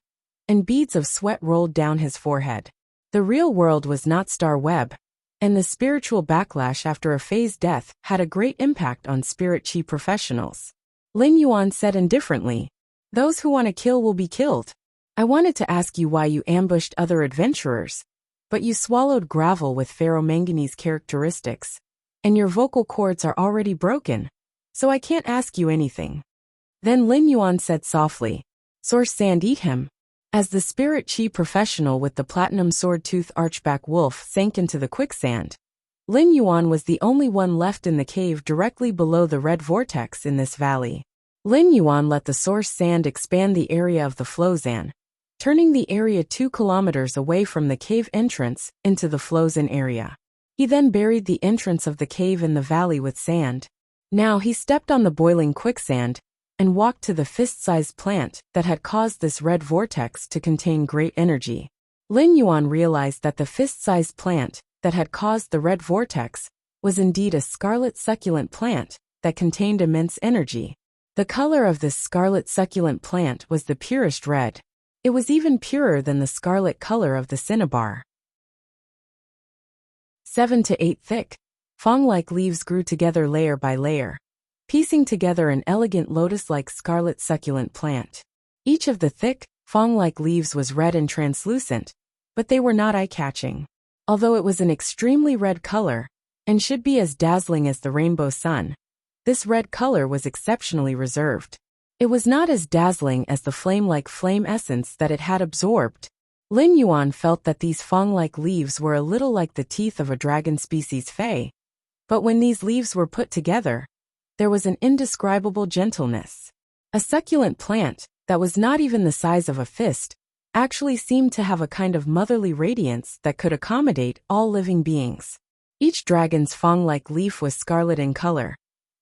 and beads of sweat rolled down his forehead. The real world was not Star Web, And the spiritual backlash after a phase death had a great impact on spirit chi professionals. Lin Yuan said indifferently, "Those who want to kill will be killed. I wanted to ask you why you ambushed other adventurers, but you swallowed gravel with ferromanganese characteristics, and your vocal cords are already broken, so I can't ask you anything." Then Lin Yuan said softly, "Source Sand, eat him." As the spirit chi professional with the platinum sword-tooth archback wolf sank into the quicksand, Lin Yuan was the only one left in the cave directly below the red vortex in this valley. Lin Yuan let the source sand expand the area of the Flozan, turning the area 2 kilometers away from the cave entrance into the Flozan area. He then buried the entrance of the cave in the valley with sand. Now he stepped on the boiling quicksand and walked to the fist-sized plant that had caused this red vortex to contain great energy. Lin Yuan realized that the fist-sized plant that had caused the red vortex was indeed a scarlet succulent plant that contained immense energy. The color of this scarlet succulent plant was the purest red. It was even purer than the scarlet color of the cinnabar. 7 to 8 thick, fong-like leaves grew together layer by layer, piecing together an elegant lotus-like scarlet succulent plant. Each of the thick, fong-like leaves was red and translucent, but they were not eye-catching. Although it was an extremely red color, and should be as dazzling as the rainbow sun, this red color was exceptionally reserved. It was not as dazzling as the flame-like flame essence that it had absorbed. Lin Yuan felt that these fong-like leaves were a little like the teeth of a dragon species fey, but when these leaves were put together, there was an indescribable gentleness. A succulent plant, that was not even the size of a fist, actually seemed to have a kind of motherly radiance that could accommodate all living beings. Each dragon's fong-like leaf was scarlet in color,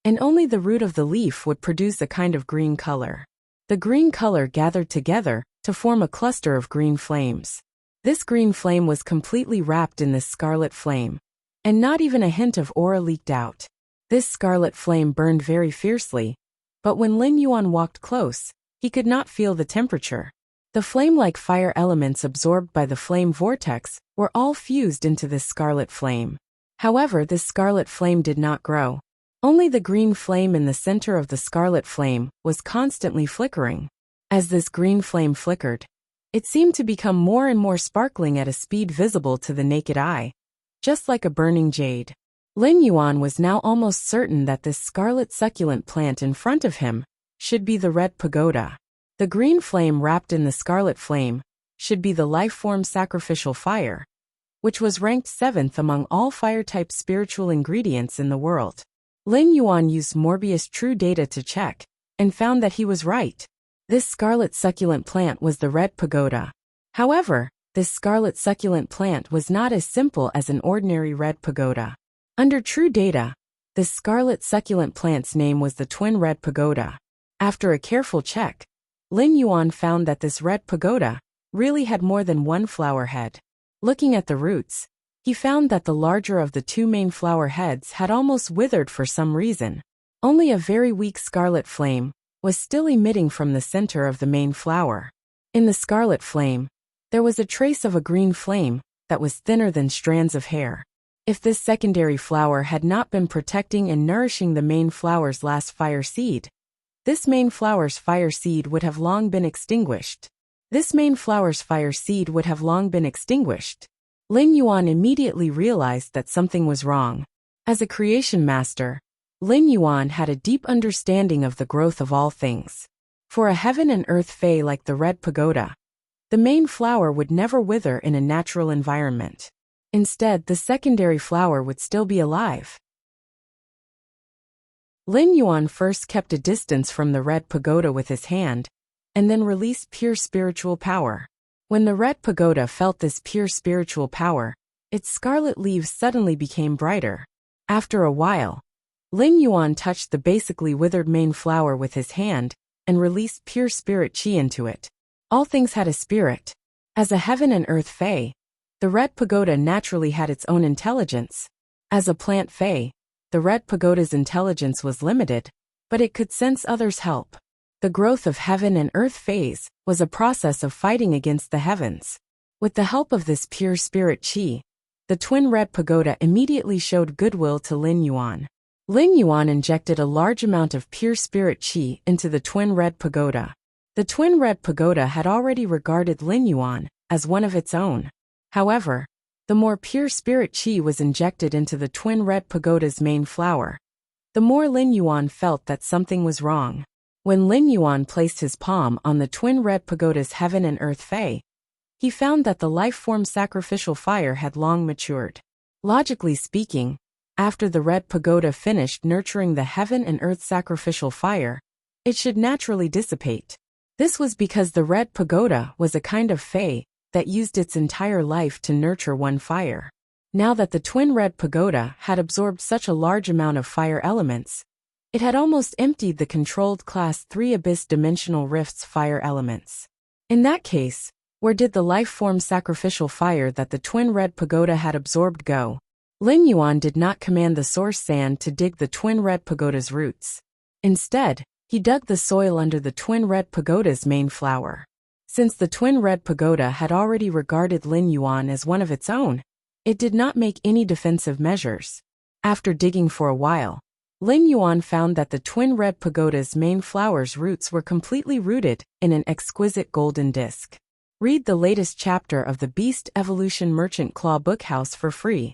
and only the root of the leaf would produce a kind of green color. The green color gathered together to form a cluster of green flames. This green flame was completely wrapped in this scarlet flame, and not even a hint of aura leaked out. This scarlet flame burned very fiercely, but when Lin Yuan walked close, he could not feel the temperature. The flame-like fire elements absorbed by the flame vortex were all fused into this scarlet flame. However, this scarlet flame did not grow. Only the green flame in the center of the scarlet flame was constantly flickering. As this green flame flickered, it seemed to become more and more sparkling at a speed visible to the naked eye, just like a burning jade. Lin Yuan was now almost certain that this scarlet succulent plant in front of him should be the red pagoda. The green flame wrapped in the scarlet flame should be the life-form sacrificial fire, which was ranked 7th among all fire-type spiritual ingredients in the world. Lin Yuan used Morbius True Data to check, and found that he was right. This scarlet succulent plant was the red pagoda. However, this scarlet succulent plant was not as simple as an ordinary red pagoda. Under True Data, this scarlet succulent plant's name was the Twin Red Pagoda. After a careful check, Lin Yuan found that this red pagoda really had more than one flower head. Looking at the roots, he found that the larger of the two main flower heads had almost withered for some reason. Only a very weak scarlet flame was still emitting from the center of the main flower. In the scarlet flame, there was a trace of a green flame that was thinner than strands of hair. If this secondary flower had not been protecting and nourishing the main flower's last fire seed, this main flower's fire seed would have long been extinguished. Lin Yuan immediately realized that something was wrong. As a creation master, Lin Yuan had a deep understanding of the growth of all things. For a heaven and earth fey like the red pagoda, the main flower would never wither in a natural environment. Instead, the secondary flower would still be alive. Lin Yuan first kept a distance from the red pagoda with his hand, and then released pure spiritual power. When the red pagoda felt this pure spiritual power, its scarlet leaves suddenly became brighter. After a while, Lin Yuan touched the basically withered main flower with his hand, and released pure spirit chi into it. All things had a spirit. As a heaven and earth fey, the red pagoda naturally had its own intelligence. As a plant fey, the red pagoda's intelligence was limited, but it could sense others' help. The growth of heaven and earth feys was a process of fighting against the heavens. With the help of this pure spirit chi, the twin red pagoda immediately showed goodwill to Lin Yuan. Lin Yuan injected a large amount of pure spirit qi into the twin red pagoda. The twin red pagoda had already regarded Lin Yuan as one of its own. However, the more pure spirit qi was injected into the twin red pagoda's main flower, the more Lin Yuan felt that something was wrong. When Lin Yuan placed his palm on the twin red pagoda's heaven and earth fei, he found that the life-form sacrificial fire had long matured. Logically speaking, after the red pagoda finished nurturing the heaven and earth sacrificial fire, it should naturally dissipate. This was because the red pagoda was a kind of fei that used its entire life to nurture one fire. Now that the twin red pagoda had absorbed such a large amount of fire elements, it had almost emptied the controlled Class 3 Abyss Dimensional Rift's fire elements. In that case, where did the life-form sacrificial fire that the twin red pagoda had absorbed go? Lin Yuan did not command the source sand to dig the twin red pagoda's roots. Instead, he dug the soil under the twin red pagoda's main flower. Since the twin red pagoda had already regarded Lin Yuan as one of its own, it did not make any defensive measures. After digging for a while, Lin Yuan found that the twin red pagoda's main flower's roots were completely rooted in an exquisite golden disc. Read the latest chapter of the Beast Evolution Merchant Claw Bookhouse for free.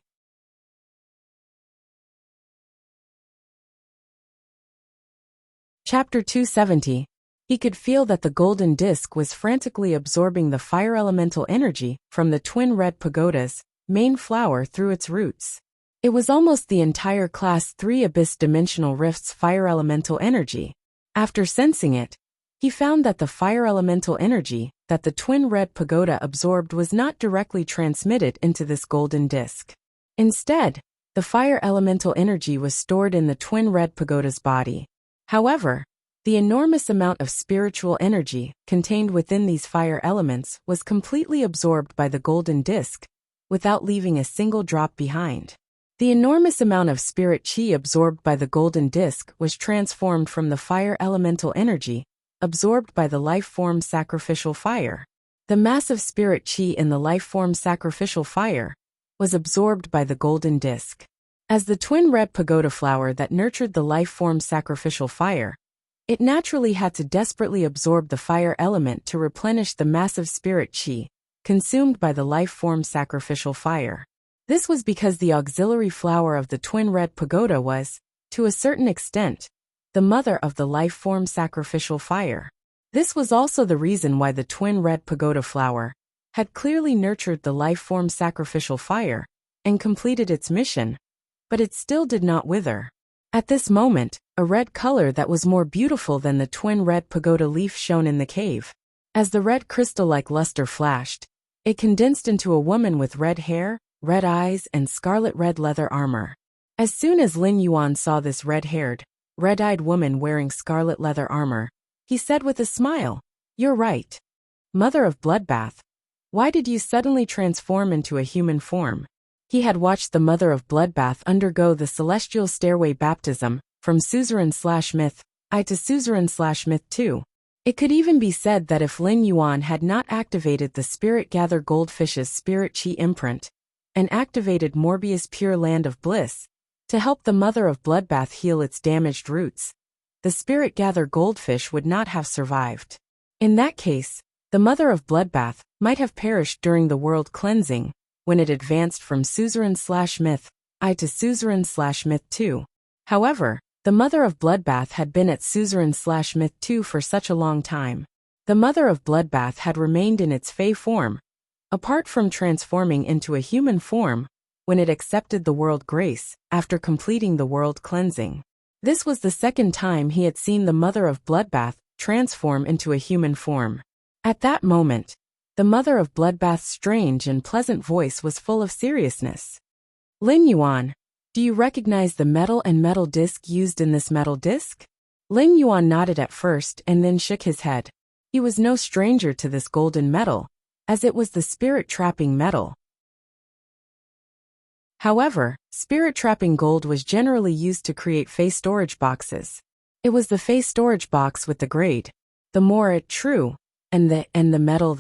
Chapter 270. He could feel that the golden disc was frantically absorbing the fire elemental energy from the twin red pagoda's main flower through its roots. It was almost the entire Class 3 Abyss Dimensional Rift's fire elemental energy. After sensing it, he found that the fire elemental energy that the twin red pagoda absorbed was not directly transmitted into this golden disc. Instead, the fire elemental energy was stored in the twin red pagoda's body. However, the enormous amount of spiritual energy contained within these fire elements was completely absorbed by the golden disc, without leaving a single drop behind. The enormous amount of spirit qi absorbed by the golden disc was transformed from the fire elemental energy absorbed by the life-form sacrificial fire. The massive spirit qi in the life-form sacrificial fire was absorbed by the golden disc. As the twin red pagoda flower that nurtured the life-form sacrificial fire, it naturally had to desperately absorb the fire element to replenish the massive spirit qi consumed by the life-form sacrificial fire. This was because the auxiliary flower of the twin red pagoda was, to a certain extent, the mother of the life-form sacrificial fire. This was also the reason why the twin red pagoda flower had clearly nurtured the life-form sacrificial fire and completed its mission, but it still did not wither. At this moment, a red color that was more beautiful than the twin red pagoda leaf shone in the cave. As the red crystal-like luster flashed, it condensed into a woman with red hair, red eyes, and scarlet red leather armor. As soon as Lin Yuan saw this red-haired, red-eyed woman wearing scarlet leather armor, he said with a smile, "You're right. Mother of Bloodbath, why did you suddenly transform into a human form?" He had watched the Mother of Bloodbath undergo the celestial stairway baptism, from suzerain/myth I to suzerain/myth 2. It could even be said that if Lin Yuan had not activated the Spirit Gather Goldfish's Spirit Chi imprint, and activated Morbius Pure Land of Bliss, to help the Mother of Bloodbath heal its damaged roots, the Spirit Gather Goldfish would not have survived. In that case, the Mother of Bloodbath might have perished during the world cleansing, when it advanced from suzerain/myth I to suzerain/myth 2. However, the Mother of Bloodbath had been at suzerain/myth 2 for such a long time. The Mother of Bloodbath had remained in its fey form, apart from transforming into a human form, when it accepted the world grace after completing the world cleansing. This was the second time he had seen the Mother of Bloodbath transform into a human form. At that moment, the Mother of Bloodbath's strange and pleasant voice was full of seriousness. "Lin Yuan, do you recognize the metal and metal disc used in this metal disc?" Lin Yuan nodded at first and then shook his head. He was no stranger to this golden metal, as it was the spirit-trapping metal. However, spirit-trapping gold was generally used to create fey storage boxes. It was the fey storage box with the grade, the more it true, and the metal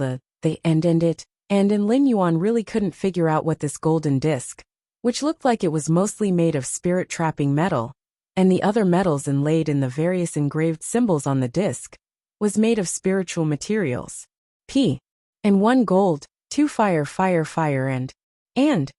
it, and Lin Yuan really couldn't figure out what this golden disc, which looked like it was mostly made of spirit-trapping metal, and the other metals inlaid in the various engraved symbols on the disc, was made of spiritual materials. And 1 gold, 2 fire, and.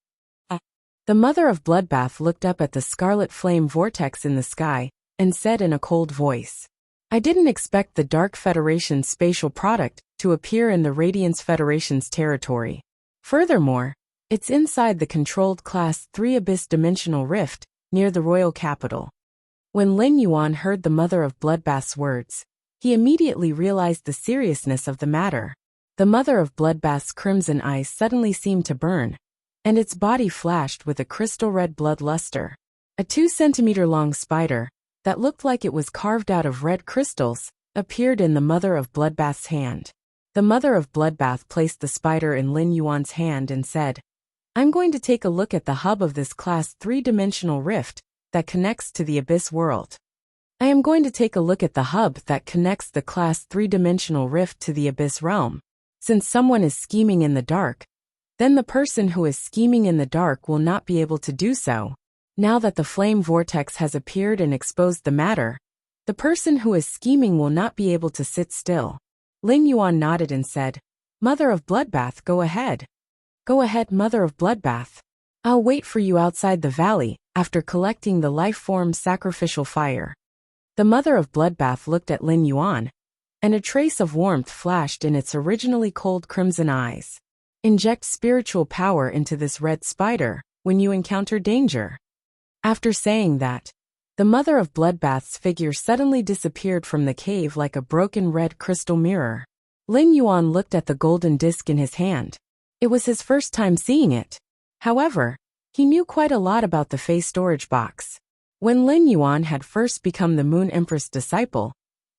The mother of Bloodbath looked up at the scarlet flame vortex in the sky, and said in a cold voice, "I didn't expect the Dark Federation's spatial product to appear in the Radiance Federation's territory. Furthermore, it's inside the controlled Class 3 Abyss Dimensional Rift, near the royal capital." When Lin Yuan heard the mother of Bloodbath's words, he immediately realized the seriousness of the matter. The mother of Bloodbath's crimson eyes suddenly seemed to burn, and its body flashed with a crystal red blood luster. A 2-centimeter-long spider, that looked like it was carved out of red crystals, appeared in the mother of Bloodbath's hand. The mother of Bloodbath placed the spider in Lin Yuan's hand and said, "I'm going to take a look at the hub of this Class 3-dimensional rift that connects to the Abyss world. I am going to take a look at the hub that connects the Class 3-dimensional rift to the Abyss realm. Since someone is scheming in the dark, then the person who is scheming in the dark will not be able to do so. Now that the flame vortex has appeared and exposed the matter, the person who is scheming will not be able to sit still." Lin Yuan nodded and said, "Mother of Bloodbath, go ahead." "Go ahead, Mother of Bloodbath. I'll wait for you outside the valley, after collecting the life-form sacrificial fire." The mother of Bloodbath looked at Lin Yuan, and a trace of warmth flashed in its originally cold crimson eyes. "Inject spiritual power into this red spider when you encounter danger." After saying that, the mother of Bloodbath's figure suddenly disappeared from the cave like a broken red crystal mirror. Lin Yuan looked at the golden disc in his hand. It was his first time seeing it. However, he knew quite a lot about the Fey storage box. When Lin Yuan had first become the Moon Empress disciple,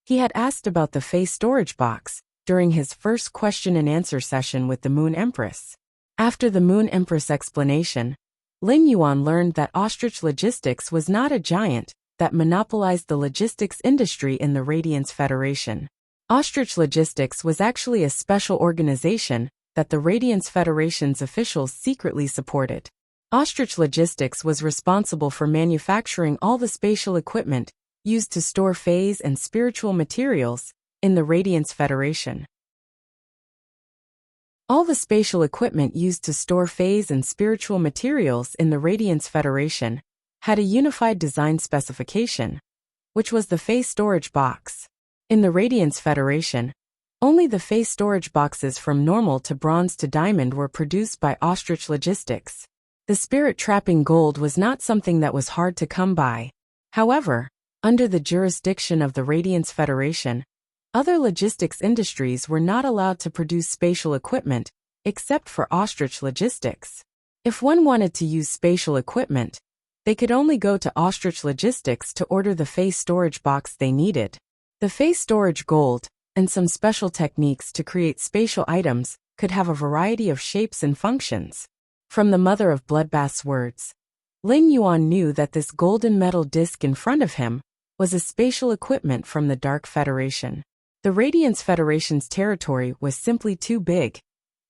he had asked about the Fey storage box during his first question and answer session with the Moon Empress. After the Moon Empress explanation, Lin Yuan learned that Ostrich Logistics was not a giant that monopolized the logistics industry in the Radiance Federation. Ostrich Logistics was actually a special organization that the Radiance Federation's officials secretly supported. Ostrich Logistics was responsible for manufacturing all the spatial equipment used to store phase and spiritual materials in the Radiance Federation. All the spatial equipment used to store phase and spiritual materials in the Radiance Federation had a unified design specification, which was the Phase storage box. In the Radiance Federation, only the Phase storage boxes from normal to bronze to diamond were produced by Ostrich Logistics. The spirit-trapping gold was not something that was hard to come by. However, under the jurisdiction of the Radiance Federation, other logistics industries were not allowed to produce spatial equipment, except for Ostrich Logistics. If one wanted to use spatial equipment, they could only go to Ostrich Logistics to order the Phase storage box they needed. The Phase storage gold, and some special techniques to create spatial items, could have a variety of shapes and functions. From the mother of Bloodbath's words, Lin Yuan knew that this golden metal disc in front of him was a spatial equipment from the Dark Federation. The Radiance Federation's territory was simply too big,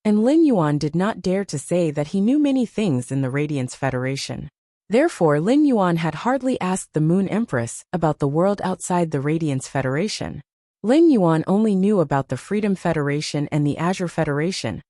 and Lin Yuan did not dare to say that he knew many things in the Radiance Federation. Therefore, Lin Yuan had hardly asked the Moon Empress about the world outside the Radiance Federation. Lin Yuan only knew about the Freedom Federation and the Azure Federation,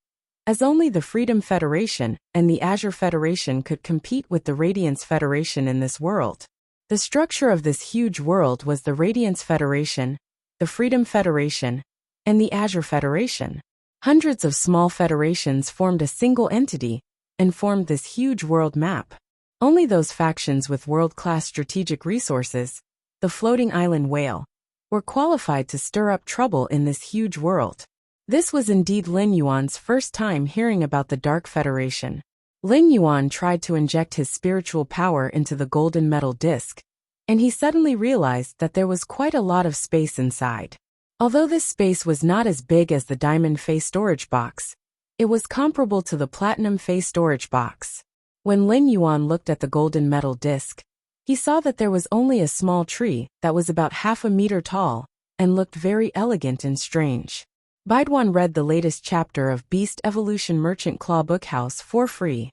as only the Freedom Federation and the Azure Federation could compete with the Radiance Federation in this world. The structure of this huge world was the Radiance Federation, the Freedom Federation, and the Azure Federation. Hundreds of small federations formed a single entity and formed this huge world map. Only those factions with world-class strategic resources, the floating island whale, were qualified to stir up trouble in this huge world. This was indeed Lin Yuan's first time hearing about the Dark Federation. Lin Yuan tried to inject his spiritual power into the golden metal disc, and he suddenly realized that there was quite a lot of space inside. Although this space was not as big as the diamond Phase storage box, it was comparable to the platinum Phase storage box. When Lin Yuan looked at the golden metal disc, he saw that there was only a small tree that was about half a meter tall and looked very elegant and strange. Baiduan read the latest chapter of Beast Evolution Merchant Claw Bookhouse for free.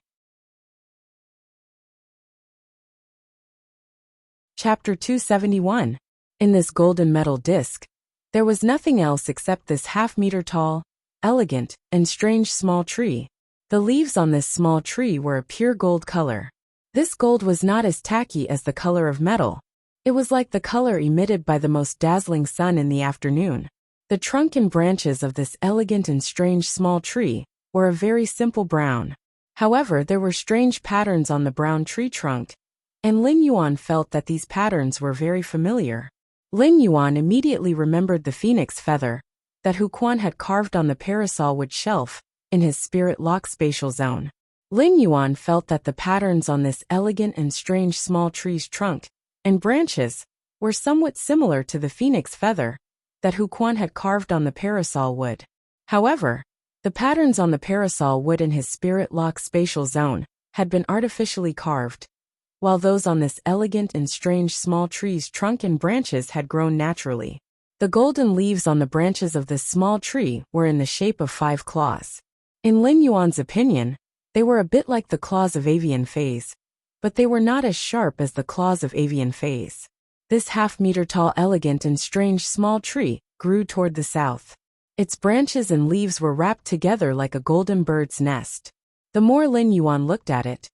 Chapter 271. In this golden metal disc, there was nothing else except this half-meter tall, elegant, and strange small tree. The leaves on this small tree were a pure gold color. This gold was not as tacky as the color of metal. It was like the color emitted by the most dazzling sun in the afternoon. The trunk and branches of this elegant and strange small tree were a very simple brown. However, there were strange patterns on the brown tree trunk, and Lin Yuan felt that these patterns were very familiar. Lin Yuan immediately remembered the phoenix feather that Hu Quan had carved on the parasol wood shelf in his spirit lock spatial zone. Lin Yuan felt that the patterns on this elegant and strange small tree's trunk and branches were somewhat similar to the phoenix feather that Hu Quan had carved on the parasol wood. However, the patterns on the parasol wood in his spirit lock spatial zone had been artificially carved, while those on this elegant and strange small tree's trunk and branches had grown naturally. The golden leaves on the branches of this small tree were in the shape of 5 claws. In Lin Yuan's opinion, they were a bit like the claws of avian fays, but they were not as sharp as the claws of avian fays. This half-meter-tall elegant and strange small tree grew toward the south. Its branches and leaves were wrapped together like a golden bird's nest. The more Lin Yuan looked at it,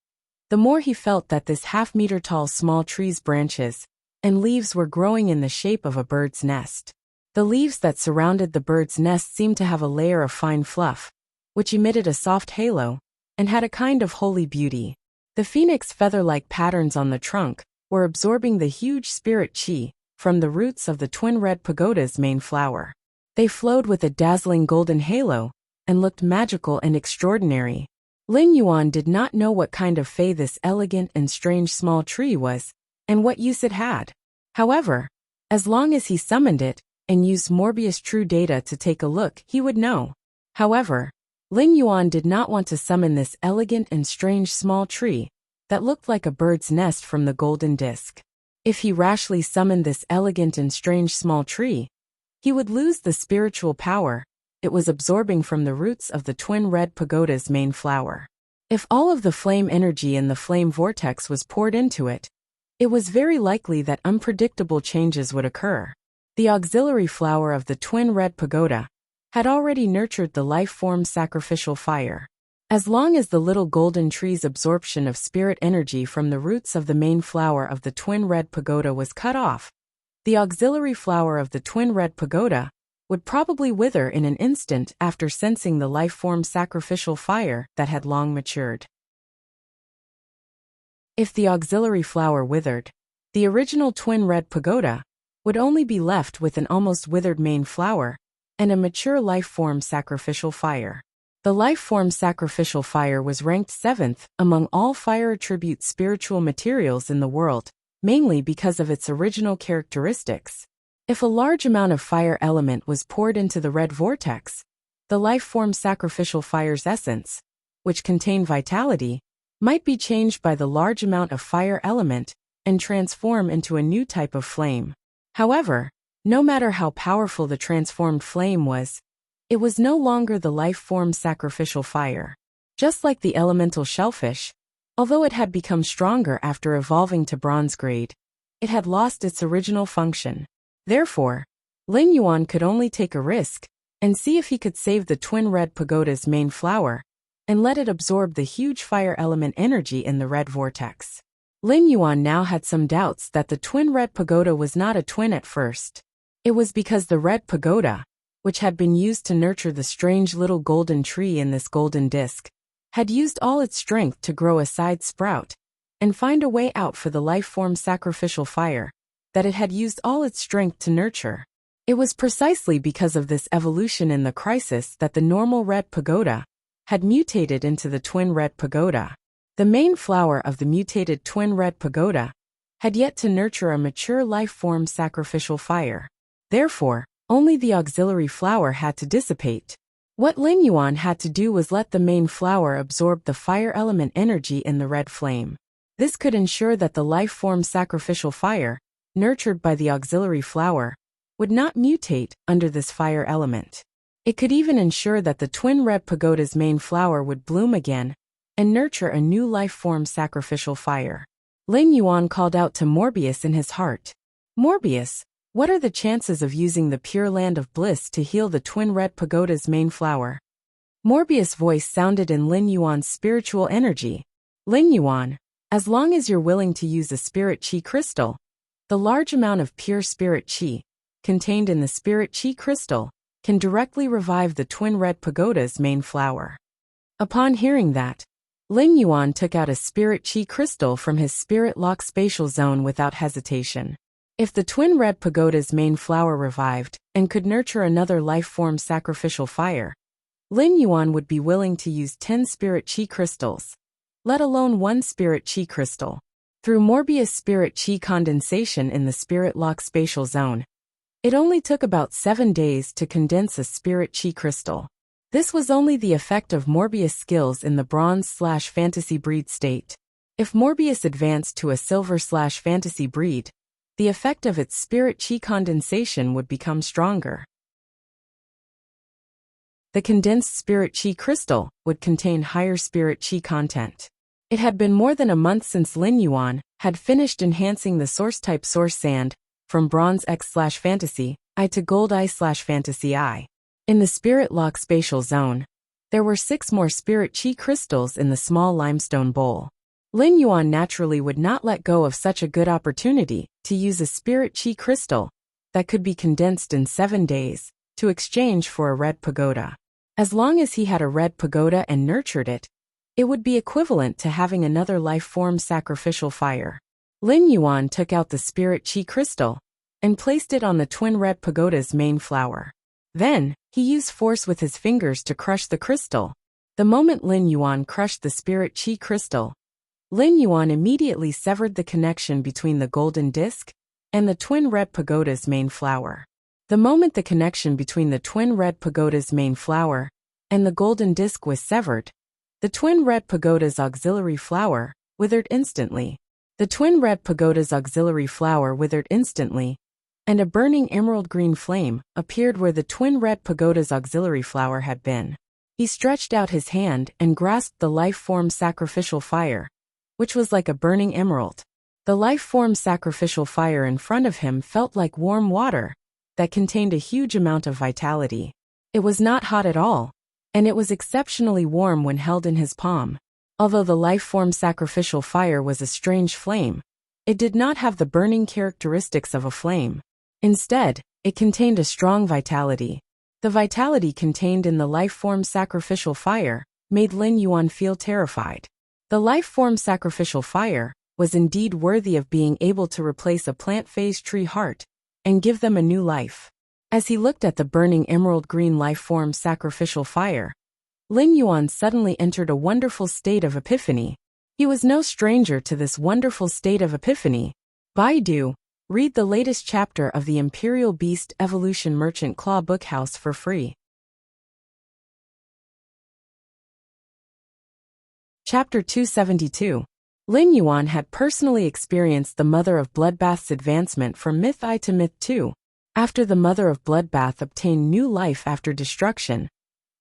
the more he felt that this half-meter-tall small tree's branches and leaves were growing in the shape of a bird's nest. The leaves that surrounded the bird's nest seemed to have a layer of fine fluff, which emitted a soft halo and had a kind of holy beauty. The phoenix feather-like patterns on the trunk were absorbing the huge spirit qi from the roots of the twin red pagoda's main flower. They flowed with a dazzling golden halo and looked magical and extraordinary. Lin Yuan did not know what kind of fey this elegant and strange small tree was, and what use it had. However, as long as he summoned it and used Morbius True Data to take a look, he would know. However, Lin Yuan did not want to summon this elegant and strange small tree that looked like a bird's nest from the golden disc. If he rashly summoned this elegant and strange small tree, he would lose the spiritual power it was absorbing from the roots of the twin red pagoda's main flower. If all of the flame energy in the flame vortex was poured into it, it was very likely that unpredictable changes would occur. The auxiliary flower of the twin red pagoda had already nurtured the life-form sacrificial fire. As long as the little golden tree's absorption of spirit energy from the roots of the main flower of the twin red pagoda was cut off, the auxiliary flower of the twin red pagoda would probably wither in an instant after sensing the life-form sacrificial fire that had long matured. If the auxiliary flower withered, the original twin red pagoda would only be left with an almost withered main flower and a mature life-form sacrificial fire. The life-form sacrificial fire was ranked 7th among all fire attribute spiritual materials in the world, mainly because of its original characteristics. If a large amount of fire element was poured into the red vortex, the life-form sacrificial fire's essence, which contained vitality, might be changed by the large amount of fire element and transform into a new type of flame. However, no matter how powerful the transformed flame was, it was no longer the life-form sacrificial fire. Just like the elemental shellfish, although it had become stronger after evolving to bronze grade, it had lost its original function. Therefore, Lin Yuan could only take a risk and see if he could save the twin red pagoda's main flower and let it absorb the huge fire element energy in the red vortex. Lin Yuan now had some doubts that the twin red pagoda was not a twin at first. It was because the red pagoda, which had been used to nurture the strange little golden tree in this golden disc, had used all its strength to grow a side sprout and find a way out for the life-form sacrificial fire that it had used all its strength to nurture. It was precisely because of this evolution in the crisis that the normal red pagoda had mutated into the twin red pagoda. The main flower of the mutated twin red pagoda had yet to nurture a mature life-form sacrificial fire. Therefore, only the auxiliary flower had to dissipate. What Lin Yuan had to do was let the main flower absorb the fire element energy in the red flame. This could ensure that the life-form sacrificial fire, nurtured by the auxiliary flower, would not mutate under this fire element. It could even ensure that the twin red pagoda's main flower would bloom again and nurture a new life form sacrificial fire. Lin Yuan called out to Morbius in his heart. Morbius, what are the chances of using the pure land of bliss to heal the twin red pagoda's main flower? Morbius' voice sounded in Lin Yuan's spiritual energy. Lin Yuan, as long as you're willing to use a spirit chi crystal, the large amount of pure spirit chi contained in the spirit chi crystal can directly revive the twin red pagoda's main flower. Upon hearing that, Lin Yuan took out a spirit chi crystal from his spirit lock spatial zone without hesitation. If the twin red pagoda's main flower revived and could nurture another life form sacrificial fire, Lin Yuan would be willing to use 10 spirit chi crystals, let alone 1 spirit chi crystal. Through Morbius' spirit chi condensation in the spirit lock spatial zone, it only took about 7 days to condense a spirit chi crystal. This was only the effect of Morbius' skills in the bronze/fantasy breed state. If Morbius advanced to a silver/fantasy breed, the effect of its spirit chi condensation would become stronger. The condensed spirit chi crystal would contain higher spirit chi content. It had been more than a month since Lin Yuan had finished enhancing the source-type source sand from Bronze X/Fantasy I to Gold I/Fantasy I. In the Spirit Lock spatial zone, there were 6 more spirit chi crystals in the small limestone bowl. Lin Yuan naturally would not let go of such a good opportunity to use a spirit chi crystal that could be condensed in 7 days to exchange for a red pagoda. As long as he had a red pagoda and nurtured it, it would be equivalent to having another life form sacrificial fire. Lin Yuan took out the spirit chi crystal and placed it on the twin red pagoda's main flower. Then, he used force with his fingers to crush the crystal. The moment Lin Yuan crushed the spirit chi crystal, Lin Yuan immediately severed the connection between the golden disc and the twin red pagoda's main flower. The moment the connection between the twin red pagoda's main flower and the golden disc was severed, the twin red pagoda's auxiliary flower withered instantly. The twin red pagoda's auxiliary flower withered instantly, and a burning emerald green flame appeared where the twin red pagoda's auxiliary flower had been. He stretched out his hand and grasped the life form sacrificial fire, which was like a burning emerald. The life form sacrificial fire in front of him felt like warm water that contained a huge amount of vitality. It was not hot at all, and it was exceptionally warm when held in his palm. Although the life form sacrificial fire was a strange flame, it did not have the burning characteristics of a flame. Instead, it contained a strong vitality. The vitality contained in the life form sacrificial fire made Lin Yuan feel terrified. The life form sacrificial fire was indeed worthy of being able to replace a plant phase tree heart and give them a new life. As he looked at the burning emerald green life form sacrificial fire, Lin Yuan suddenly entered a wonderful state of epiphany. He was no stranger to this wonderful state of epiphany. Baidu, read the latest chapter of the Imperial Beast Evolution Merchant Claw Bookhouse for free. Chapter 272. Lin Yuan had personally experienced the Mother of Bloodbath's advancement from Myth I to Myth II. After the Mother of Bloodbath obtained new life after destruction,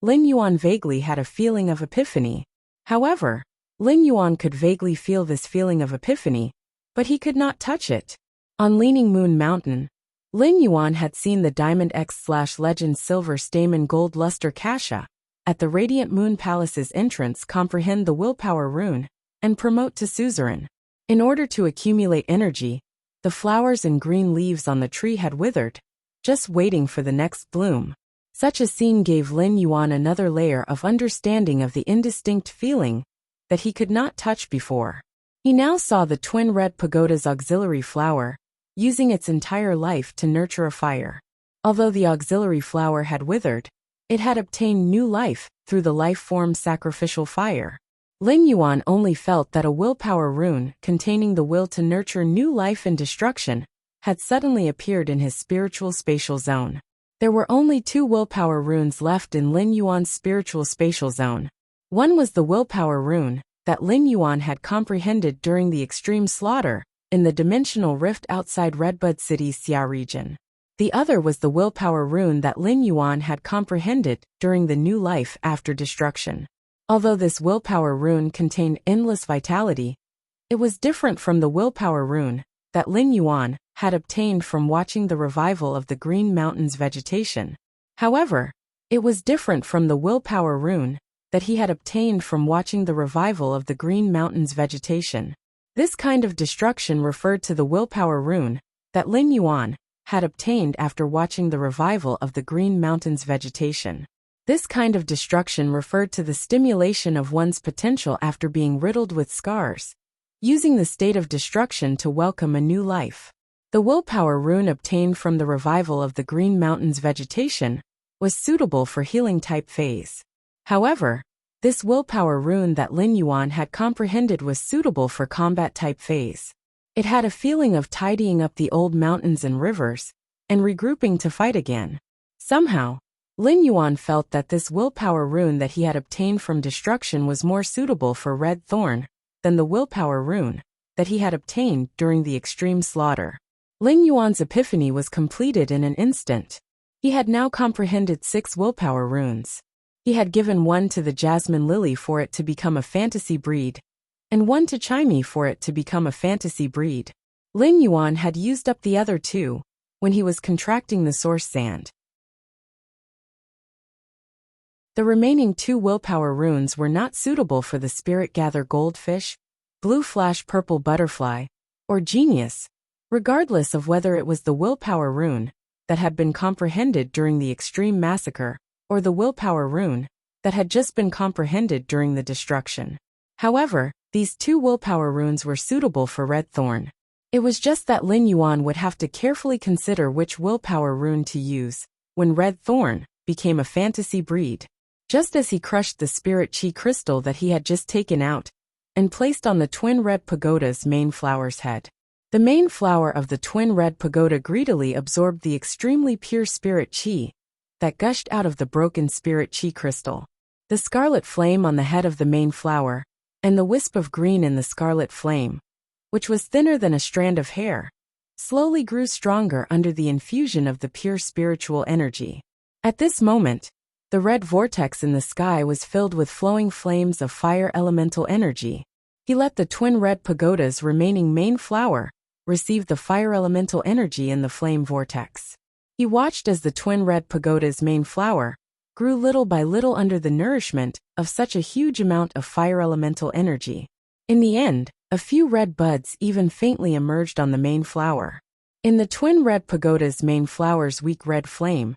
Lin Yuan vaguely had a feeling of epiphany. However, Lin Yuan could vaguely feel this feeling of epiphany, but he could not touch it. On Leaning Moon Mountain, Lin Yuan had seen the Diamond X/Legend Silver Stamen Gold Luster Kasha at the Radiant Moon Palace's entrance comprehend the Willpower Rune and promote to suzerain. In order to accumulate energy, the flowers and green leaves on the tree had withered, just waiting for the next bloom. Such a scene gave Lin Yuan another layer of understanding of the indistinct feeling that he could not touch before. He now saw the twin red pagoda's auxiliary flower, using its entire life to nurture a fire. Although the auxiliary flower had withered, it had obtained new life through the life form sacrificial fire. Lin Yuan only felt that a willpower rune containing the will to nurture new life and destruction had suddenly appeared in his spiritual spatial zone. There were only 2 willpower runes left in Lin Yuan's spiritual spatial zone. One was the willpower rune that Lin Yuan had comprehended during the extreme slaughter in the dimensional rift outside Redbud City's Xia region. The other was the willpower rune that Lin Yuan had comprehended during the new life after destruction. Although this willpower rune contained endless vitality, it was different from the willpower rune that Lin Yuan had obtained from watching the revival of the Green Mountains vegetation. However, it was different from the willpower rune that he had obtained from watching the revival of the Green Mountains vegetation. This kind of destruction referred to the willpower rune that Lin Yuan had obtained after watching the revival of the Green Mountains vegetation. This kind of destruction referred to the stimulation of one's potential after being riddled with scars, using the state of destruction to welcome a new life. The willpower rune obtained from the revival of the Green Mountains vegetation was suitable for healing type phase. However, this willpower rune that Lin Yuan had comprehended was suitable for combat type phase. It had a feeling of tidying up the old mountains and rivers, and regrouping to fight again. Somehow, Lin Yuan felt that this willpower rune that he had obtained from destruction was more suitable for Red Thorn than the willpower rune that he had obtained during the extreme slaughter. Lin Yuan's epiphany was completed in an instant. He had now comprehended 6 willpower runes. He had given one to the Jasmine Lily for it to become a fantasy breed, and one to Chimey for it to become a fantasy breed. Lin Yuan had used up the other 2 when he was contracting the source sand. The remaining 2 willpower runes were not suitable for the Spirit Gather Goldfish, Blue Flash Purple Butterfly, or Genius, regardless of whether it was the willpower rune that had been comprehended during the extreme massacre or the willpower rune that had just been comprehended during the destruction. However, these 2 willpower runes were suitable for Red Thorn. It was just that Lin Yuan would have to carefully consider which willpower rune to use when Red Thorn became a fantasy breed. Just as he crushed the Spirit Chi crystal that he had just taken out and placed on the Twin Red Pagoda's main flower's head. The main flower of the Twin Red Pagoda greedily absorbed the extremely pure Spirit Chi that gushed out of the broken Spirit Chi crystal. The scarlet flame on the head of the main flower, and the wisp of green in the scarlet flame, which was thinner than a strand of hair, slowly grew stronger under the infusion of the pure spiritual energy. At this moment, the red vortex in the sky was filled with flowing flames of fire elemental energy. He let the Twin Red Pagoda's remaining main flower receive the fire elemental energy in the flame vortex. He watched as the Twin Red Pagoda's main flower grew little by little under the nourishment of such a huge amount of fire elemental energy. In the end, a few red buds even faintly emerged on the main flower. In the Twin Red Pagoda's main flower's weak red flame,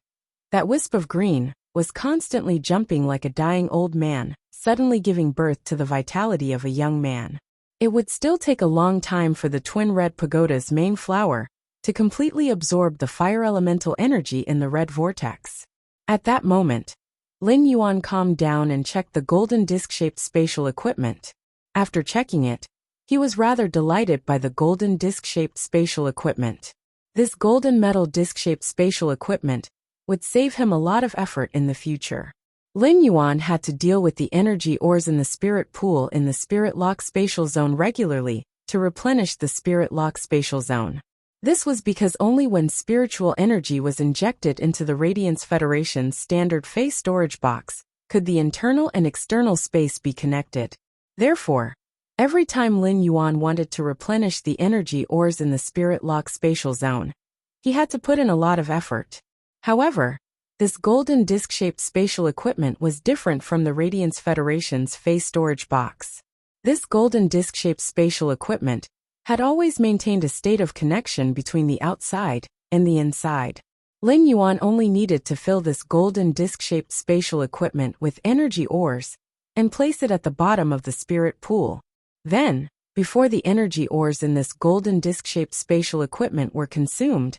that wisp of green was constantly jumping like a dying old man, suddenly giving birth to the vitality of a young man. It would still take a long time for the Twin Red Pagoda's main flower to completely absorb the fire elemental energy in the red vortex. At that moment, Lin Yuan calmed down and checked the golden disc-shaped spatial equipment. After checking it, he was rather delighted by the golden disc-shaped spatial equipment. This golden metal disc-shaped spatial equipment would save him a lot of effort in the future. Lin Yuan had to deal with the energy ores in the spirit pool in the Spirit Lock Spatial Zone regularly to replenish the Spirit Lock Spatial Zone. This was because only when spiritual energy was injected into the Radiance Federation's standard phase storage box could the internal and external space be connected. Therefore, every time Lin Yuan wanted to replenish the energy ores in the Spirit Lock Spatial Zone, he had to put in a lot of effort. However, this golden disc-shaped spatial equipment was different from the Radiance Federation's phase storage box. This golden disc-shaped spatial equipment had always maintained a state of connection between the outside and the inside. Lin Yuan only needed to fill this golden disc-shaped spatial equipment with energy ores and place it at the bottom of the spirit pool. Then, before the energy ores in this golden disc-shaped spatial equipment were consumed,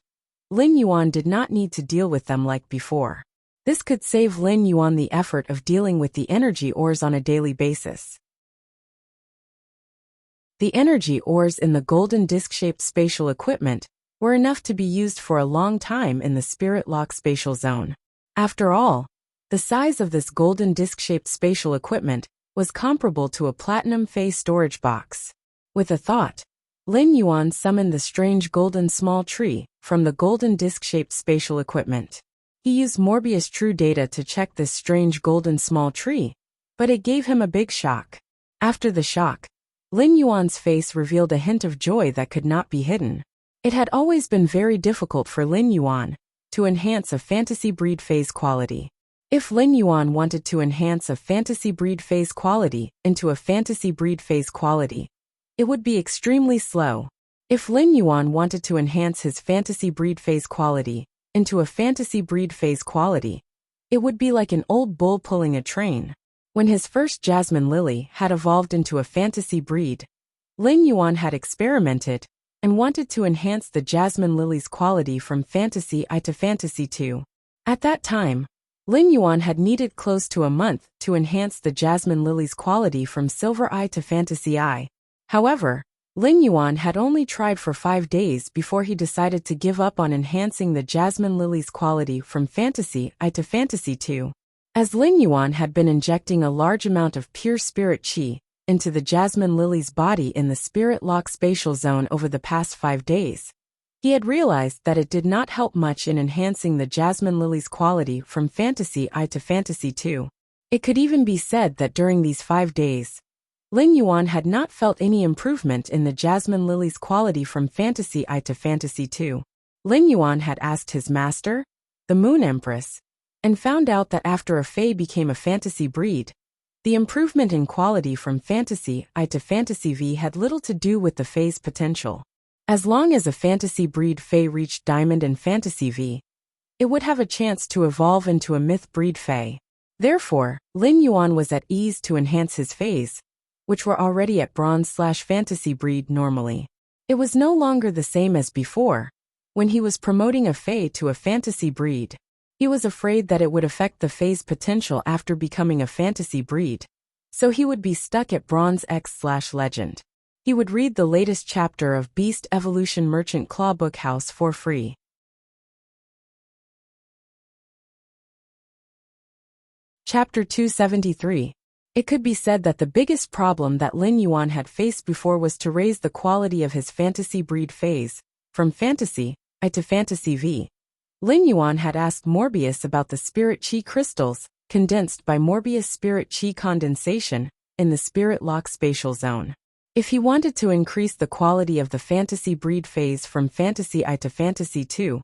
Lin Yuan did not need to deal with them like before. This could save Lin Yuan the effort of dealing with the energy ores on a daily basis. The energy ores in the golden disc-shaped spatial equipment were enough to be used for a long time in the Spirit Lock Spatial Zone. After all, the size of this golden disc-shaped spatial equipment was comparable to a platinum phase storage box. With a thought, Lin Yuan summoned the strange golden small tree from the golden disc-shaped spatial equipment. He used Morbius true data to check this strange golden small tree, but it gave him a big shock. After the shock, Lin Yuan's face revealed a hint of joy that could not be hidden. It had always been very difficult for Lin Yuan to enhance a fantasy breed phase quality. If Lin Yuan wanted to enhance a fantasy breed phase quality into a fantasy breed phase quality, it would be extremely slow. If Lin Yuan wanted to enhance his fantasy breed phase quality into a fantasy breed phase quality, it would be like an old bull pulling a train. When his first Jasmine Lily had evolved into a fantasy breed, Lin Yuan had experimented and wanted to enhance the Jasmine Lily's quality from Fantasy I to Fantasy II. At that time, Lin Yuan had needed close to a month to enhance the Jasmine Lily's quality from Silver I to Fantasy I. However, Lin Yuan had only tried for 5 days before he decided to give up on enhancing the Jasmine Lily's quality from Fantasy I to Fantasy II. As Lin Yuan had been injecting a large amount of pure spirit qi into the Jasmine Lily's body in the spirit lock spatial zone over the past 5 days, he had realized that it did not help much in enhancing the Jasmine Lily's quality from Fantasy I to Fantasy II. It could even be said that during these 5 days, Lin Yuan had not felt any improvement in the Jasmine Lily's quality from Fantasy I to Fantasy II. Lin Yuan had asked his master, the Moon Empress, and found out that after a Fae became a fantasy breed, the improvement in quality from Fantasy I to Fantasy V had little to do with the Fae's potential. As long as a fantasy breed Fae reached Diamond in Fantasy V, it would have a chance to evolve into a myth breed Fae. Therefore, Lin Yuan was at ease to enhance his Faes, which were already at Bronze/Fantasy breed normally. It was no longer the same as before. When he was promoting a Fae to a fantasy breed, he was afraid that it would affect the Fae's potential after becoming a fantasy breed, so he would be stuck at Bronze X/Legend. He would read the latest chapter of Beast Evolution Merchant Claw Bookhouse for free. Chapter 273. It could be said that the biggest problem that Lin Yuan had faced before was to raise the quality of his fantasy breed phase, from Fantasy I to Fantasy V. Lin Yuan had asked Morbius about the spirit qi crystals, condensed by Morbius spirit qi condensation, in the spirit lock spatial zone. If he wanted to increase the quality of the fantasy breed phase from Fantasy I to Fantasy II,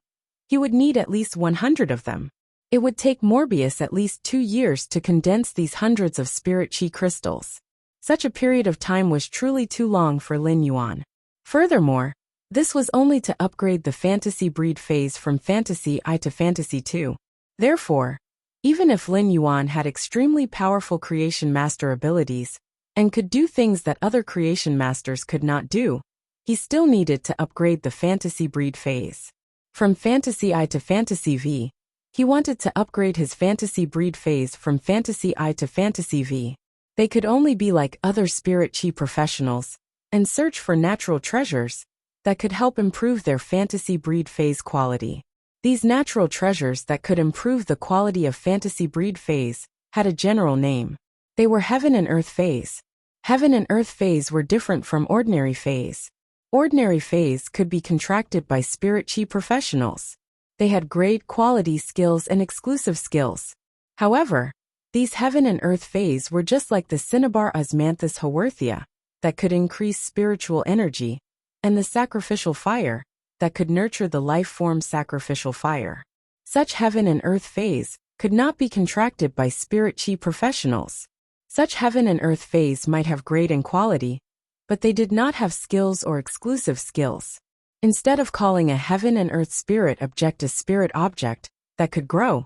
he would need at least 100 of them. It would take Morbius at least 2 years to condense these hundreds of spirit qi crystals. Such a period of time was truly too long for Lin Yuan. Furthermore, this was only to upgrade the fantasy breed phase from Fantasy I to Fantasy II. Therefore, even if Lin Yuan had extremely powerful creation master abilities, and could do things that other creation masters could not do, he still needed to upgrade the fantasy breed phase. From Fantasy I to Fantasy V, he wanted to upgrade his fantasy breed phase from Fantasy I to Fantasy V. They could only be like other spirit qi professionals, and search for natural treasures that could help improve their fantasy breed phase quality. These natural treasures that could improve the quality of fantasy breed phase had a general name. They were Heaven and Earth phase. Heaven and Earth phase were different from ordinary phase. Ordinary phase could be contracted by spirit qi professionals. They had grade quality skills and exclusive skills. However, these Heaven and Earth phase were just like the Cinnabar Osmanthus Haworthia, that could increase spiritual energy, and the Sacrificial Fire, that could nurture the life form Sacrificial Fire. Such Heaven and Earth phase could not be contracted by spirit qi professionals. Such Heaven and Earth phase might have grade and quality, but they did not have skills or exclusive skills. Instead of calling a Heaven and Earth spirit object a spirit object that could grow,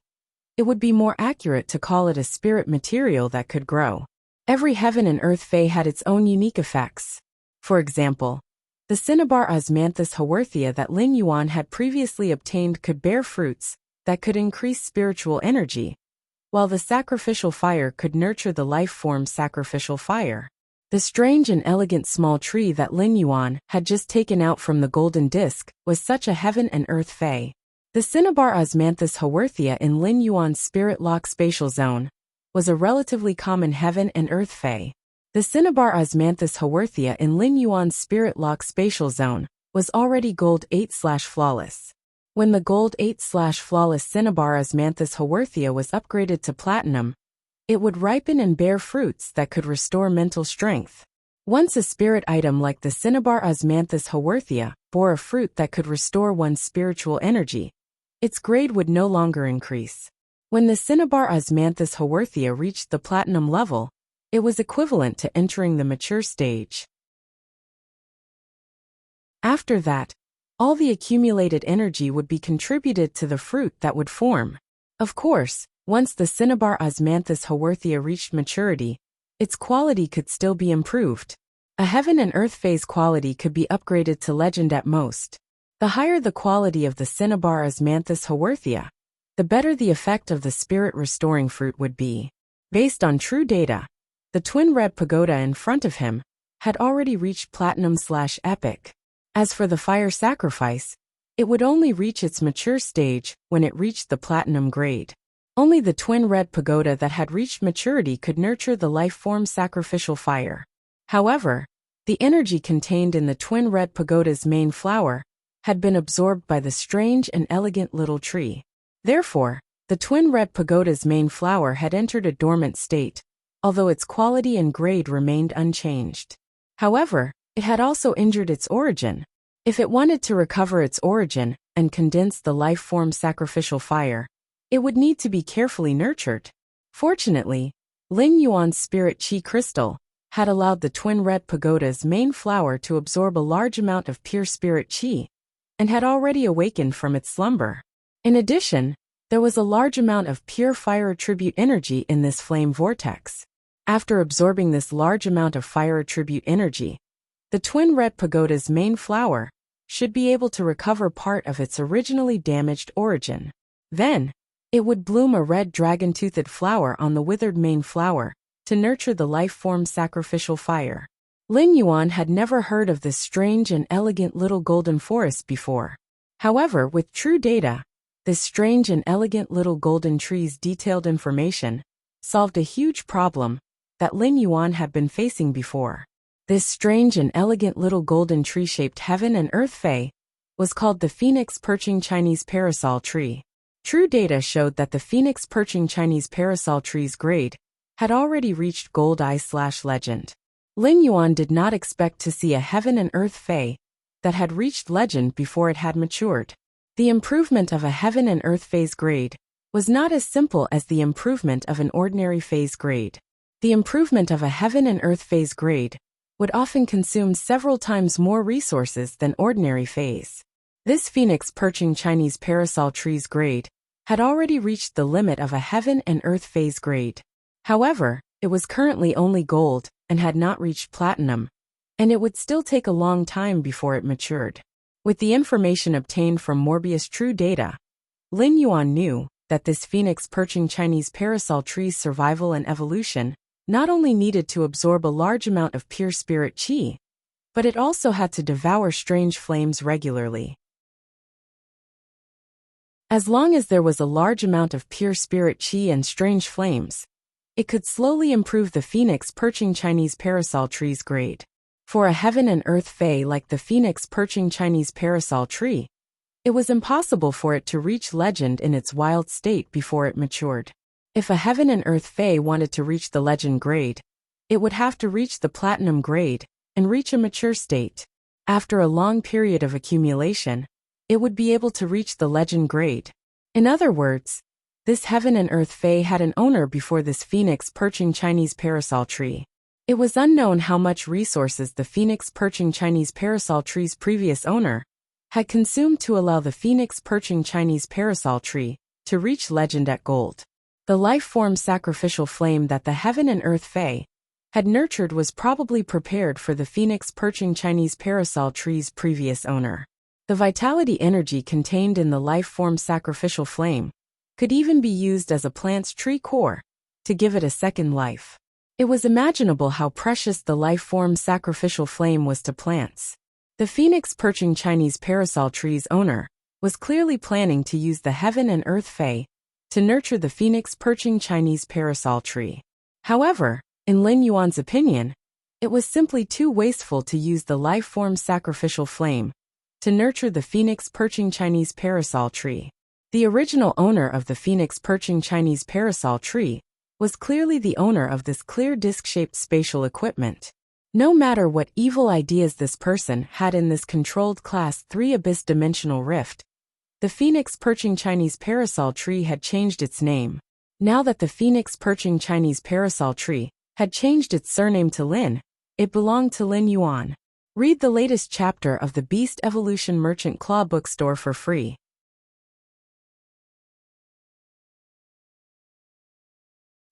it would be more accurate to call it a spirit material that could grow. Every Heaven and Earth Fae had its own unique effects. For example, the Cinnabar Osmanthus Haworthia that Lin Yuan had previously obtained could bear fruits that could increase spiritual energy, while the Sacrificial Fire could nurture the life form Sacrificial Fire. The strange and elegant small tree that Lin Yuan had just taken out from the golden disc was such a Heaven and Earth Fae. The Cinnabar Osmanthus Haworthia in Lin Yuan's spirit lock spatial zone was a relatively common Heaven and Earth Fae. The cinnabar Osmanthus haworthia in Lin Yuan's spirit lock spatial zone was already gold 8/flawless. When the gold 8/flawless cinnabar Osmanthus haworthia was upgraded to platinum, it would ripen and bear fruits that could restore mental strength. Once a spirit item like the cinnabar Osmanthus haworthia bore a fruit that could restore one's spiritual energy, its grade would no longer increase. When the cinnabar Osmanthus haworthia reached the platinum level, it was equivalent to entering the mature stage. After that, all the accumulated energy would be contributed to the fruit that would form. Of course, once the cinnabar Osmanthus haworthia reached maturity, its quality could still be improved. A heaven and earth phase quality could be upgraded to legend at most. The higher the quality of the cinnabar Osmanthus haworthia, the better the effect of the spirit-restoring fruit would be. Based on true data, the twin red pagoda in front of him had already reached platinum/epic. As for the fire sacrifice, it would only reach its mature stage when it reached the platinum grade. Only the twin red pagoda that had reached maturity could nurture the life form sacrificial fire. However, the energy contained in the twin red pagoda's main flower had been absorbed by the strange and elegant little tree. Therefore, the twin red pagoda's main flower had entered a dormant state, although its quality and grade remained unchanged. However, it had also injured its origin. If it wanted to recover its origin and condense the life form sacrificial fire, it would need to be carefully nurtured. Fortunately, Lin Yuan's spirit chi crystal had allowed the twin red pagoda's main flower to absorb a large amount of pure spirit chi, and had already awakened from its slumber. In addition, there was a large amount of pure fire attribute energy in this flame vortex. After absorbing this large amount of fire attribute energy, the twin red pagoda's main flower should be able to recover part of its originally damaged origin. Then, it would bloom a red dragon-toothed flower on the withered main flower to nurture the life form sacrificial fire. Lin Yuan had never heard of this strange and elegant little golden forest before. However, with true data, this strange and elegant little golden tree's detailed information solved a huge problem that Lin Yuan had been facing before. This strange and elegant little golden tree-shaped heaven and earth fae was called the Phoenix Perching Chinese Parasol Tree. True data showed that the Phoenix Perching Chinese Parasol Tree's grade had already reached gold I/legend. Lin Yuan did not expect to see a heaven and earth fae that had reached legend before it had matured. The improvement of a heaven and earth phase grade was not as simple as the improvement of an ordinary phase grade. The improvement of a heaven and earth phase grade would often consume several times more resources than ordinary phase. This Phoenix Perching Chinese Parasol Tree's grade had already reached the limit of a heaven and earth phase grade. However, it was currently only gold and had not reached platinum, and it would still take a long time before it matured. With the information obtained from Morbius True Data, Lin Yuan knew that this Phoenix Perching Chinese Parasol Tree's survival and evolution not only needed to absorb a large amount of pure spirit chi, but it also had to devour strange flames regularly. As long as there was a large amount of pure spirit chi and strange flames, it could slowly improve the Phoenix Perching Chinese Parasol Tree's grade. For a heaven and earth fae like the Phoenix Perching Chinese Parasol Tree, it was impossible for it to reach legend in its wild state before it matured. If a heaven and earth fae wanted to reach the legend grade, it would have to reach the platinum grade and reach a mature state. After a long period of accumulation, it would be able to reach the legend grade. In other words, this heaven and earth fae had an owner before this Phoenix Perching Chinese Parasol Tree. It was unknown how much resources the Phoenix Perching Chinese Parasol Tree's previous owner had consumed to allow the Phoenix Perching Chinese Parasol Tree to reach legend at gold. The life form sacrificial flame that the heaven and earth fae had nurtured was probably prepared for the Phoenix Perching Chinese Parasol Tree's previous owner. The vitality energy contained in the life form sacrificial flame could even be used as a plant's tree core to give it a second life. It was imaginable how precious the life form sacrificial flame was to plants. The Phoenix Perching Chinese Parasol Tree's owner was clearly planning to use the heaven and earth fae to nurture the Phoenix Perching Chinese Parasol Tree. However, in Lin Yuan's opinion, It was simply too wasteful to use the life-form sacrificial flame to nurture the phoenix perching Chinese parasol tree. The original owner of the phoenix perching Chinese parasol tree was clearly the owner of this clear disc-shaped spatial equipment. No matter what evil ideas this person had in this controlled Class 3 abyss dimensional rift, the phoenix perching Chinese parasol tree had changed its name. Now that the phoenix perching Chinese parasol tree had changed its surname to Lin, it belonged to Lin Yuan. Read the latest chapter of the Beast Evolution Merchant Claw bookstore for free.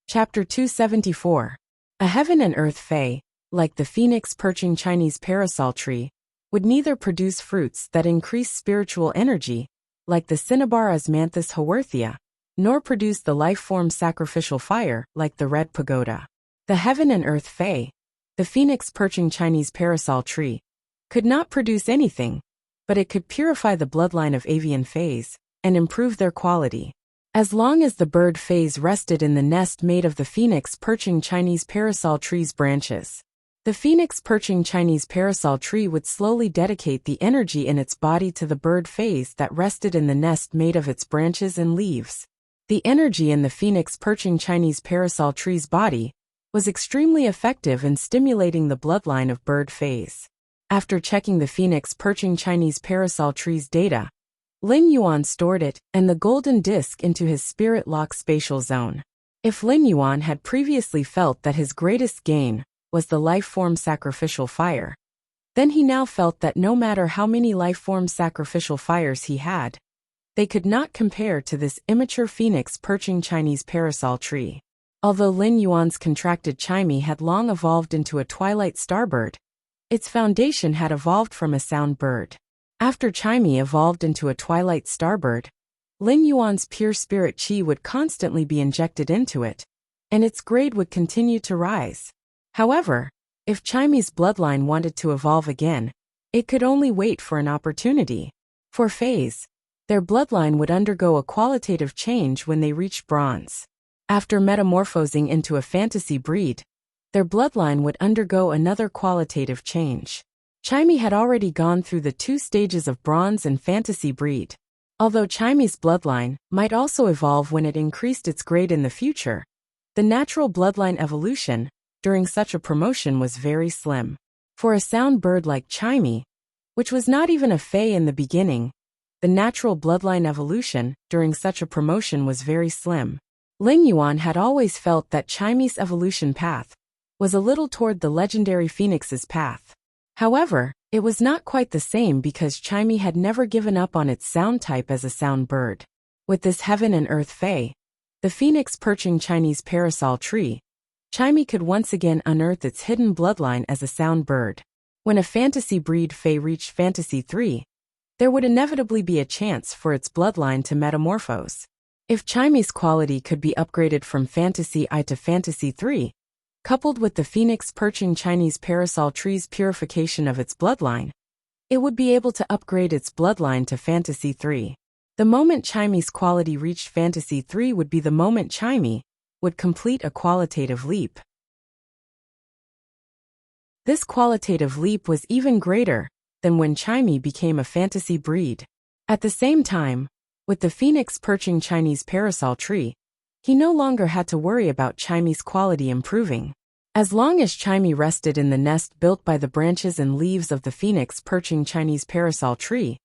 Chapter 274. A heaven and earth fae, like the phoenix perching Chinese parasol tree, would neither produce fruits that increase spiritual energy, like the cinnabar Osmanthus haworthia, nor produce the life-form sacrificial fire, like the red pagoda. The heaven and earth fae, the phoenix perching Chinese parasol tree, could not produce anything, but it could purify the bloodline of avian fays and improve their quality. As long as the bird fays rested in the nest made of the phoenix perching Chinese parasol tree's branches, the phoenix perching Chinese parasol tree would slowly dedicate the energy in its body to the bird fays that rested in the nest made of its branches and leaves. The energy in the phoenix perching Chinese parasol tree's body was extremely effective in stimulating the bloodline of bird fays. After checking the phoenix perching Chinese parasol tree's data, Lin Yuan stored it and the golden disc into his spirit lock spatial zone. If Lin Yuan had previously felt that his greatest gain was the life-form sacrificial fire, then he now felt that no matter how many life-form sacrificial fires he had, they could not compare to this immature phoenix perching Chinese parasol tree. Although Lin Yuan's contracted chimey had long evolved into a twilight starbird, its foundation had evolved from a sound bird. After chimey evolved into a twilight starbird, Lin Yuan's pure spirit chi would constantly be injected into it, and its grade would continue to rise. However, if chimey's bloodline wanted to evolve again, it could only wait for an opportunity. For fays, their bloodline would undergo a qualitative change when they reached bronze. After metamorphosing into a fantasy breed, their bloodline would undergo another qualitative change. Chimey had already gone through the 2 stages of bronze and fantasy breed. Although chimey's bloodline might also evolve when it increased its grade in the future, the natural bloodline evolution during such a promotion was very slim. For a sound bird like chimey, which was not even a fae in the beginning, the natural bloodline evolution during such a promotion was very slim. Lin Yuan had always felt that chimey's evolution path was a little toward the legendary phoenix's path. However, it was not quite the same because chimey had never given up on its sound type as a sound bird. With this heaven and earth fae, the phoenix perching Chinese parasol tree, chimey could once again unearth its hidden bloodline as a sound bird. When a fantasy breed fae reached fantasy 3, there would inevitably be a chance for its bloodline to metamorphose. If chimey's quality could be upgraded from fantasy I to fantasy 3, coupled with the phoenix perching Chinese parasol tree's purification of its bloodline, it would be able to upgrade its bloodline to fantasy 3. The moment chimey's quality reached fantasy 3 would be the moment chimey would complete a qualitative leap. This qualitative leap was even greater than when chimey became a fantasy breed. At the same time, with the phoenix perching Chinese parasol tree, he no longer had to worry about chimey's quality improving. As long as chimey rested in the nest built by the branches and leaves of the phoenix perching Chinese parasol tree,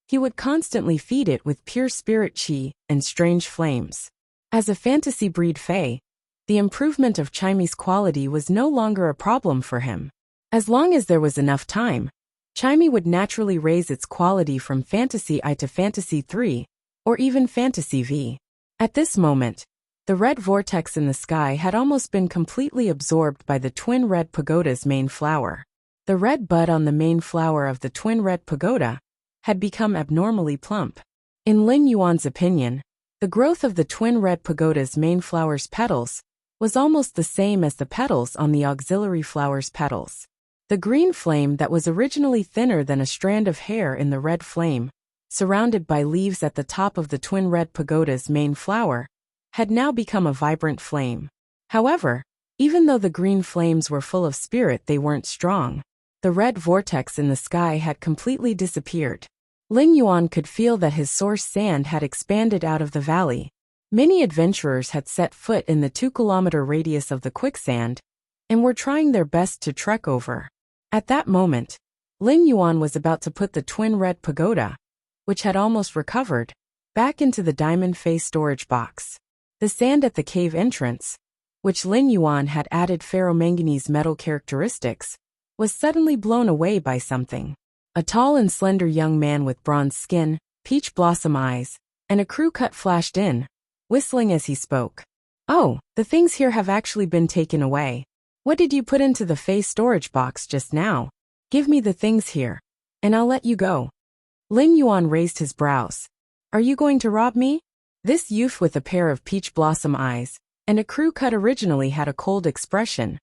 he would constantly feed it with pure spirit chi and strange flames. As a fantasy breed fae, the improvement of chimey's quality was no longer a problem for him. As long as there was enough time, chimey would naturally raise its quality from fantasy I to fantasy 3, or even fantasy V. At this moment, the red vortex in the sky had almost been completely absorbed by the twin red pagoda's main flower. The red bud on the main flower of the twin red pagoda had become abnormally plump. In Lin Yuan's opinion, the growth of the twin red pagoda's main flower's petals was almost the same as the petals on the auxiliary flower's petals. The green flame that was originally thinner than a strand of hair in the red flame, surrounded by leaves at the top of the twin red pagoda's main flower, had now become a vibrant flame. However, Even though the green flames were full of spirit, they weren't strong. The red vortex in the sky had completely disappeared. Lin Yuan could feel that his source sand had expanded out of the valley. Many adventurers had set foot in the 2-kilometer radius of the quicksand and were trying their best to trek over. At that moment, Lin Yuan was about to put the twin red pagoda, which had almost recovered, back into the diamond face storage box. The sand at the cave entrance, which Lin Yuan had added ferromanganese metal characteristics, was suddenly blown away by something. A tall and slender young man with bronze skin, peach blossom eyes, and a crew cut flashed in, whistling as he spoke. "Oh, the things here have actually been taken away. What did you put into the face storage box just now? Give me the things here, and I'll let you go." Lin Yuan raised his brows. "Are you going to rob me?" This youth with a pair of peach blossom eyes and a crew cut originally had a cold expression,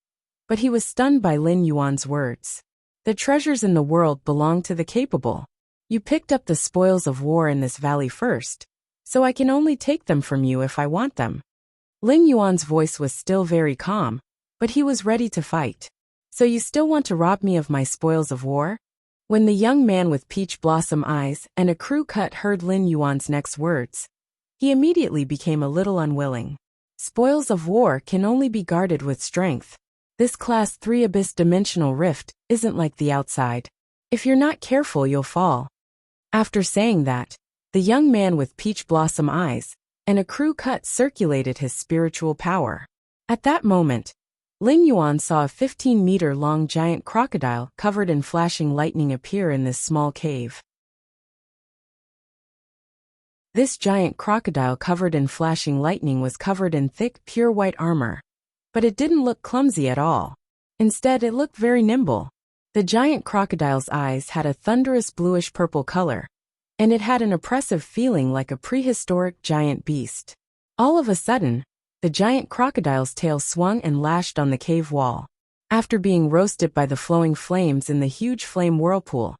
but he was stunned by Lin Yuan's words. "The treasures in the world belong to the capable. You picked up the spoils of war in this valley first, so I can only take them from you if I want them." Lin Yuan's voice was still very calm, but he was ready to fight. "So you still want to rob me of my spoils of war?" When the young man with peach blossom eyes and a crew cut heard Lin Yuan's next words, he immediately became a little unwilling. Spoils of war can only be guarded with strength. This Class 3 Abyss Dimensional Rift isn't like the outside. If you're not careful, you'll fall. After saying that, the young man with peach blossom eyes and a crew cut circulated his spiritual power. At that moment, Lin Yuan saw a 15-meter-long giant crocodile covered in flashing lightning appear in this small cave. This giant crocodile covered in flashing lightning was covered in thick, pure white armor. But it didn't look clumsy at all. Instead, it looked very nimble. The giant crocodile's eyes had a thunderous bluish-purple color, and it had an oppressive feeling like a prehistoric giant beast. All of a sudden, the giant crocodile's tail swung and lashed on the cave wall. After being roasted by the flowing flames in the huge flame whirlpool,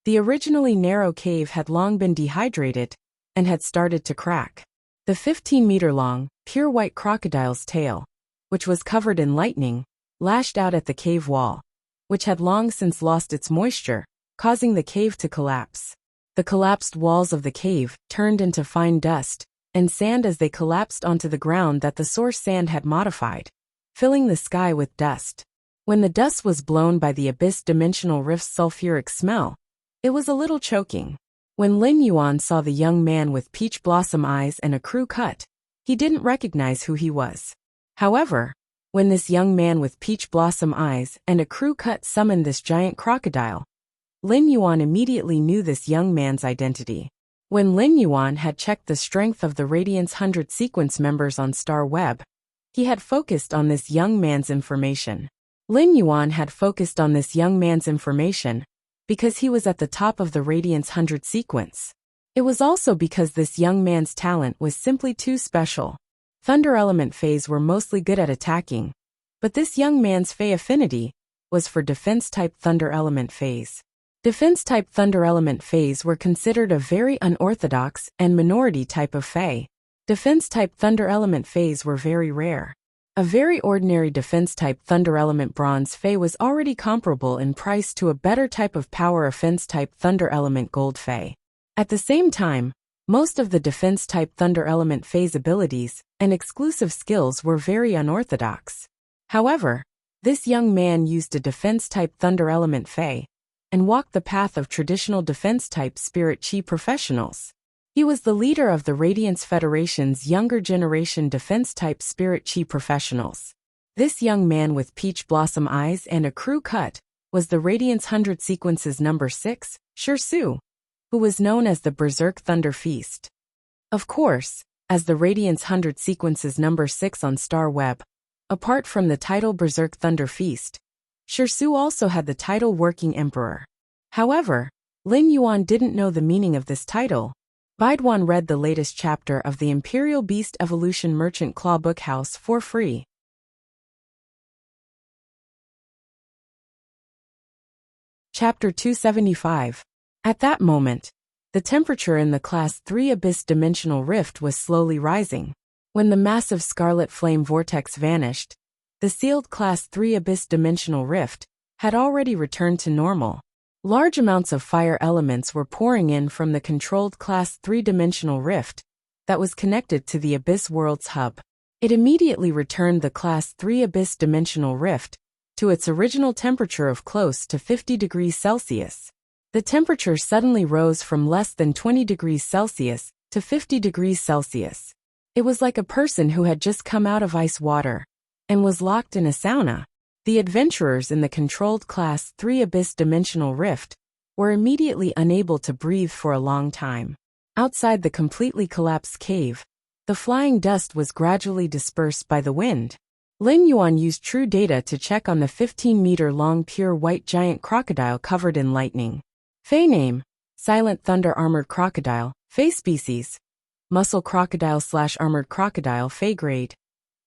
the originally narrow cave had long been dehydrated and had started to crack. The 15-meter-long, pure white crocodile's tail, which was covered in lightning, lashed out at the cave wall, which had long since lost its moisture, causing the cave to collapse. The collapsed walls of the cave turned into fine dust and sand as they collapsed onto the ground that the source sand had modified, filling the sky with dust. When the dust was blown by the Abyss Dimensional Rift's sulfuric smell, it was a little choking. When Lin Yuan saw the young man with peach blossom eyes and a crew cut, he didn't recognize who he was. However, when this young man with peach blossom eyes and a crew cut summoned this giant crocodile, Lin Yuan immediately knew this young man's identity. When Lin Yuan had checked the strength of the Radiance 100 sequence members on Star Web, he had focused on this young man's information. Lin Yuan had focused on this young man's information because he was at the top of the Radiance 100 sequence. It was also because this young man's talent was simply too special. Thunder Element Phase were mostly good at attacking, but this young man's Fey affinity was for Defense-type Thunder Element Phase. Defense-type Thunder Element Phase were considered a very unorthodox and minority type of Fey. Defense-type Thunder Element Phase were very rare. A very ordinary Defense-type Thunder Element Bronze Fey was already comparable in price to a better type of Power Offense-type Thunder Element Gold Fey. At the same time, most of the Defense-type Thunder Element Phase abilities and exclusive skills were very unorthodox. However, this young man used a Defense-type Thunder Element Fey and walked the path of traditional Defense-type Spirit Chi professionals. He was the leader of the Radiance Federation's younger generation Defense-type Spirit Chi professionals. This young man with peach blossom eyes and a crew cut was the Radiance 100 Sequence's number 6, Shirsu, who was known as the Berserk Thunder Feast. Of course, as the Radiance 100 Sequence's number 6 on Star Web, apart from the title Berserk Thunder Feast, Shirsu also had the title Working Emperor. However, Lin Yuan didn't know the meaning of this title. Baiduan read the latest chapter of the Imperial Beast Evolution Merchant Claw Bookhouse for free. Chapter 275. At that moment, the temperature in the Class 3 Abyss Dimensional Rift was slowly rising. When the massive scarlet flame vortex vanished, the sealed Class 3 Abyss dimensional rift, had already returned to normal. Large amounts of fire elements were pouring in from the controlled Class 3 dimensional rift that was connected to the Abyss World's hub. It immediately returned the Class 3 Abyss dimensional rift to its original temperature of close to 50 degrees Celsius. The temperature suddenly rose from less than 20 degrees Celsius to 50 degrees Celsius. It was like a person who had just come out of ice water and was locked in a sauna. The adventurers in the controlled Class 3 Abyss dimensional rift were immediately unable to breathe for a long time. Outside the completely collapsed cave, the flying dust was gradually dispersed by the wind. Lin Yuan used true data to check on the 15-meter-long pure white giant crocodile covered in lightning. Fey name: Silent Thunder Armored Crocodile. Fey species: Muscle Crocodile/Armored Crocodile. Fey grade: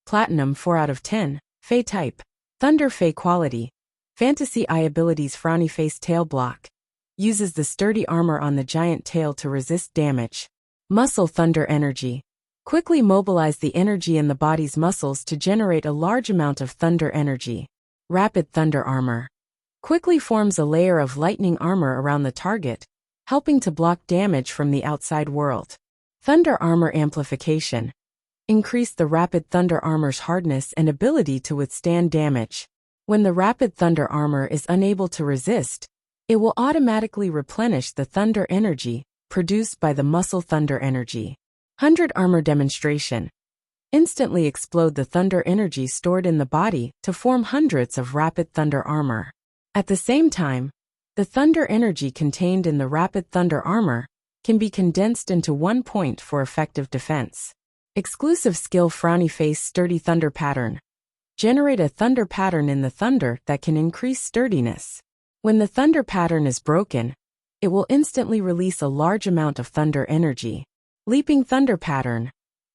Platinum 4 out of 10. Fey type: Thunder. Fey quality: Fantasy eye abilities. Frowny face tail block. Uses the sturdy armor on the giant tail to resist damage. Muscle Thunder energy: Quickly mobilize the energy in the body's muscles to generate a large amount of thunder energy. Rapid Thunder armor: Quickly forms a layer of lightning armor around the target, helping to block damage from the outside world. Thunder armor amplification: Increase the Rapid Thunder armor's hardness and ability to withstand damage. When the Rapid Thunder armor is unable to resist, it will automatically replenish the thunder energy produced by the Muscle Thunder energy. 100 armor demonstration: Instantly explode the thunder energy stored in the body to form hundreds of Rapid Thunder armor. At the same time, the thunder energy contained in the Rapid Thunder armor can be condensed into 1 point for effective defense. Exclusive skill: Frowny face sturdy thunder pattern. Generate a thunder pattern in the thunder that can increase sturdiness. When the thunder pattern is broken, it will instantly release a large amount of thunder energy. Leaping thunder pattern: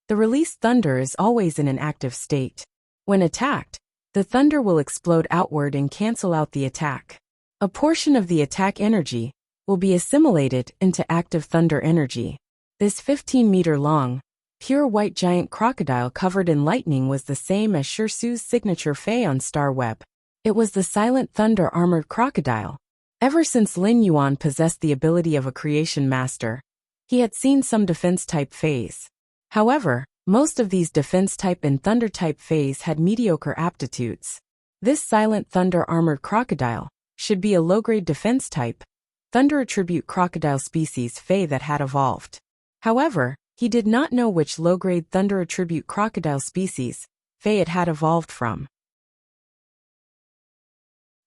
The released thunder is always in an active state. When attacked, the thunder will explode outward and cancel out the attack. A portion of the attack energy will be assimilated into active thunder energy. This 15-meter-long, pure white giant crocodile covered in lightning was the same as Shirsu's signature Fey on Star Web. It was the Silent Thunder Armored Crocodile. Ever since Lin Yuan possessed the ability of a creation master, he had seen some defense-type Feys. However, most of these defense-type and thunder-type Feys had mediocre aptitudes. This Silent Thunder Armored Crocodile should be a low-grade defense-type, thunder attribute crocodile species Fey that had evolved. However, he did not know which low-grade thunder attribute crocodile species Fey it had evolved from.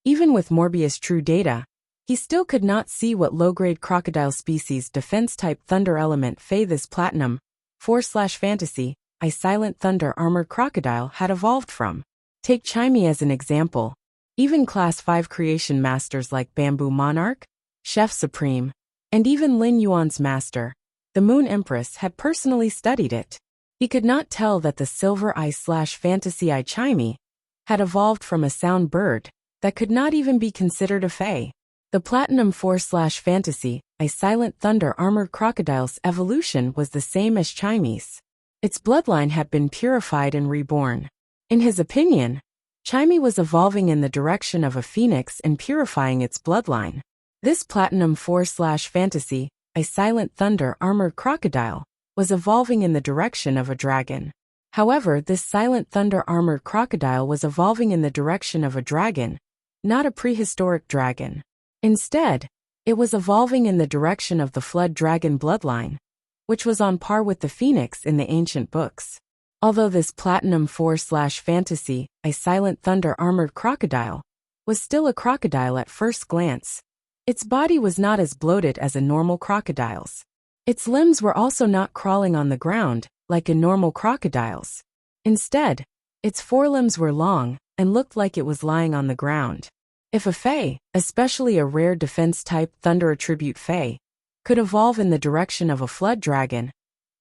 Even with Morbius' true data, he still could not see what low-grade crocodile species defense-type thunder element Fey this Platinum 4/Fantasy I Silent Thunder Armored Crocodile had evolved from. Take Chimey as an example. Even Class 5 creation masters like Bamboo Monarch, Chef Supreme, and even Lin Yuan's master, the Moon Empress, had personally studied it. He could not tell that the Silver Eye/Fantasy Eye Chimey had evolved from a sound bird that could not even be considered a Fey. The Platinum 4/Fantasy Eye Silent Thunder Armored Crocodile's evolution was the same as Chimey's. Its bloodline had been purified and reborn. In his opinion, Chimey was evolving in the direction of a phoenix and purifying its bloodline. This Platinum 4/Fantasy Eye Silent Thunder Armored Crocodile was evolving in the direction of a dragon. However, this Silent Thunder Armored Crocodile was evolving in the direction of a dragon, not a prehistoric dragon. Instead, it was evolving in the direction of the Flood Dragon bloodline, which was on par with the phoenix in the ancient books. Although this Platinum 4/Fantasy Eye Silent Thunder Armored Crocodile was still a crocodile at first glance, its body was not as bloated as a normal crocodile's. Its limbs were also not crawling on the ground like in normal crocodiles. Instead, its forelimbs were long and looked like it was lying on the ground. If a Fey, especially a rare defense-type thunder attribute Fey, could evolve in the direction of a flood dragon,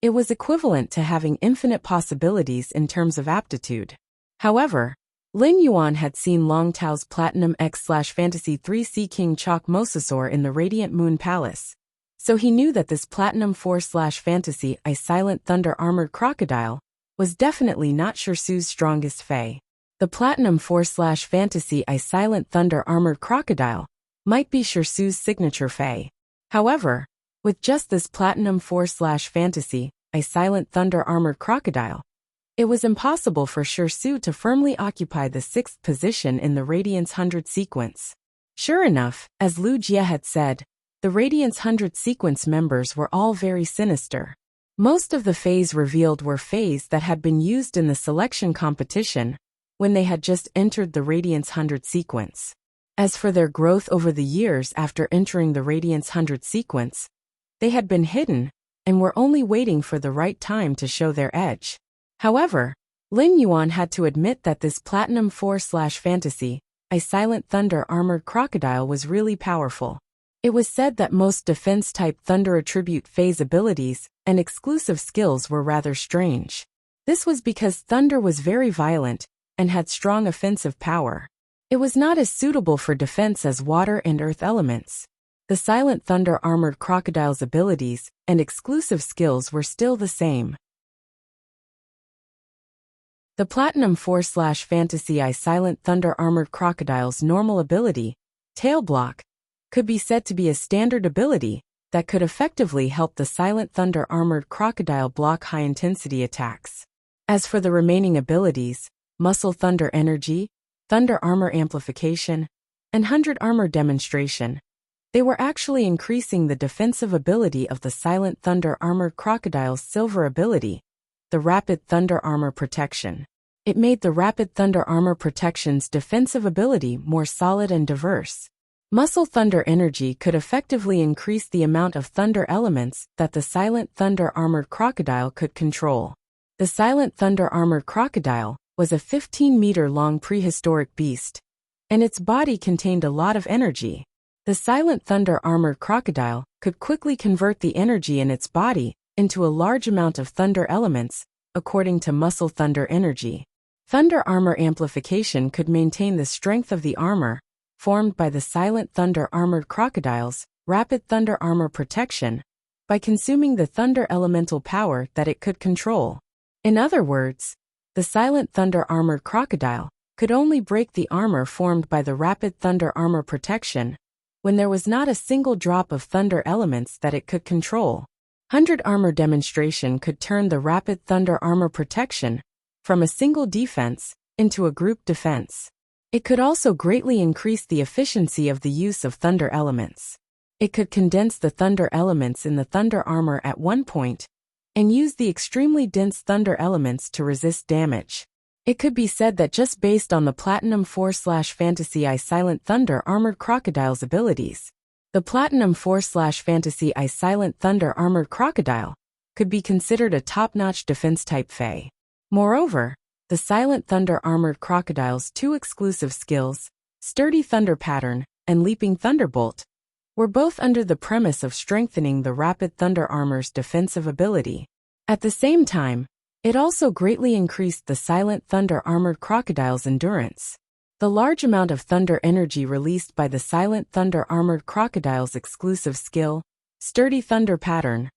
it was equivalent to having infinite possibilities in terms of aptitude. However, Lin Yuan had seen Long Tao's Platinum X/Fantasy 3 Sea King Chalk Mosasaur in the Radiant Moon Palace, so he knew that this Platinum 4/Fantasy Eye Silent Thunder Armored Crocodile was definitely not Shirsu's strongest Fey. The Platinum 4/Fantasy I Silent Thunder Armored Crocodile might be Shirsu's signature fae. However, with just this Platinum 4/Fantasy I Silent Thunder Armored Crocodile, it was impossible for Shirsu to firmly occupy the 6th position in the Radiance 100 sequence. Sure enough, as Lu Jie had said, the Radiance 100 sequence members were all very sinister. Most of the faes revealed were faes that had been used in the selection competition when they had just entered the Radiance 100 sequence. As for their growth over the years after entering the Radiance 100 sequence, they had been hidden and were only waiting for the right time to show their edge. However, Lin Yuan had to admit that this Platinum 4/Fantasy I Silent Thunder Armored Crocodile was really powerful. It was said that most defense-type Thunder attribute phase abilities and exclusive skills were rather strange. This was because Thunder was very violent and had strong offensive power. It was not as suitable for defense as water and earth elements. The Silent Thunder Armored Crocodile's abilities and exclusive skills were still the same. The Platinum 4/Fantasy I Silent Thunder Armored Crocodile's normal ability, Tail Block, could be said to be a standard ability that could effectively help the Silent Thunder Armored Crocodile block high-intensity attacks. As for the remaining abilities, Muscle Thunder Energy, Thunder Armor Amplification, and 100 Armor Demonstration, they were actually increasing the defensive ability of the Silent Thunder Armored Crocodile's silver ability, the Rapid Thunder Armor Protection. It made the Rapid Thunder Armor Protection's defensive ability more solid and diverse. Muscle Thunder Energy could effectively increase the amount of thunder elements that the Silent Thunder Armored Crocodile could control. The Silent Thunder Armored Crocodile was a 15-meter-long prehistoric beast, and its body contained a lot of energy. The Silent Thunder Armored Crocodile could quickly convert the energy in its body into a large amount of thunder elements, according to Muscle Thunder Energy. Thunder Armor Amplification could maintain the strength of the armor formed by the Silent Thunder Armored Crocodile's Rapid Thunder Armor Protection by consuming the thunder elemental power that it could control. In other words, the Silent Thunder Armored Crocodile could only break the armor formed by the Rapid Thunder Armor Protection when there was not a single drop of thunder elements that it could control. 100 Armor Demonstration could turn the Rapid Thunder Armor Protection from a single defense into a group defense. It could also greatly increase the efficiency of the use of thunder elements. It could condense the thunder elements in the thunder armor at one point and use the extremely dense thunder elements to resist damage. It could be said that just based on the Platinum 4/Fantasy I Silent Thunder Armored Crocodile's abilities, the Platinum 4/Fantasy I Silent Thunder Armored Crocodile could be considered a top-notch defense-type fae. Moreover, the Silent Thunder Armored Crocodile's two exclusive skills, Sturdy Thunder Pattern and Leaping Thunderbolt, were both under the premise of strengthening the Rapid Thunder Armor's defensive ability. At the same time, it also greatly increased the Silent Thunder Armored Crocodile's endurance. The large amount of thunder energy released by the Silent Thunder Armored Crocodile's exclusive skill, Sturdy Thunder Pattern,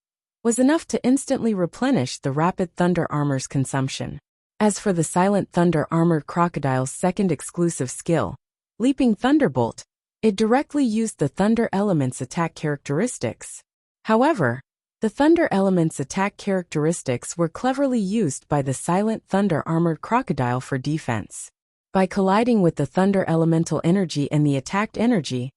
was enough to instantly replenish the Rapid Thunder Armor's consumption. As for the Silent Thunder Armored Crocodile's second exclusive skill, Leaping Thunderbolt, it directly used the Thunder Element's attack characteristics. However, the Thunder Element's attack characteristics were cleverly used by the Silent Thunder Armored Crocodile for defense. By colliding with the Thunder Elemental energy and the attacked energy,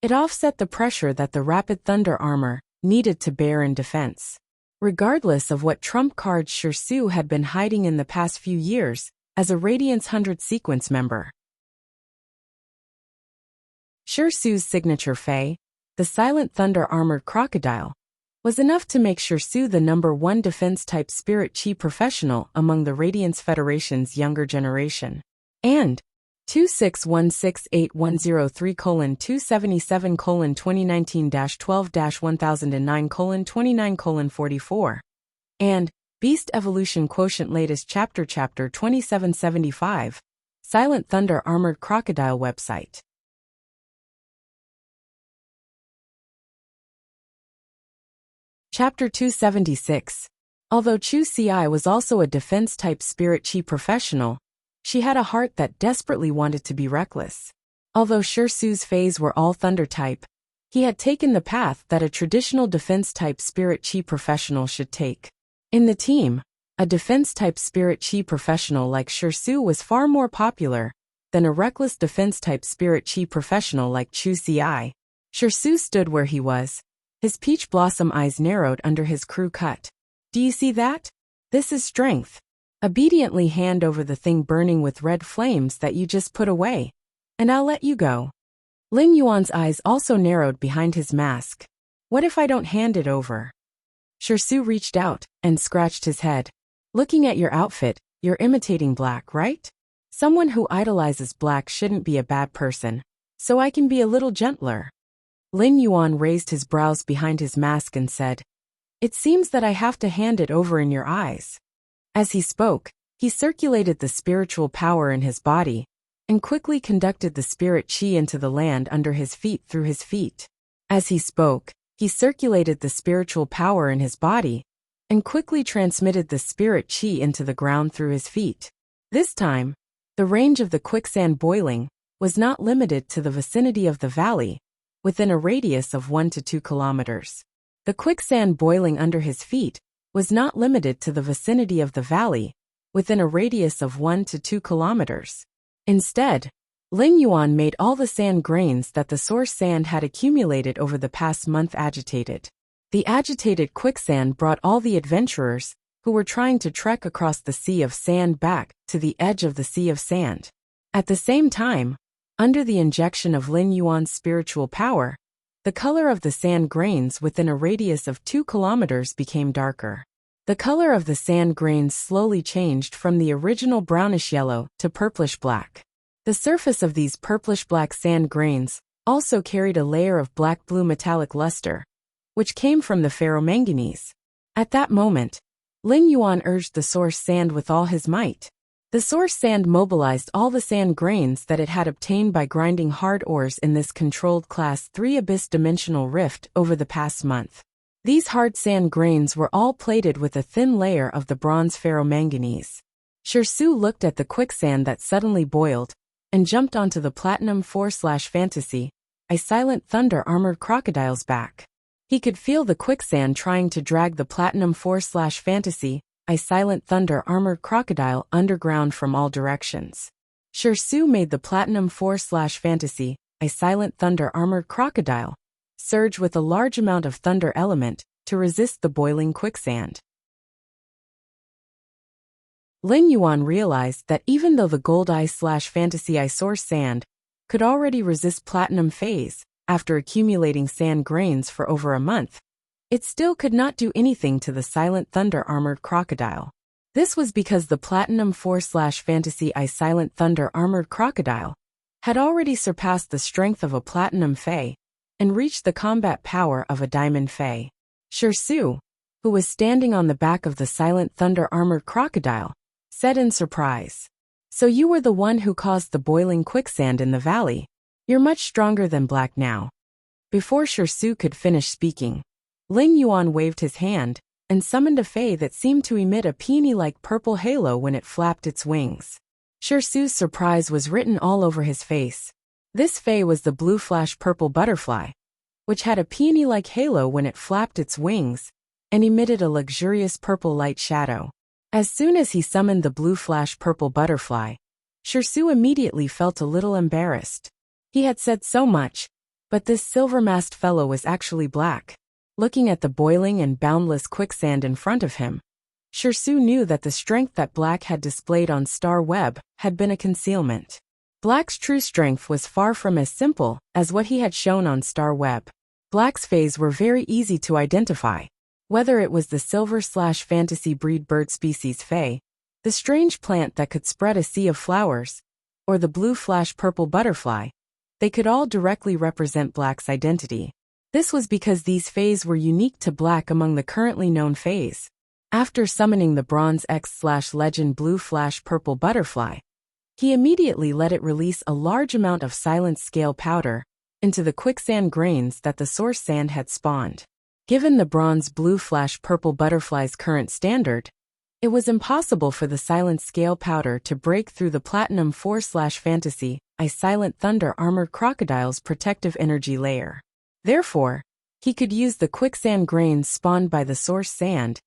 it offset the pressure that the Rapid Thunder Armor needed to bear in defense. Regardless of what trump cards Shirsu had been hiding in the past few years as a Radiance 100 sequence member. Shirsu's signature fae, the Silent Thunder Armored Crocodile, was enough to make Shirsu the #1 defense-type spirit chi professional among the Radiance Federation's younger generation. And 26168103:2019-12-1009:29:44 and Beast Evolution Quotient Latest Chapter 2775 Silent Thunder Armored Crocodile website. Chapter 276. Although Chu Ci was also a defense-type spirit chi professional, She had a heart that desperately wanted to be reckless. Although Shirsu's fays were all thunder type, he had taken the path that a traditional defense-type spirit chi professional should take. In the team, a defense-type spirit chi professional like Shirsu was far more popular than a reckless defense-type spirit chi professional like Chu Ci. Shirsu stood where he was, his peach blossom eyes narrowed under his crew cut. Do you see that? This is strength. Obediently hand over the thing burning with red flames that you just put away, and I'll let you go. Lin Yuan's eyes also narrowed behind his mask. What if I don't hand it over? Shirsu reached out and scratched his head. Looking at your outfit, you're imitating black, right? Someone who idolizes black shouldn't be a bad person, so I can be a little gentler. Lin Yuan raised his brows behind his mask and said, It seems that I have to hand it over in your eyes. As he spoke, he circulated the spiritual power in his body and quickly conducted the spirit chi into the land under his feet through his feet. As he spoke, he circulated the spiritual power in his body and quickly transmitted the spirit chi into the ground through his feet. This time, the range of the quicksand boiling was not limited to the vicinity of the valley, within a radius of 1 to 2 kilometers. The quicksand boiling under his feet was not limited to the vicinity of the valley, within a radius of 1 to 2 kilometers. Instead, Lin Yuan made all the sand grains that the source sand had accumulated over the past month agitated. The agitated quicksand brought all the adventurers who were trying to trek across the sea of sand back to the edge of the sea of sand. At the same time, under the injection of Lin Yuan's spiritual power, the color of the sand grains within a radius of 2 kilometers became darker. The color of the sand grains slowly changed from the original brownish yellow to purplish black. The surface of these purplish black sand grains also carried a layer of black-blue metallic luster, which came from the ferromanganese. At that moment, Lin Yuan urged the source sand with all his might. The source sand mobilized all the sand grains that it had obtained by grinding hard ores in this controlled Class 3 abyss dimensional rift over the past month. These hard sand grains were all plated with a thin layer of the bronze ferromanganese. Shirsu looked at the quicksand that suddenly boiled and jumped onto the Platinum 4/Fantasy, a silent thunder armored crocodile's back. He could feel the quicksand trying to drag the Platinum 4/Fantasy, a silent thunder armored crocodile underground from all directions. Shirsu made the Platinum 4/Fantasy, a silent thunder armored crocodile, surge with a large amount of thunder element to resist the boiling quicksand. Lin Yuan realized that even though the Gold Eye/Fantasy Eye source sand could already resist platinum phase after accumulating sand grains for over a month, it still could not do anything to the silent thunder armored crocodile. This was because the Platinum 4/Fantasy Eye silent thunder armored crocodile had already surpassed the strength of a platinum fae and reached the combat power of a diamond fae. Shirsu, who was standing on the back of the silent thunder armored crocodile, said in surprise, So you were the one who caused the boiling quicksand in the valley. You're much stronger than black now. Before Shirsu could finish speaking, Lin Yuan waved his hand and summoned a fae that seemed to emit a peony-like purple halo when it flapped its wings. Shirsu's surprise was written all over his face. This fae was the blue flash purple butterfly, which had a peony-like halo when it flapped its wings and emitted a luxurious purple light shadow. As soon as he summoned the blue flash purple butterfly, Shirsu immediately felt a little embarrassed. He had said so much, but this silver-masked fellow was actually black. Looking at the boiling and boundless quicksand in front of him, Shirsu knew that the strength that Black had displayed on Star Web had been a concealment. Black's true strength was far from as simple as what he had shown on Star Web. Black's phase were very easy to identify. Whether it was the silver/fantasy breed bird species fae, the strange plant that could spread a sea of flowers, or the blue/purple butterfly, they could all directly represent Black's identity. This was because these fays were unique to Black among the currently known fays. After summoning the Bronze X/Legend blue/purple butterfly, he immediately let it release a large amount of silent scale powder into the quicksand grains that the source sand had spawned. Given the bronze blue/purple butterfly's current standard, It was impossible for the silent scale powder to break through the Platinum 4/Fantasy, Silent Thunder Armored Crocodile's protective energy layer. Therefore, he could use the quicksand grains spawned by the source sand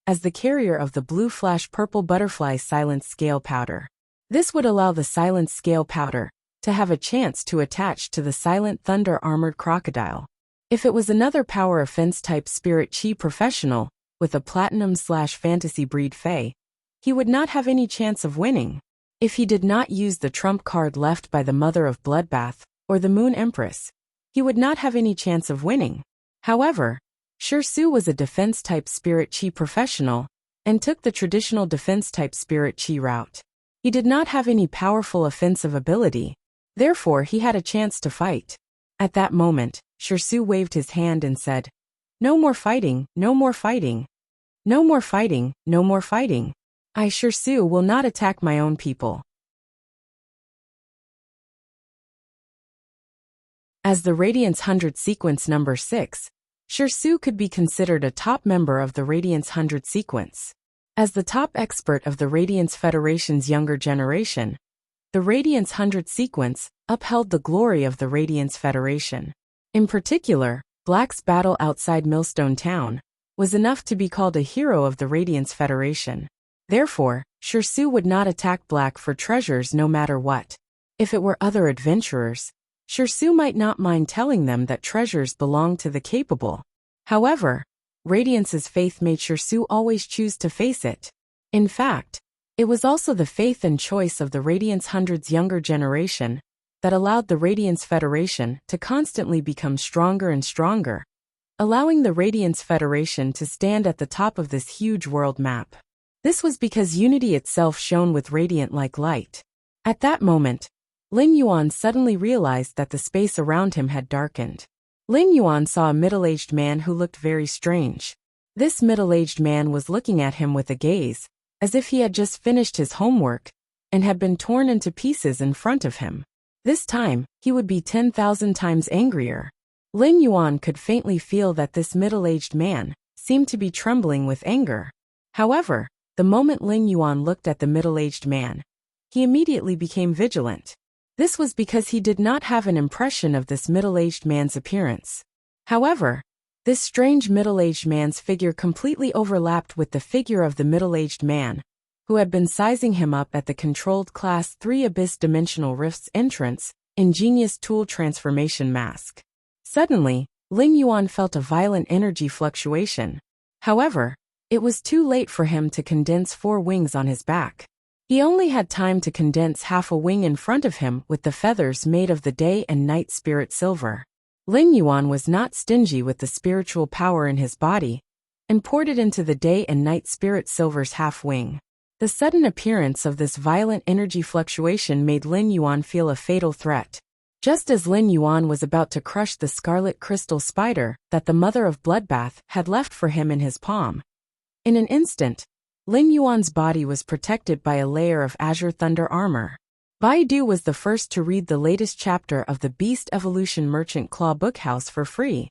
as the carrier of the Blue Flash Purple Butterfly Silent Scale Powder. This would allow the Silent Scale Powder to have a chance to attach to the Silent Thunder Armored Crocodile. If it was another power offense type Spirit Chi professional with a Platinum/Fantasy breed Fae, he would not have any chance of winning. If he did not use the trump card left by the Mother of Bloodbath or the Moon Empress, he would not have any chance of winning. However, Shirsu was a defense-type Spirit Chi professional and took the traditional defense-type Spirit Chi route. He did not have any powerful offensive ability, therefore he had a chance to fight. At that moment, Shirsu waved his hand and said, "No more fighting, no more fighting. No more fighting, no more fighting. I, Shirsu, will not attack my own people." As the Radiance 100 sequence number 6, Shirsu could be considered a top member of the Radiance 100 sequence. As the top expert of the Radiance Federation's younger generation, the Radiance 100 sequence upheld the glory of the Radiance Federation. In particular, Black's battle outside Millstone Town was enough to be called a hero of the Radiance Federation. Therefore, Shirsu would not attack Black for treasures no matter what. If it were other adventurers, Shirsu might not mind telling them that treasures belong to the capable. However, Radiance's faith made Shirsu always choose to face it. In fact, it was also the faith and choice of the Radiance 100's younger generation that allowed the Radiance Federation to constantly become stronger and stronger, allowing the Radiance Federation to stand at the top of this huge world map. This was because unity itself shone with radiant-like light. At that moment, Lin Yuan suddenly realized that the space around him had darkened. Lin Yuan saw a middle-aged man who looked very strange. This middle-aged man was looking at him with a gaze, as if he had just finished his homework and had been torn into pieces in front of him. This time, he would be 10,000 times angrier. Lin Yuan could faintly feel that this middle-aged man seemed to be trembling with anger. However, the moment Lin Yuan looked at the middle-aged man, he immediately became vigilant. This was because he did not have an impression of this middle-aged man's appearance. However, this strange middle-aged man's figure completely overlapped with the figure of the middle-aged man, who had been sizing him up at the controlled Class 3 Abyss Dimensional Rift's entrance, Ingenious Tool Transformation Mask. Suddenly, Lin Yuan felt a violent energy fluctuation. However, it was too late for him to condense 4 wings on his back. He only had time to condense half a wing in front of him with the feathers made of the Day and Night Spirit Silver. Lin Yuan was not stingy with the spiritual power in his body, and poured it into the Day and Night Spirit Silver's half wing. The sudden appearance of this violent energy fluctuation made Lin Yuan feel a fatal threat. Just as Lin Yuan was about to crush the scarlet crystal spider that the Mother of Bloodbath had left for him in his palm, in an instant, Lin Yuan's body was protected by a layer of azure thunder armor. Baidu was the first to read the latest chapter of the Beast Evolution Merchant Claw Bookhouse for free.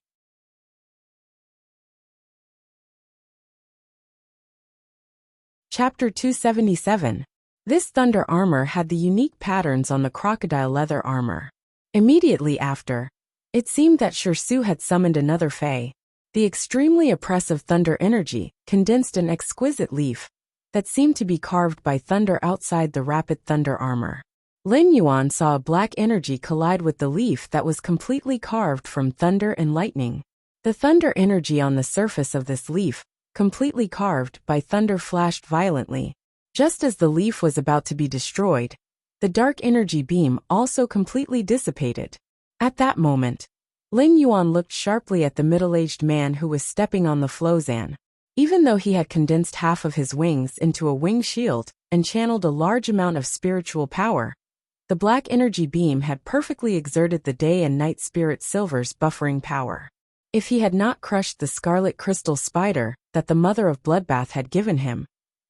Chapter 277. This thunder armor had the unique patterns on the crocodile leather armor. Immediately after, it seemed that Shirsu had summoned another Fae. The extremely oppressive thunder energy condensed an exquisite leaf that seemed to be carved by thunder outside the rapid thunder armor. Lin Yuan saw a black energy collide with the leaf that was completely carved from thunder and lightning. The thunder energy on the surface of this leaf, completely carved by thunder, flashed violently. Just as the leaf was about to be destroyed, the dark energy beam also completely dissipated. At that moment, Lin Yuan looked sharply at the middle-aged man who was stepping on the Flozan. Even though he had condensed half of his wings into a wing shield and channeled a large amount of spiritual power, the black energy beam had perfectly exerted the Day and Night Spirit Silver's buffering power. If he had not crushed the scarlet crystal spider that the Mother of Bloodbath had given him,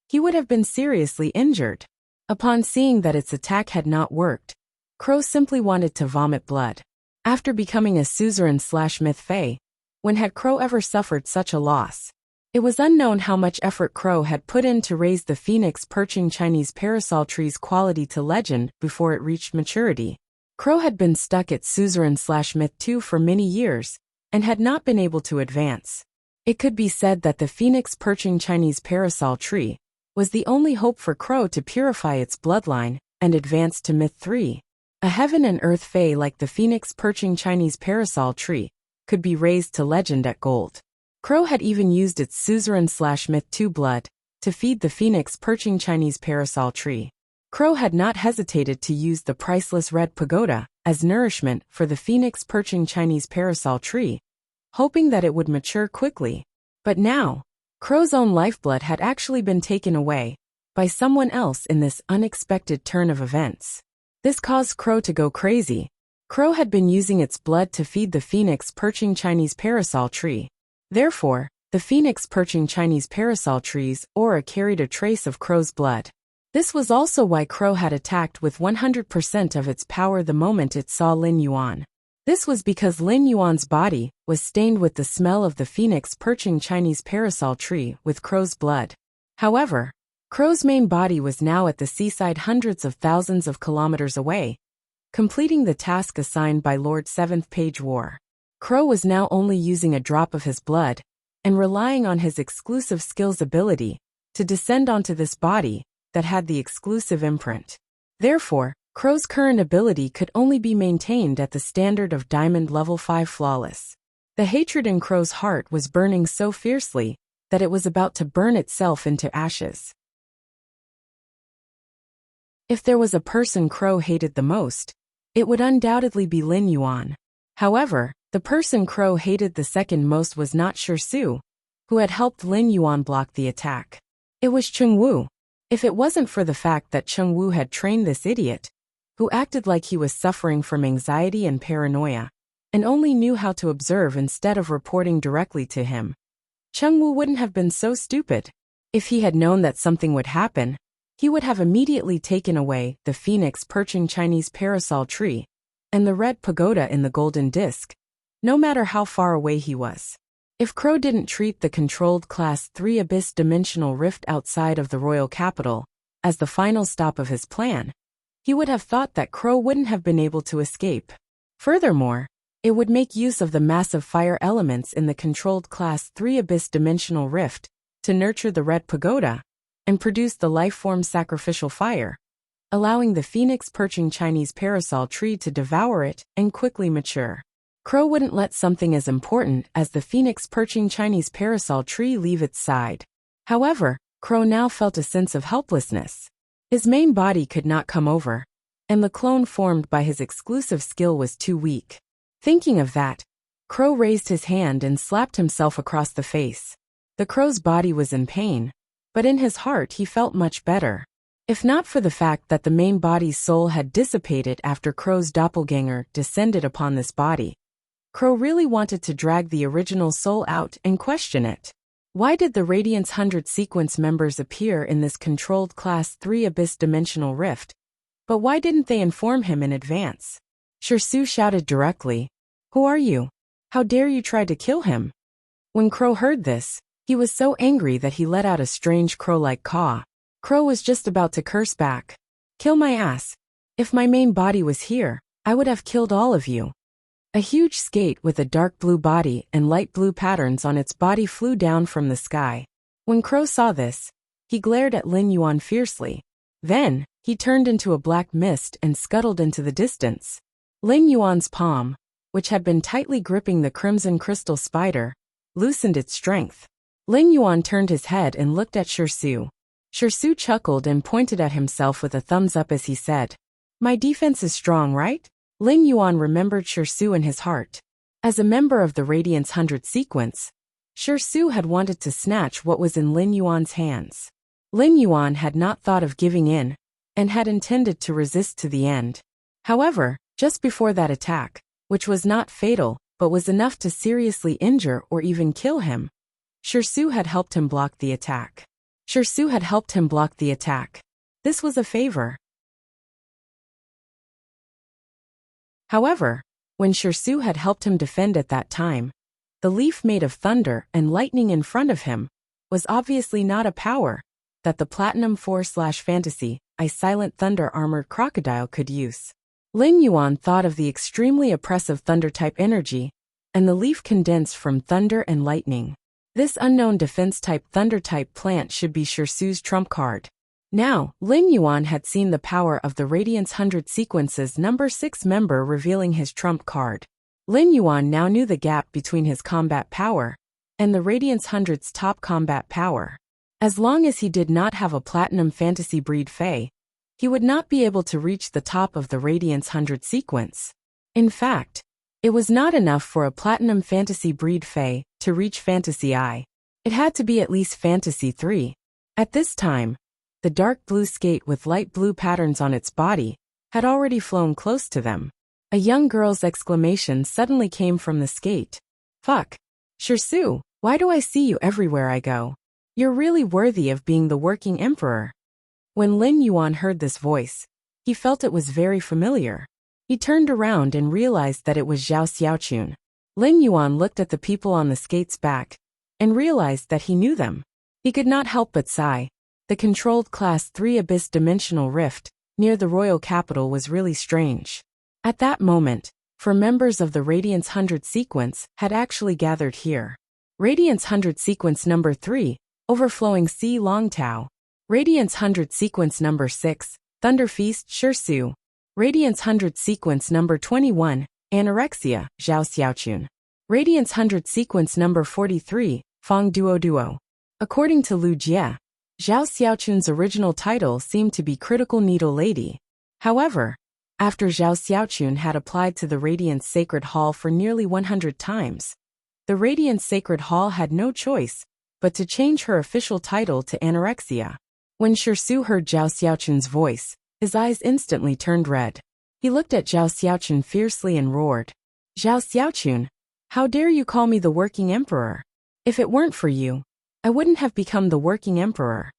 he would have been seriously injured. Upon seeing that its attack had not worked, Crow simply wanted to vomit blood. After becoming a suzerain/myth Fae, when had Crow ever suffered such a loss? It was unknown how much effort Crow had put in to raise the phoenix perching Chinese parasol tree's quality to legend before it reached maturity. Crow had been stuck at suzerain/myth 2 for many years, and had not been able to advance. It could be said that the phoenix perching Chinese parasol tree was the only hope for Crow to purify its bloodline and advance to myth 3. A heaven and earth fae like the phoenix perching Chinese parasol tree could be raised to legend at gold. Crow had even used its suzerain/myth 2 blood to feed the phoenix perching Chinese parasol tree. Crow had not hesitated to use the priceless red pagoda as nourishment for the phoenix perching Chinese parasol tree, hoping that it would mature quickly. But now, Crow's own lifeblood had actually been taken away by someone else in this unexpected turn of events. This caused Crow to go crazy. Crow had been using its blood to feed the phoenix perching Chinese parasol tree. Therefore, the phoenix perching Chinese parasol tree's aura carried a trace of Crow's blood. This was also why Crow had attacked with 100% of its power the moment it saw Lin Yuan. This was because Lin Yuan's body was stained with the smell of the phoenix perching Chinese parasol tree with Crow's blood. However, Crow's main body was now at the seaside hundreds of thousands of kilometers away, completing the task assigned by Lord 7th Page War. Crow was now only using a drop of his blood, and relying on his exclusive skill's ability to descend onto this body that had the exclusive imprint. Therefore, Crow's current ability could only be maintained at the standard of Diamond Level 5 Flawless. The hatred in Crow's heart was burning so fiercely that it was about to burn itself into ashes. If there was a person Crow hated the most, it would undoubtedly be Lin Yuan. However, the person Crow hated the second most was not Shirsu, who had helped Lin Yuan block the attack. It was Cheng Wu. If it wasn't for the fact that Cheng Wu had trained this idiot, who acted like he was suffering from anxiety and paranoia, and only knew how to observe instead of reporting directly to him, Cheng Wu wouldn't have been so stupid. If he had known that something would happen, he would have immediately taken away the phoenix perching Chinese parasol tree and the red pagoda in the golden disc, no matter how far away he was. If Crow didn't treat the controlled Class 3 Abyss Dimensional Rift outside of the royal capital as the final stop of his plan, he would have thought that Crow wouldn't have been able to escape. Furthermore, it would make use of the massive fire elements in the controlled Class 3 Abyss Dimensional Rift to nurture the red pagoda and produce the life-form sacrificial fire, allowing the phoenix perching Chinese parasol tree to devour it and quickly mature. Crow wouldn't let something as important as the phoenix perching Chinese parasol tree leave its side. However, Crow now felt a sense of helplessness. His main body could not come over, and the clone formed by his exclusive skill was too weak. Thinking of that, Crow raised his hand and slapped himself across the face. The Crow's body was in pain, but in his heart he felt much better. If not for the fact that the main body's soul had dissipated after Crow's doppelganger descended upon this body, Crow really wanted to drag the original soul out and question it. Why did the Radiance 100 sequence members appear in this controlled Class 3 Abyss Dimensional Rift? But why didn't they inform him in advance? Shirsu shouted directly, "Who are you? How dare you try to kill him?" When Crow heard this, he was so angry that he let out a strange crow-like caw. Crow was just about to curse back. "Kill my ass. If my main body was here, I would have killed all of you." A huge skate with a dark blue body and light blue patterns on its body flew down from the sky. When Crow saw this, he glared at Lin Yuan fiercely. Then, he turned into a black mist and scuttled into the distance. Lin Yuan's palm, which had been tightly gripping the crimson crystal spider, loosened its strength. Lin Yuan turned his head and looked at Shirsu. Shirsu chuckled and pointed at himself with a thumbs up as he said, "My defense is strong, right?" Lin Yuan remembered Shirsu in his heart. As a member of the Radiance 100 sequence, Shirsu had wanted to snatch what was in Lin Yuan's hands. Lin Yuan had not thought of giving in, and had intended to resist to the end. However, just before that attack, which was not fatal but was enough to seriously injure or even kill him, Shirsu had helped him block the attack. Shirsu had helped him block the attack. This was a favor. However, when Shirsu had helped him defend at that time, the leaf made of thunder and lightning in front of him was obviously not a power that the Platinum 4/Fantasy, a Silent Thunder armored crocodile could use. Lin Yuan thought of the extremely oppressive thunder-type energy, and the leaf condensed from thunder and lightning. This unknown defense-type thunder-type plant should be Shirsu's trump card. Now, Lin Yuan had seen the power of the Radiance 100 Sequence's number 6 member revealing his trump card. Lin Yuan now knew the gap between his combat power and the Radiance 100's top combat power. As long as he did not have a Platinum Fantasy breed Fae, he would not be able to reach the top of the Radiance 100 sequence. In fact, it was not enough for a Platinum Fantasy breed Fae to reach Fantasy I. It had to be at least Fantasy 3. At this time, the dark blue skate with light blue patterns on its body had already flown close to them. A young girl's exclamation suddenly came from the skate. "Fuck. Shirsu, why do I see you everywhere I go? You're really worthy of being the working emperor." When Lin Yuan heard this voice, he felt it was very familiar. He turned around and realized that it was Zhao Xiaochun. Lin Yuan looked at the people on the skate's back and realized that he knew them. He could not help but sigh. The controlled Class 3 Abyss Dimensional Rift near the royal capital was really strange. At that moment, 4 members of the Radiance 100 sequence had actually gathered here. Radiance 100 sequence number 3, Overflowing Sea Longtao. Radiance 100 sequence number 6, Thunder Feast Shirsu. Radiance 100 sequence number 21, Anorexia, Zhao Xiaochun. Radiance 100 sequence number 43, Fong Duo. According to Lu Jie, Zhao Xiaochun's original title seemed to be Critical Needle Lady. However, after Zhao Xiaochun had applied to the Radiance Sacred Hall for nearly 100 times, the Radiance Sacred Hall had no choice but to change her official title to Anorexia. When Shirsu heard Zhao Xiaochun's voice, his eyes instantly turned red. He looked at Zhao Xiaochun fiercely and roared, "Zhao Xiaochun, how dare you call me the working emperor? If it weren't for you, I wouldn't have become the working emperor."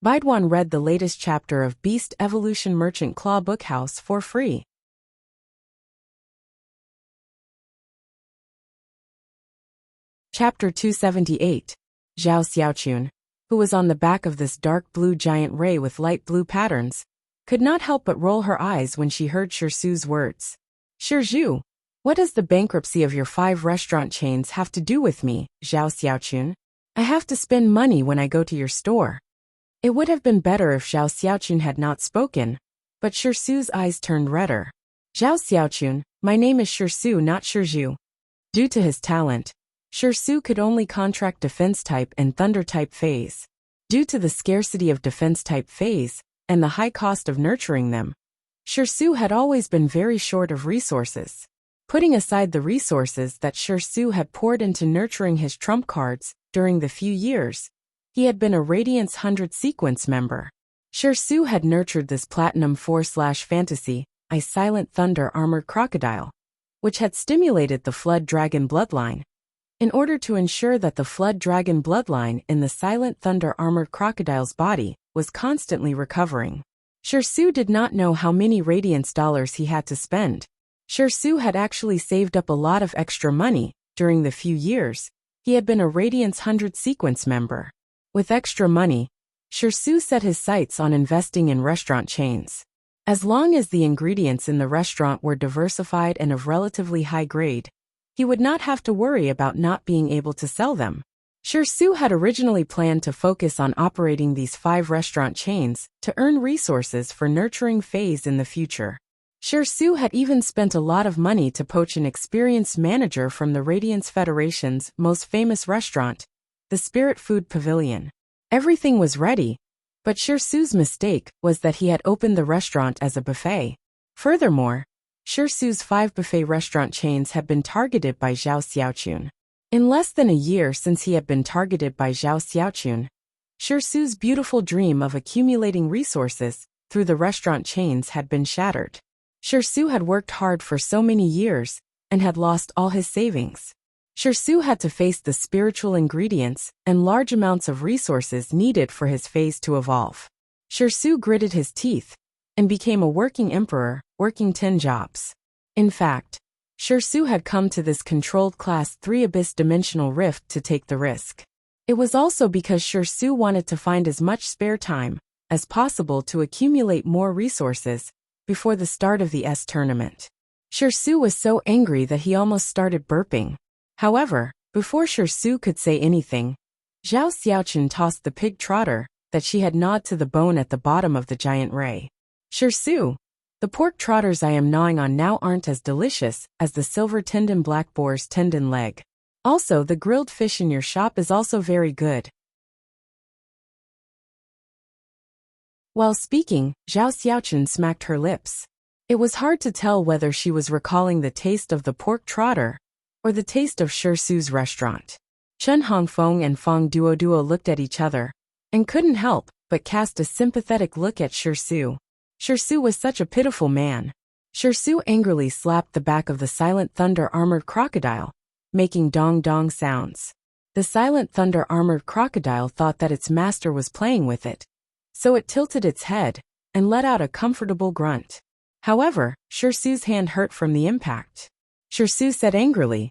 Baiduan read the latest chapter of Beast Evolution Merchant Claw Bookhouse for free. Chapter 278. Zhao Xiaochun, who was on the back of this dark blue giant ray with light blue patterns, could not help but roll her eyes when she heard Shirsu's words. "Shirsu, what does the bankruptcy of your 5 restaurant chains have to do with me, Zhao Xiaochun? I have to spend money when I go to your store." It would have been better if Zhao Xiaochun had not spoken, but Shirsu's eyes turned redder. "Zhao Xiaochun, my name is Shirsu, not Shirsu." Due to his talent, Shirsu could only contract defense-type and thunder-type phase. Due to the scarcity of defense-type phase and the high cost of nurturing them, Shirsu had always been very short of resources. Putting aside the resources that Shirsu had poured into nurturing his trump cards during the few years he had been a Radiance 100 sequence member, Shirsu had nurtured this Platinum 4/Fantasy, a Silent Thunder armored crocodile, which had stimulated the Flood Dragon bloodline. In order to ensure that the Flood Dragon bloodline in the Silent Thunder armored crocodile's body was constantly recovering, Shirsu did not know how many Radiance dollars he had to spend. Shirsu had actually saved up a lot of extra money during the few years he had been a Radiance 100 sequence member. With extra money, Shirsu set his sights on investing in restaurant chains. As long as the ingredients in the restaurant were diversified and of relatively high grade, he would not have to worry about not being able to sell them. Shirsu had originally planned to focus on operating these 5 restaurant chains to earn resources for nurturing phase in the future. Shirsu had even spent a lot of money to poach an experienced manager from the Radiance Federation's most famous restaurant, the Spirit Food Pavilion. Everything was ready, but Shirsu's mistake was that he had opened the restaurant as a buffet. Furthermore, Shirsu's 5 buffet restaurant chains had been targeted by Zhao Xiaochun. In less than a year since he had been targeted by Zhao Xiaochun, Shirsu's beautiful dream of accumulating resources through the restaurant chains had been shattered. Shirsu had worked hard for so many years and had lost all his savings. Shirsu had to face the spiritual ingredients and large amounts of resources needed for his phase to evolve. Shirsu gritted his teeth and became a working emperor, working 10 jobs. In fact, Shirsu had come to this controlled Class 3 Abyss Dimensional Rift to take the risk. It was also because Su wanted to find as much spare time as possible to accumulate more resources before the start of the S tournament. Su was so angry that he almost started burping. However, before Su could say anything, Zhao Xiaoqun tossed the pig trotter that she had gnawed to the bone at the bottom of the giant ray. Su, the pork trotters I am gnawing on now aren't as delicious as the silver tendon black boar's tendon leg. Also, the grilled fish in your shop is also very good. While speaking, Zhao Xiaoqun smacked her lips. It was hard to tell whether she was recalling the taste of the pork trotter or the taste of Su's restaurant. Chen Hongfeng and Fang Duoduo looked at each other and couldn't help but cast a sympathetic look at Su. Su was such a pitiful man. Su angrily slapped the back of the Silent Thunder armored crocodile, making dong-dong sounds. The Silent Thunder armored crocodile thought that its master was playing with it, so it tilted its head and let out a comfortable grunt. However, Su's hand hurt from the impact. Su said angrily,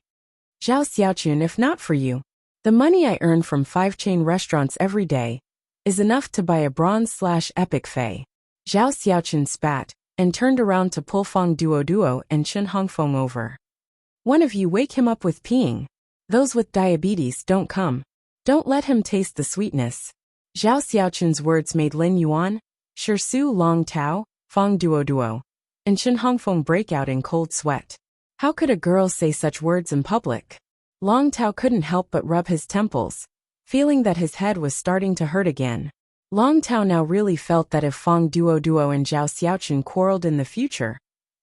"Zhao Xiaoqun, if not for you, the money I earn from 5-chain restaurants every day is enough to buy a bronze/epic fei." Zhao Xiaoqun spat and turned around to pull Fang Duoduo and Chen Hongfeng over. "One of you wake him up with peeing. Those with diabetes don't come. Don't let him taste the sweetness." Zhao Xiaoqun's words made Lin Yuan, Su, Long Tao, Fang Duoduo, and Chen Hongfeng break out in cold sweat. How could a girl say such words in public? Long Tao couldn't help but rub his temples, feeling that his head was starting to hurt again. Long Tao now really felt that if Fang Duoduo and Zhao Xiaoqun quarreled in the future,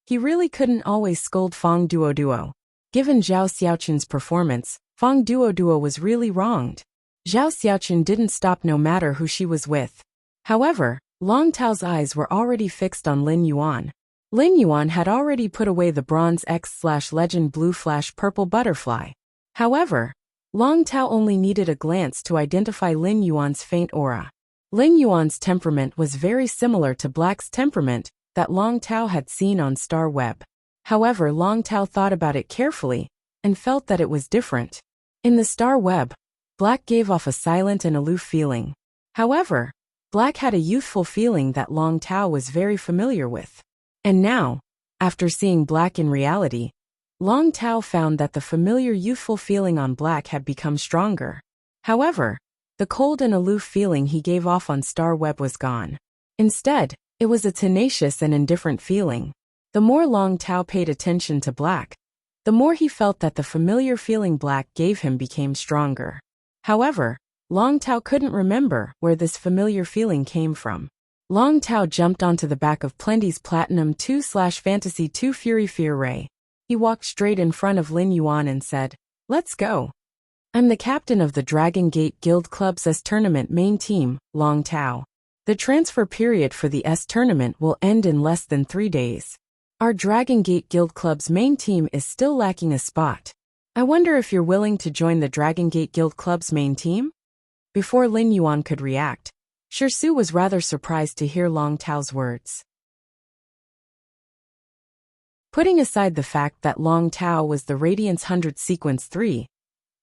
he really couldn't always scold Fang Duoduo. Given Zhao Xiaoqun's performance, Fang Duoduo was really wronged. Zhao Xiaoqun didn't stop no matter who she was with. However, Long Tao's eyes were already fixed on Lin Yuan. Lin Yuan had already put away the bronze X/legend blue/purple butterfly. However, Long Tao only needed a glance to identify Lin Yuan's faint aura. Lin Yuan's temperament was very similar to Black's temperament that Long Tao had seen on Star Web. However, Long Tao thought about it carefully and felt that it was different. In the Star Web, Black gave off a silent and aloof feeling. However, Black had a youthful feeling that Long Tao was very familiar with. And now, after seeing Black in reality, Long Tao found that the familiar youthful feeling on Black had become stronger. However, the cold and aloof feeling he gave off on Star Web was gone. Instead, it was a tenacious and indifferent feeling. The more Long Tao paid attention to Black, the more he felt that the familiar feeling Black gave him became stronger. However, Long Tao couldn't remember where this familiar feeling came from. Long Tao jumped onto the back of Plenty's Platinum 2/Fantasy 2 Fury Fear Ray. He walked straight in front of Lin Yuan and said, "Let's go. I'm the captain of the Dragon Gate Guild Club's S tournament main team, Long Tao. The transfer period for the S tournament will end in less than 3 days. Our Dragon Gate Guild Club's main team is still lacking a spot. I wonder if you're willing to join the Dragon Gate Guild Club's main team?" Before Lin Yuan could react, Su was rather surprised to hear Long Tao's words. Putting aside the fact that Long Tao was the Radiance 100 Sequence 3,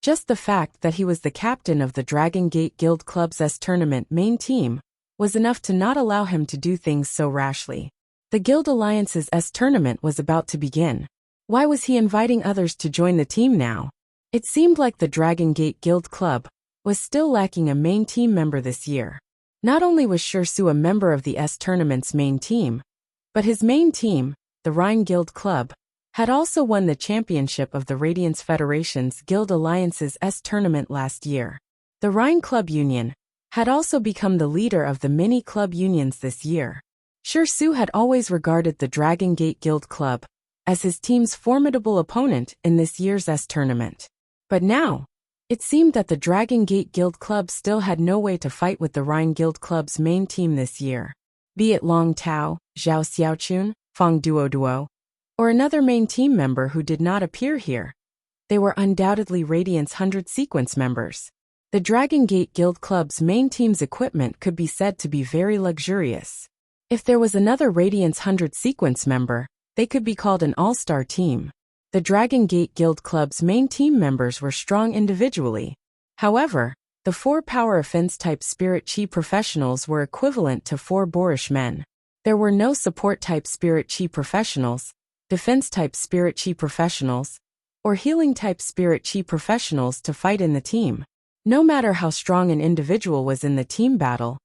just the fact that he was the captain of the Dragon Gate Guild Club's S tournament main team was enough to not allow him to do things so rashly. The Guild Alliance's S tournament was about to begin. Why was he inviting others to join the team now? It seemed like the Dragon Gate Guild Club was still lacking a main team member this year. Not only was Su a member of the S tournament's main team, but his main team, the Rhine Guild Club, had also won the championship of the Radiance Federation's Guild Alliance's S tournament last year. The Rhine Club Union had also become the leader of the mini club unions this year. Su had always regarded the Dragon Gate Guild Club as his team's formidable opponent in this year's S tournament. But now, it seemed that the Dragon Gate Guild Club still had no way to fight with the Rhine Guild Club's main team this year. Be it Long Tao, Zhao Xiaoqun, Fang Duoduo, or another main team member who did not appear here, they were undoubtedly Radiance 100 Sequence members. The Dragon Gate Guild Club's main team's equipment could be said to be very luxurious. If there was another Radiance 100 Sequence member, they could be called an all-star team. The Dragon Gate Guild Club's main team members were strong individually. However, The 4 power offense-type spirit chi professionals were equivalent to 4 boorish men. There were no support-type spirit chi professionals, defense-type spirit chi professionals, or healing-type spirit chi professionals to fight in the team. No matter how strong an individual was in the team battle,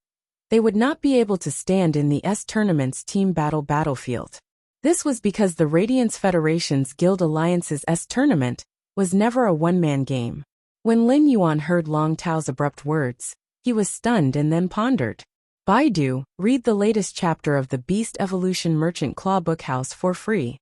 they would not be able to stand in the tournament's team battlefield. This was because the Radiance Federation's Guild Alliance's tournament was never a one-man game. When Lin Yuan heard Long Tao's abrupt words, he was stunned and then pondered. Baidu, read the latest chapter of the Beast Evolution Merchant Claw Bookhouse for free.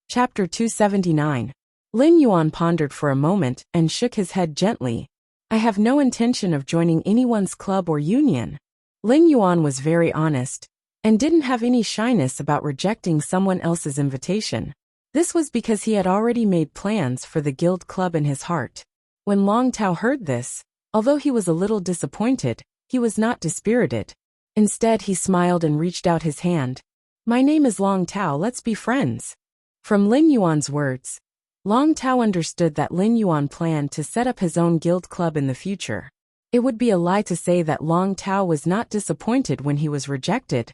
Chapter 279. Lin Yuan pondered for a moment and shook his head gently. I have no intention of joining anyone's club or union. Lin Yuan was very honest and didn't have any shyness about rejecting someone else's invitation. This was because he had already made plans for the guild club in his heart. When Long Tao heard this, although he was a little disappointed, he was not dispirited. Instead, he smiled and reached out his hand. My name is Long Tao, let's be friends. From Lin Yuan's words, Long Tao understood that Lin Yuan planned to set up his own guild club in the future. It would be a lie to say that Long Tao was not disappointed when he was rejected,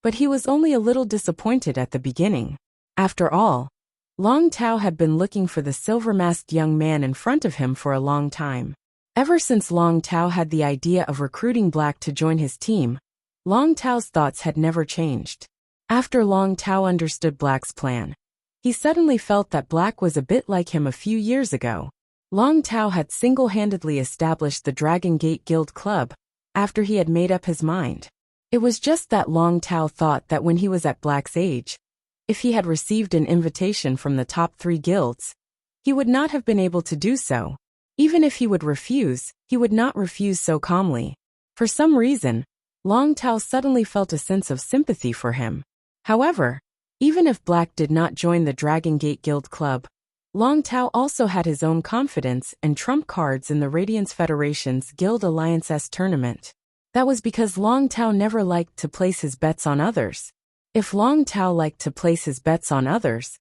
but he was only a little disappointed at the beginning. After all, Long Tao had been looking for the silver-masked young man in front of him for a long time. Ever since Long Tao had the idea of recruiting Black to join his team, Long Tao's thoughts had never changed. After Long Tao understood Black's plan, he suddenly felt that Black was a bit like him a few years ago. Long Tao had single-handedly established the Dragon Gate Guild Club after he had made up his mind. It was just that Long Tao thought that when he was at Black's age, if he had received an invitation from the top 3 guilds, he would not have been able to do so. Even if he would refuse, he would not refuse so calmly. For some reason, Long Tao suddenly felt a sense of sympathy for him. However, even if Black did not join the Dragon Gate Guild Club, Long Tao also had his own confidence and trump cards in the Radiance Federation's Guild Alliance tournament. That was because Long Tao never liked to place his bets on others. If Long Tao liked to place his bets on others,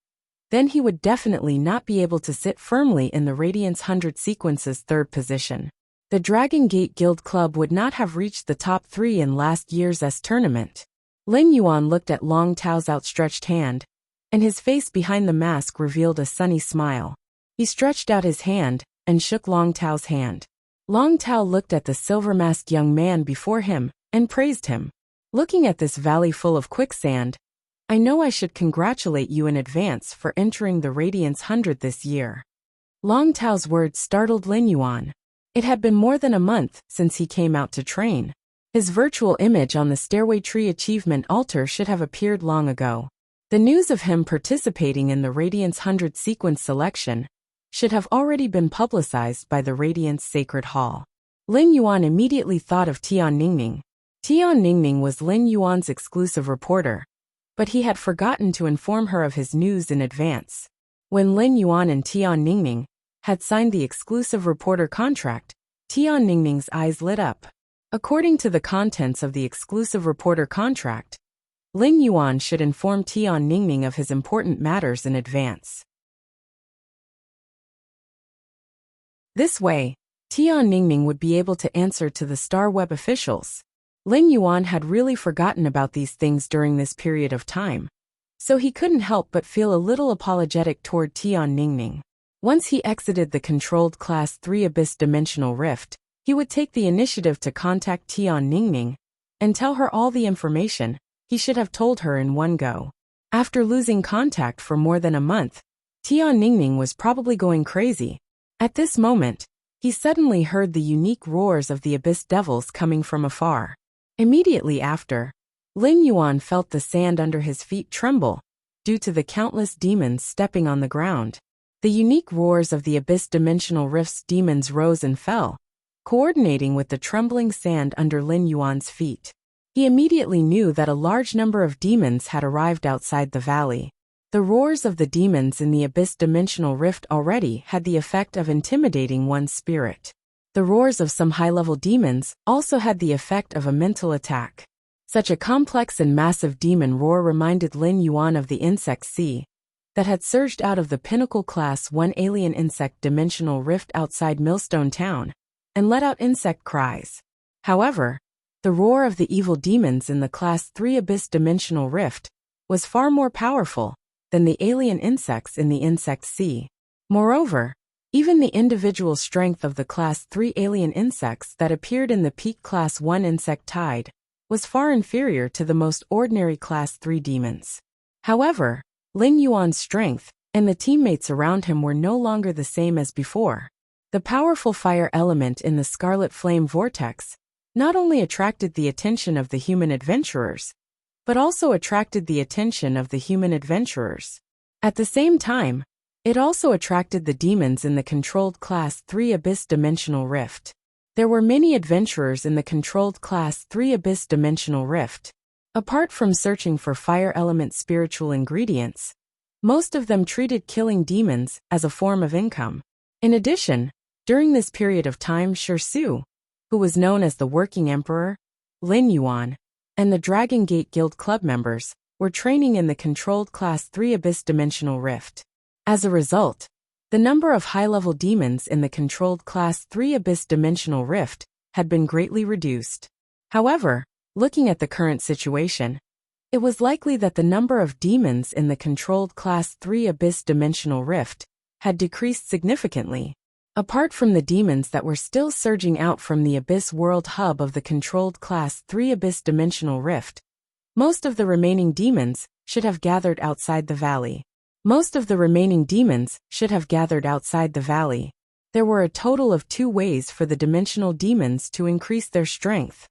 then he would definitely not be able to sit firmly in the Radiance 100 Sequence's 3rd position. The Dragon Gate Guild Club would not have reached the top 3 in last year's tournament. Lin Yuan looked at Long Tao's outstretched hand, and his face behind the mask revealed a sunny smile. He stretched out his hand and shook Long Tao's hand. Long Tao looked at the silver-masked young man before him and praised him. Looking at this valley full of quicksand, I know I should congratulate you in advance for entering the Radiance 100 this year. Long Tao's words startled Lin Yuan. It had been more than a month since he came out to train. His virtual image on the Stairway Tree Achievement altar should have appeared long ago. The news of him participating in the Radiance 100 sequence selection should have already been publicized by the Radiance Sacred Hall. Lin Yuan immediately thought of Tian Ningning. Tian Ningning was Lin Yuan's exclusive reporter, but he had forgotten to inform her of his news in advance. When Lin Yuan and Tian Ningning had signed the exclusive reporter contract, Tian Ningning's eyes lit up. According to the contents of the exclusive reporter contract, Lin Yuan should inform Tian Ningning of his important matters in advance. This way, Tian Ningning would be able to answer to the Star Web officials. Lin Yuan had really forgotten about these things during this period of time, so he couldn't help but feel a little apologetic toward Tian Ningning. Once he exited the controlled Class 3 Abyss Dimensional Rift, he would take the initiative to contact Tian Ningning and tell her all the information he should have told her in one go. After losing contact for more than a month, Tian Ningning was probably going crazy. At this moment, he suddenly heard the unique roars of the Abyss Devils coming from afar. Immediately after, Lin Yuan felt the sand under his feet tremble due to the countless demons stepping on the ground. The unique roars of the Abyss Dimensional Rift's demons rose and fell, coordinating with the trembling sand under Lin Yuan's feet. He immediately knew that a large number of demons had arrived outside the valley. The roars of the demons in the Abyss Dimensional Rift already had the effect of intimidating one's spirit. The roars of some high-level demons also had the effect of a mental attack. Such a complex and massive demon roar reminded Lin Yuan of the insect sea that had surged out of the Pinnacle Class 1 alien insect dimensional rift outside Millstone Town and let out insect cries. However, the roar of the evil demons in the Class 3 Abyss dimensional rift was far more powerful than the alien insects in the Insect Sea. Moreover, even the individual strength of the Class 3 alien insects that appeared in the peak Class 1 insect tide was far inferior to the most ordinary Class 3 demons. However, Lin Yuan's strength and the teammates around him were no longer the same as before. The powerful fire element in the Scarlet Flame Vortex not only attracted the attention of the human adventurers, but also attracted the attention of the human adventurers. At the same time, it also attracted the demons in the controlled Class 3 Abyss Dimensional Rift. There were many adventurers in the controlled Class 3 Abyss Dimensional Rift. Apart from searching for fire element spiritual ingredients, most of them treated killing demons as a form of income. In addition, during this period of time, Shirsu, who was known as the Working Emperor, Lin Yuan, and the Dragon Gate Guild club members were training in the controlled Class 3 Abyss Dimensional Rift. As a result, the number of high-level demons in the controlled Class 3 Abyss Dimensional Rift had been greatly reduced. However, looking at the current situation, it was likely that the number of demons in the controlled Class 3 Abyss Dimensional Rift had decreased significantly. Apart from the demons that were still surging out from the Abyss World Hub of the controlled Class 3 Abyss Dimensional Rift, most of the remaining demons should have gathered outside the valley. There were a total of 2 ways for the dimensional demons to increase their strength.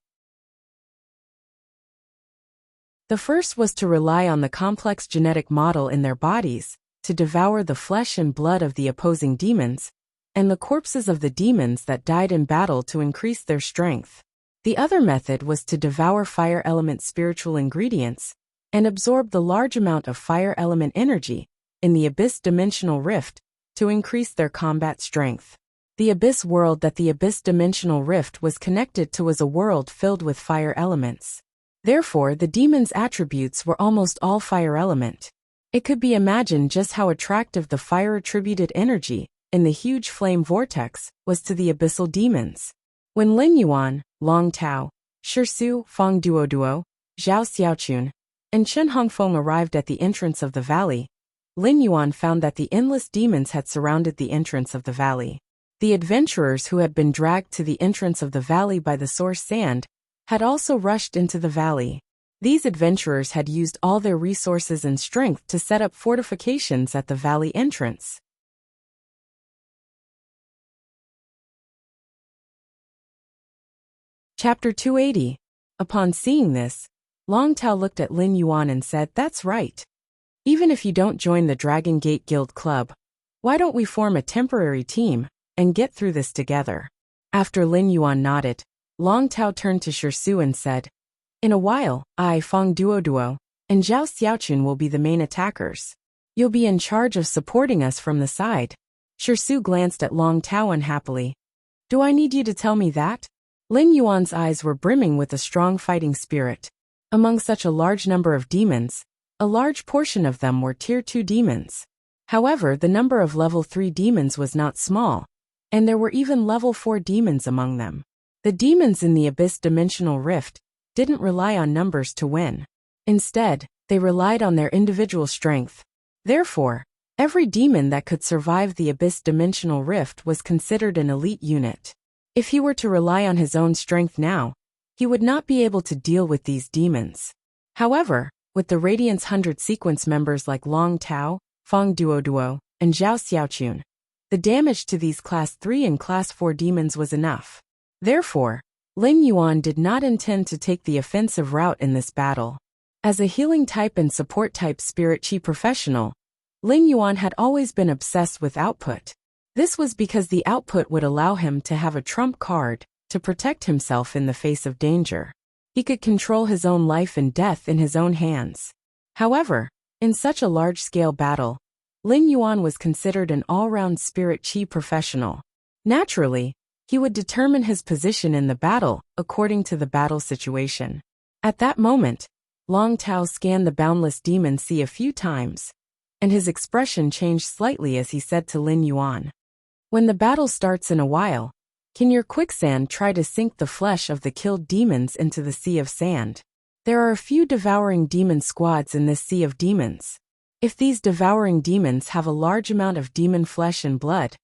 The first was to rely on the complex genetic model in their bodies to devour the flesh and blood of the opposing demons, and the corpses of the demons that died in battle to increase their strength. The other method was to devour fire element spiritual ingredients and absorb the large amount of fire element energy in the Abyss Dimensional Rift to increase their combat strength. The Abyss world that the Abyss Dimensional Rift was connected to was a world filled with fire elements. Therefore, the demon's attributes were almost all fire element. It could be imagined just how attractive the fire-attributed energy in the huge flame vortex was to the abyssal demons. When Lin Yuan, Long Tao, Shirsu, Feng Duoduo, Zhao Xiaochun, and Chen Hongfeng arrived at the entrance of the valley, Lin Yuan found that the endless demons had surrounded the entrance of the valley. The adventurers who had been dragged to the entrance of the valley by the source sand had also rushed into the valley. These adventurers had used all their resources and strength to set up fortifications at the valley entrance. Chapter 280. Upon seeing this, Long Tao looked at Lin Yuan and said, "That's right. Even if you don't join the Dragon Gate Guild Club, why don't we form a temporary team and get through this together?" After Lin Yuan nodded, Long Tao turned to Shirsu and said, "In a while, I, Feng Duoduo, and Zhao Xiaochun will be the main attackers. You'll be in charge of supporting us from the side." Shirsu glanced at Long Tao unhappily. "Do I need you to tell me that?" Lin Yuan's eyes were brimming with a strong fighting spirit. Among such a large number of demons, a large portion of them were Tier 2 demons. However, the number of Level 3 demons was not small, and there were even Level 4 demons among them. The demons in the Abyss Dimensional Rift didn't rely on numbers to win. Instead, they relied on their individual strength. Therefore, every demon that could survive the Abyss Dimensional Rift was considered an elite unit. If he were to rely on his own strength now, he would not be able to deal with these demons. However, with the Radiance 100 sequence members like Long Tao, Feng Duoduo, and Zhao Xiaochun, the damage to these Class 3 and Class 4 demons was enough. Therefore, Lin Yuan did not intend to take the offensive route in this battle. As a healing type and support type spirit chi professional, Lin Yuan had always been obsessed with output. This was because the output would allow him to have a trump card to protect himself in the face of danger. He could control his own life and death in his own hands. However, in such a large-scale battle, Lin Yuan was considered an all-round spirit chi professional. Naturally, he would determine his position in the battle according to the battle situation. At that moment, Long Tao scanned the boundless demon sea a few times. and his expression changed slightly as he said to Lin Yuan. When the battle starts in a while, can your quicksand try to sink the flesh of the killed demons into the sea of sand? There are a few devouring demon squads in this sea of demons. If these devouring demons have a large amount of demon flesh and blood,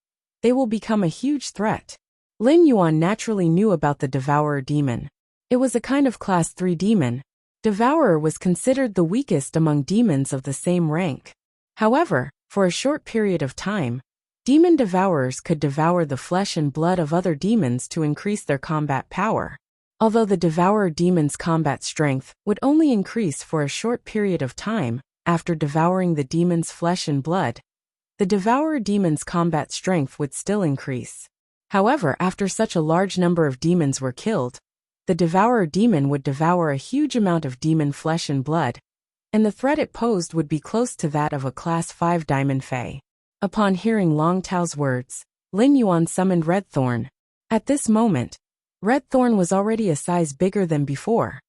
they will become a huge threat. Lin Yuan naturally knew about the Devourer demon. It was a kind of Class 3 demon. Devourer was considered the weakest among demons of the same rank. However, for a short period of time, demon devourers could devour the flesh and blood of other demons to increase their combat power. Although the Devourer demon's combat strength would only increase for a short period of time after devouring the demon's flesh and blood, the Devourer demon's combat strength would still increase. However, after such a large number of demons were killed, the Devourer demon would devour a huge amount of demon flesh and blood, and the threat it posed would be close to that of a Class 5 Diamond Fae. Upon hearing Long Tao's words, Lin Yuan summoned Red Thorn. At this moment, Red Thorn was already a size bigger than before.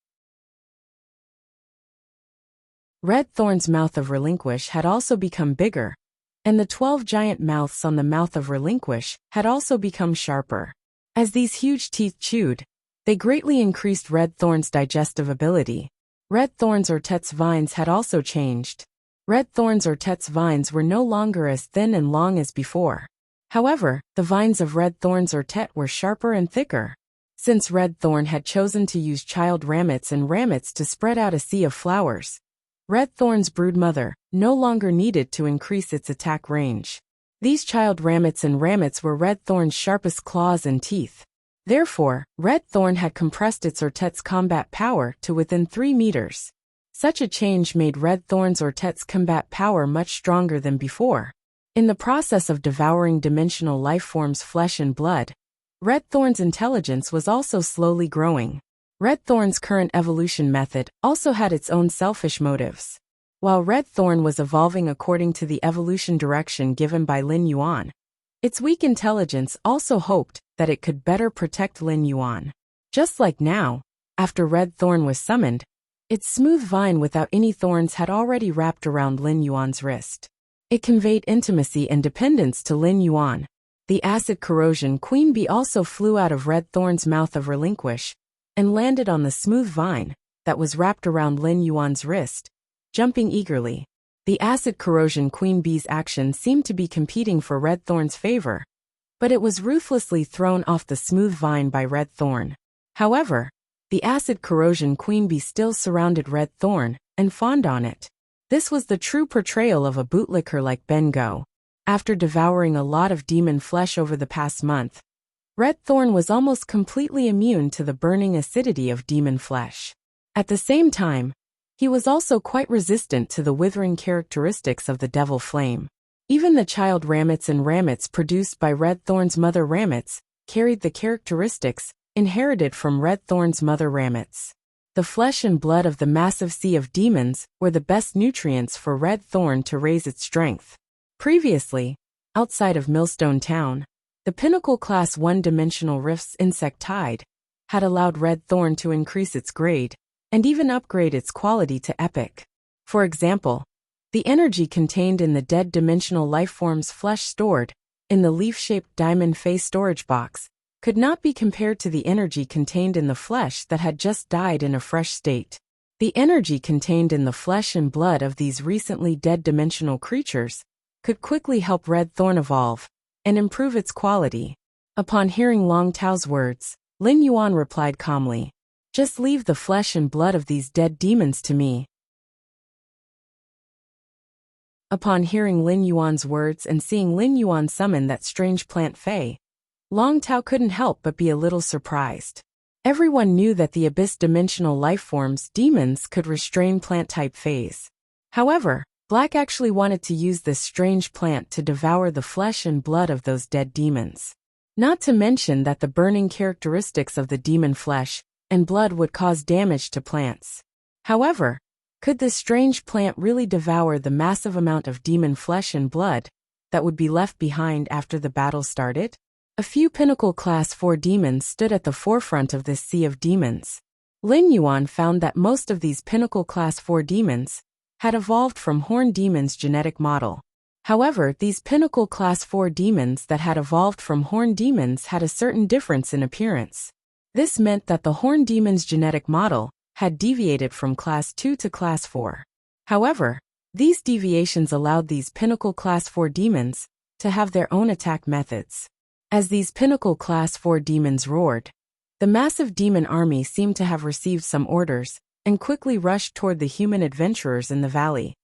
Red Thorn's mouth of Relinquish had also become bigger, and the 12 giant mouths on the mouth of Relinquish had also become sharper. As these huge teeth chewed, they greatly increased Red Thorn's digestive ability. Red Thorn's Ortet's vines had also changed. Red Thorn's Ortet's vines were no longer as thin and long as before. However, the vines of Red Thorn's Ortet were sharper and thicker. Since Red Thorn had chosen to use child ramets and ramets to spread out a sea of flowers, Red Thorn's broodmother no longer needed to increase its attack range. These child ramets and ramets were Red Thorn's sharpest claws and teeth. Therefore, Red Thorn had compressed its Ortet's combat power to within 3 meters. Such a change made Red Thorn's Ortet's combat power much stronger than before. In the process of devouring dimensional life forms' flesh and blood, Red Thorn's intelligence was also slowly growing. Red Thorn's current evolution method also had its own selfish motives. While Red Thorn was evolving according to the evolution direction given by Lin Yuan, its weak intelligence also hoped that it could better protect Lin Yuan. Just like now, after Red Thorn was summoned, its smooth vine without any thorns had already wrapped around Lin Yuan's wrist. It conveyed intimacy and dependence to Lin Yuan. The acid corrosion queen bee also flew out of Red Thorn's mouth of Relinquish and landed on the smooth vine that was wrapped around Lin Yuan's wrist, jumping eagerly. The acid corrosion queen bee's action seemed to be competing for Red Thorn's favor, but it was ruthlessly thrown off the smooth vine by Red Thorn. However, the acid corrosion queen bee still surrounded Red Thorn and fawned on it. This was the true portrayal of a bootlicker like Ben Go. After devouring a lot of demon flesh over the past month, Red Thorn was almost completely immune to the burning acidity of demon flesh. At the same time, he was also quite resistant to the withering characteristics of the devil flame. Even the child ramets and ramets produced by Red Thorn's mother ramets carried the characteristics inherited from Red Thorn's mother ramets. The flesh and blood of the massive sea of demons were the best nutrients for Red Thorn to raise its strength. Previously, outside of Millstone Town, the pinnacle class 1-dimensional Rift's insect tide had allowed Red Thorn to increase its grade and even upgrade its quality to epic. For example, the energy contained in the dead dimensional lifeform's flesh stored in the leaf-shaped diamond face storage box could not be compared to the energy contained in the flesh that had just died in a fresh state. The energy contained in the flesh and blood of these recently dead dimensional creatures could quickly help Red Thorn evolve and improve its quality. Upon hearing Long Tao's words, Lin Yuan replied calmly, "Just leave the flesh and blood of these dead demons to me." Upon hearing Lin Yuan's words and seeing Lin Yuan summon that strange plant Fae, Long Tao couldn't help but be a little surprised. Everyone knew that the abyss-dimensional lifeforms, demons, could restrain plant-type Faes. However, Black actually wanted to use this strange plant to devour the flesh and blood of those dead demons. Not to mention that the burning characteristics of the demon flesh and blood would cause damage to plants. However, could this strange plant really devour the massive amount of demon flesh and blood that would be left behind after the battle started? A few pinnacle class 4 demons stood at the forefront of this sea of demons. Lin Yuan found that most of these pinnacle class 4 demons had evolved from Horned Demon's genetic model. However, these Pinnacle Class 4 demons that had evolved from Horned Demons had a certain difference in appearance. This meant that the Horned Demon's genetic model had deviated from Class 2 to Class 4. However, these deviations allowed these Pinnacle Class 4 demons to have their own attack methods. As these Pinnacle Class 4 demons roared, the massive demon army seemed to have received some orders and quickly rushed toward the human adventurers in the valley.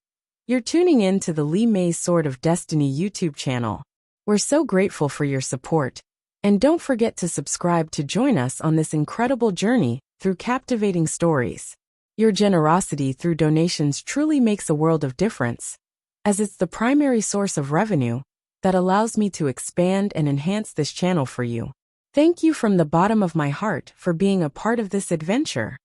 You're tuning in to the Lee May's Sword of Destiny YouTube channel. We're so grateful for your support, and don't forget to subscribe to join us on this incredible journey through captivating stories. Your generosity through donations truly makes a world of difference, as it's the primary source of revenue that allows me to expand and enhance this channel for you. Thank you from the bottom of my heart for being a part of this adventure.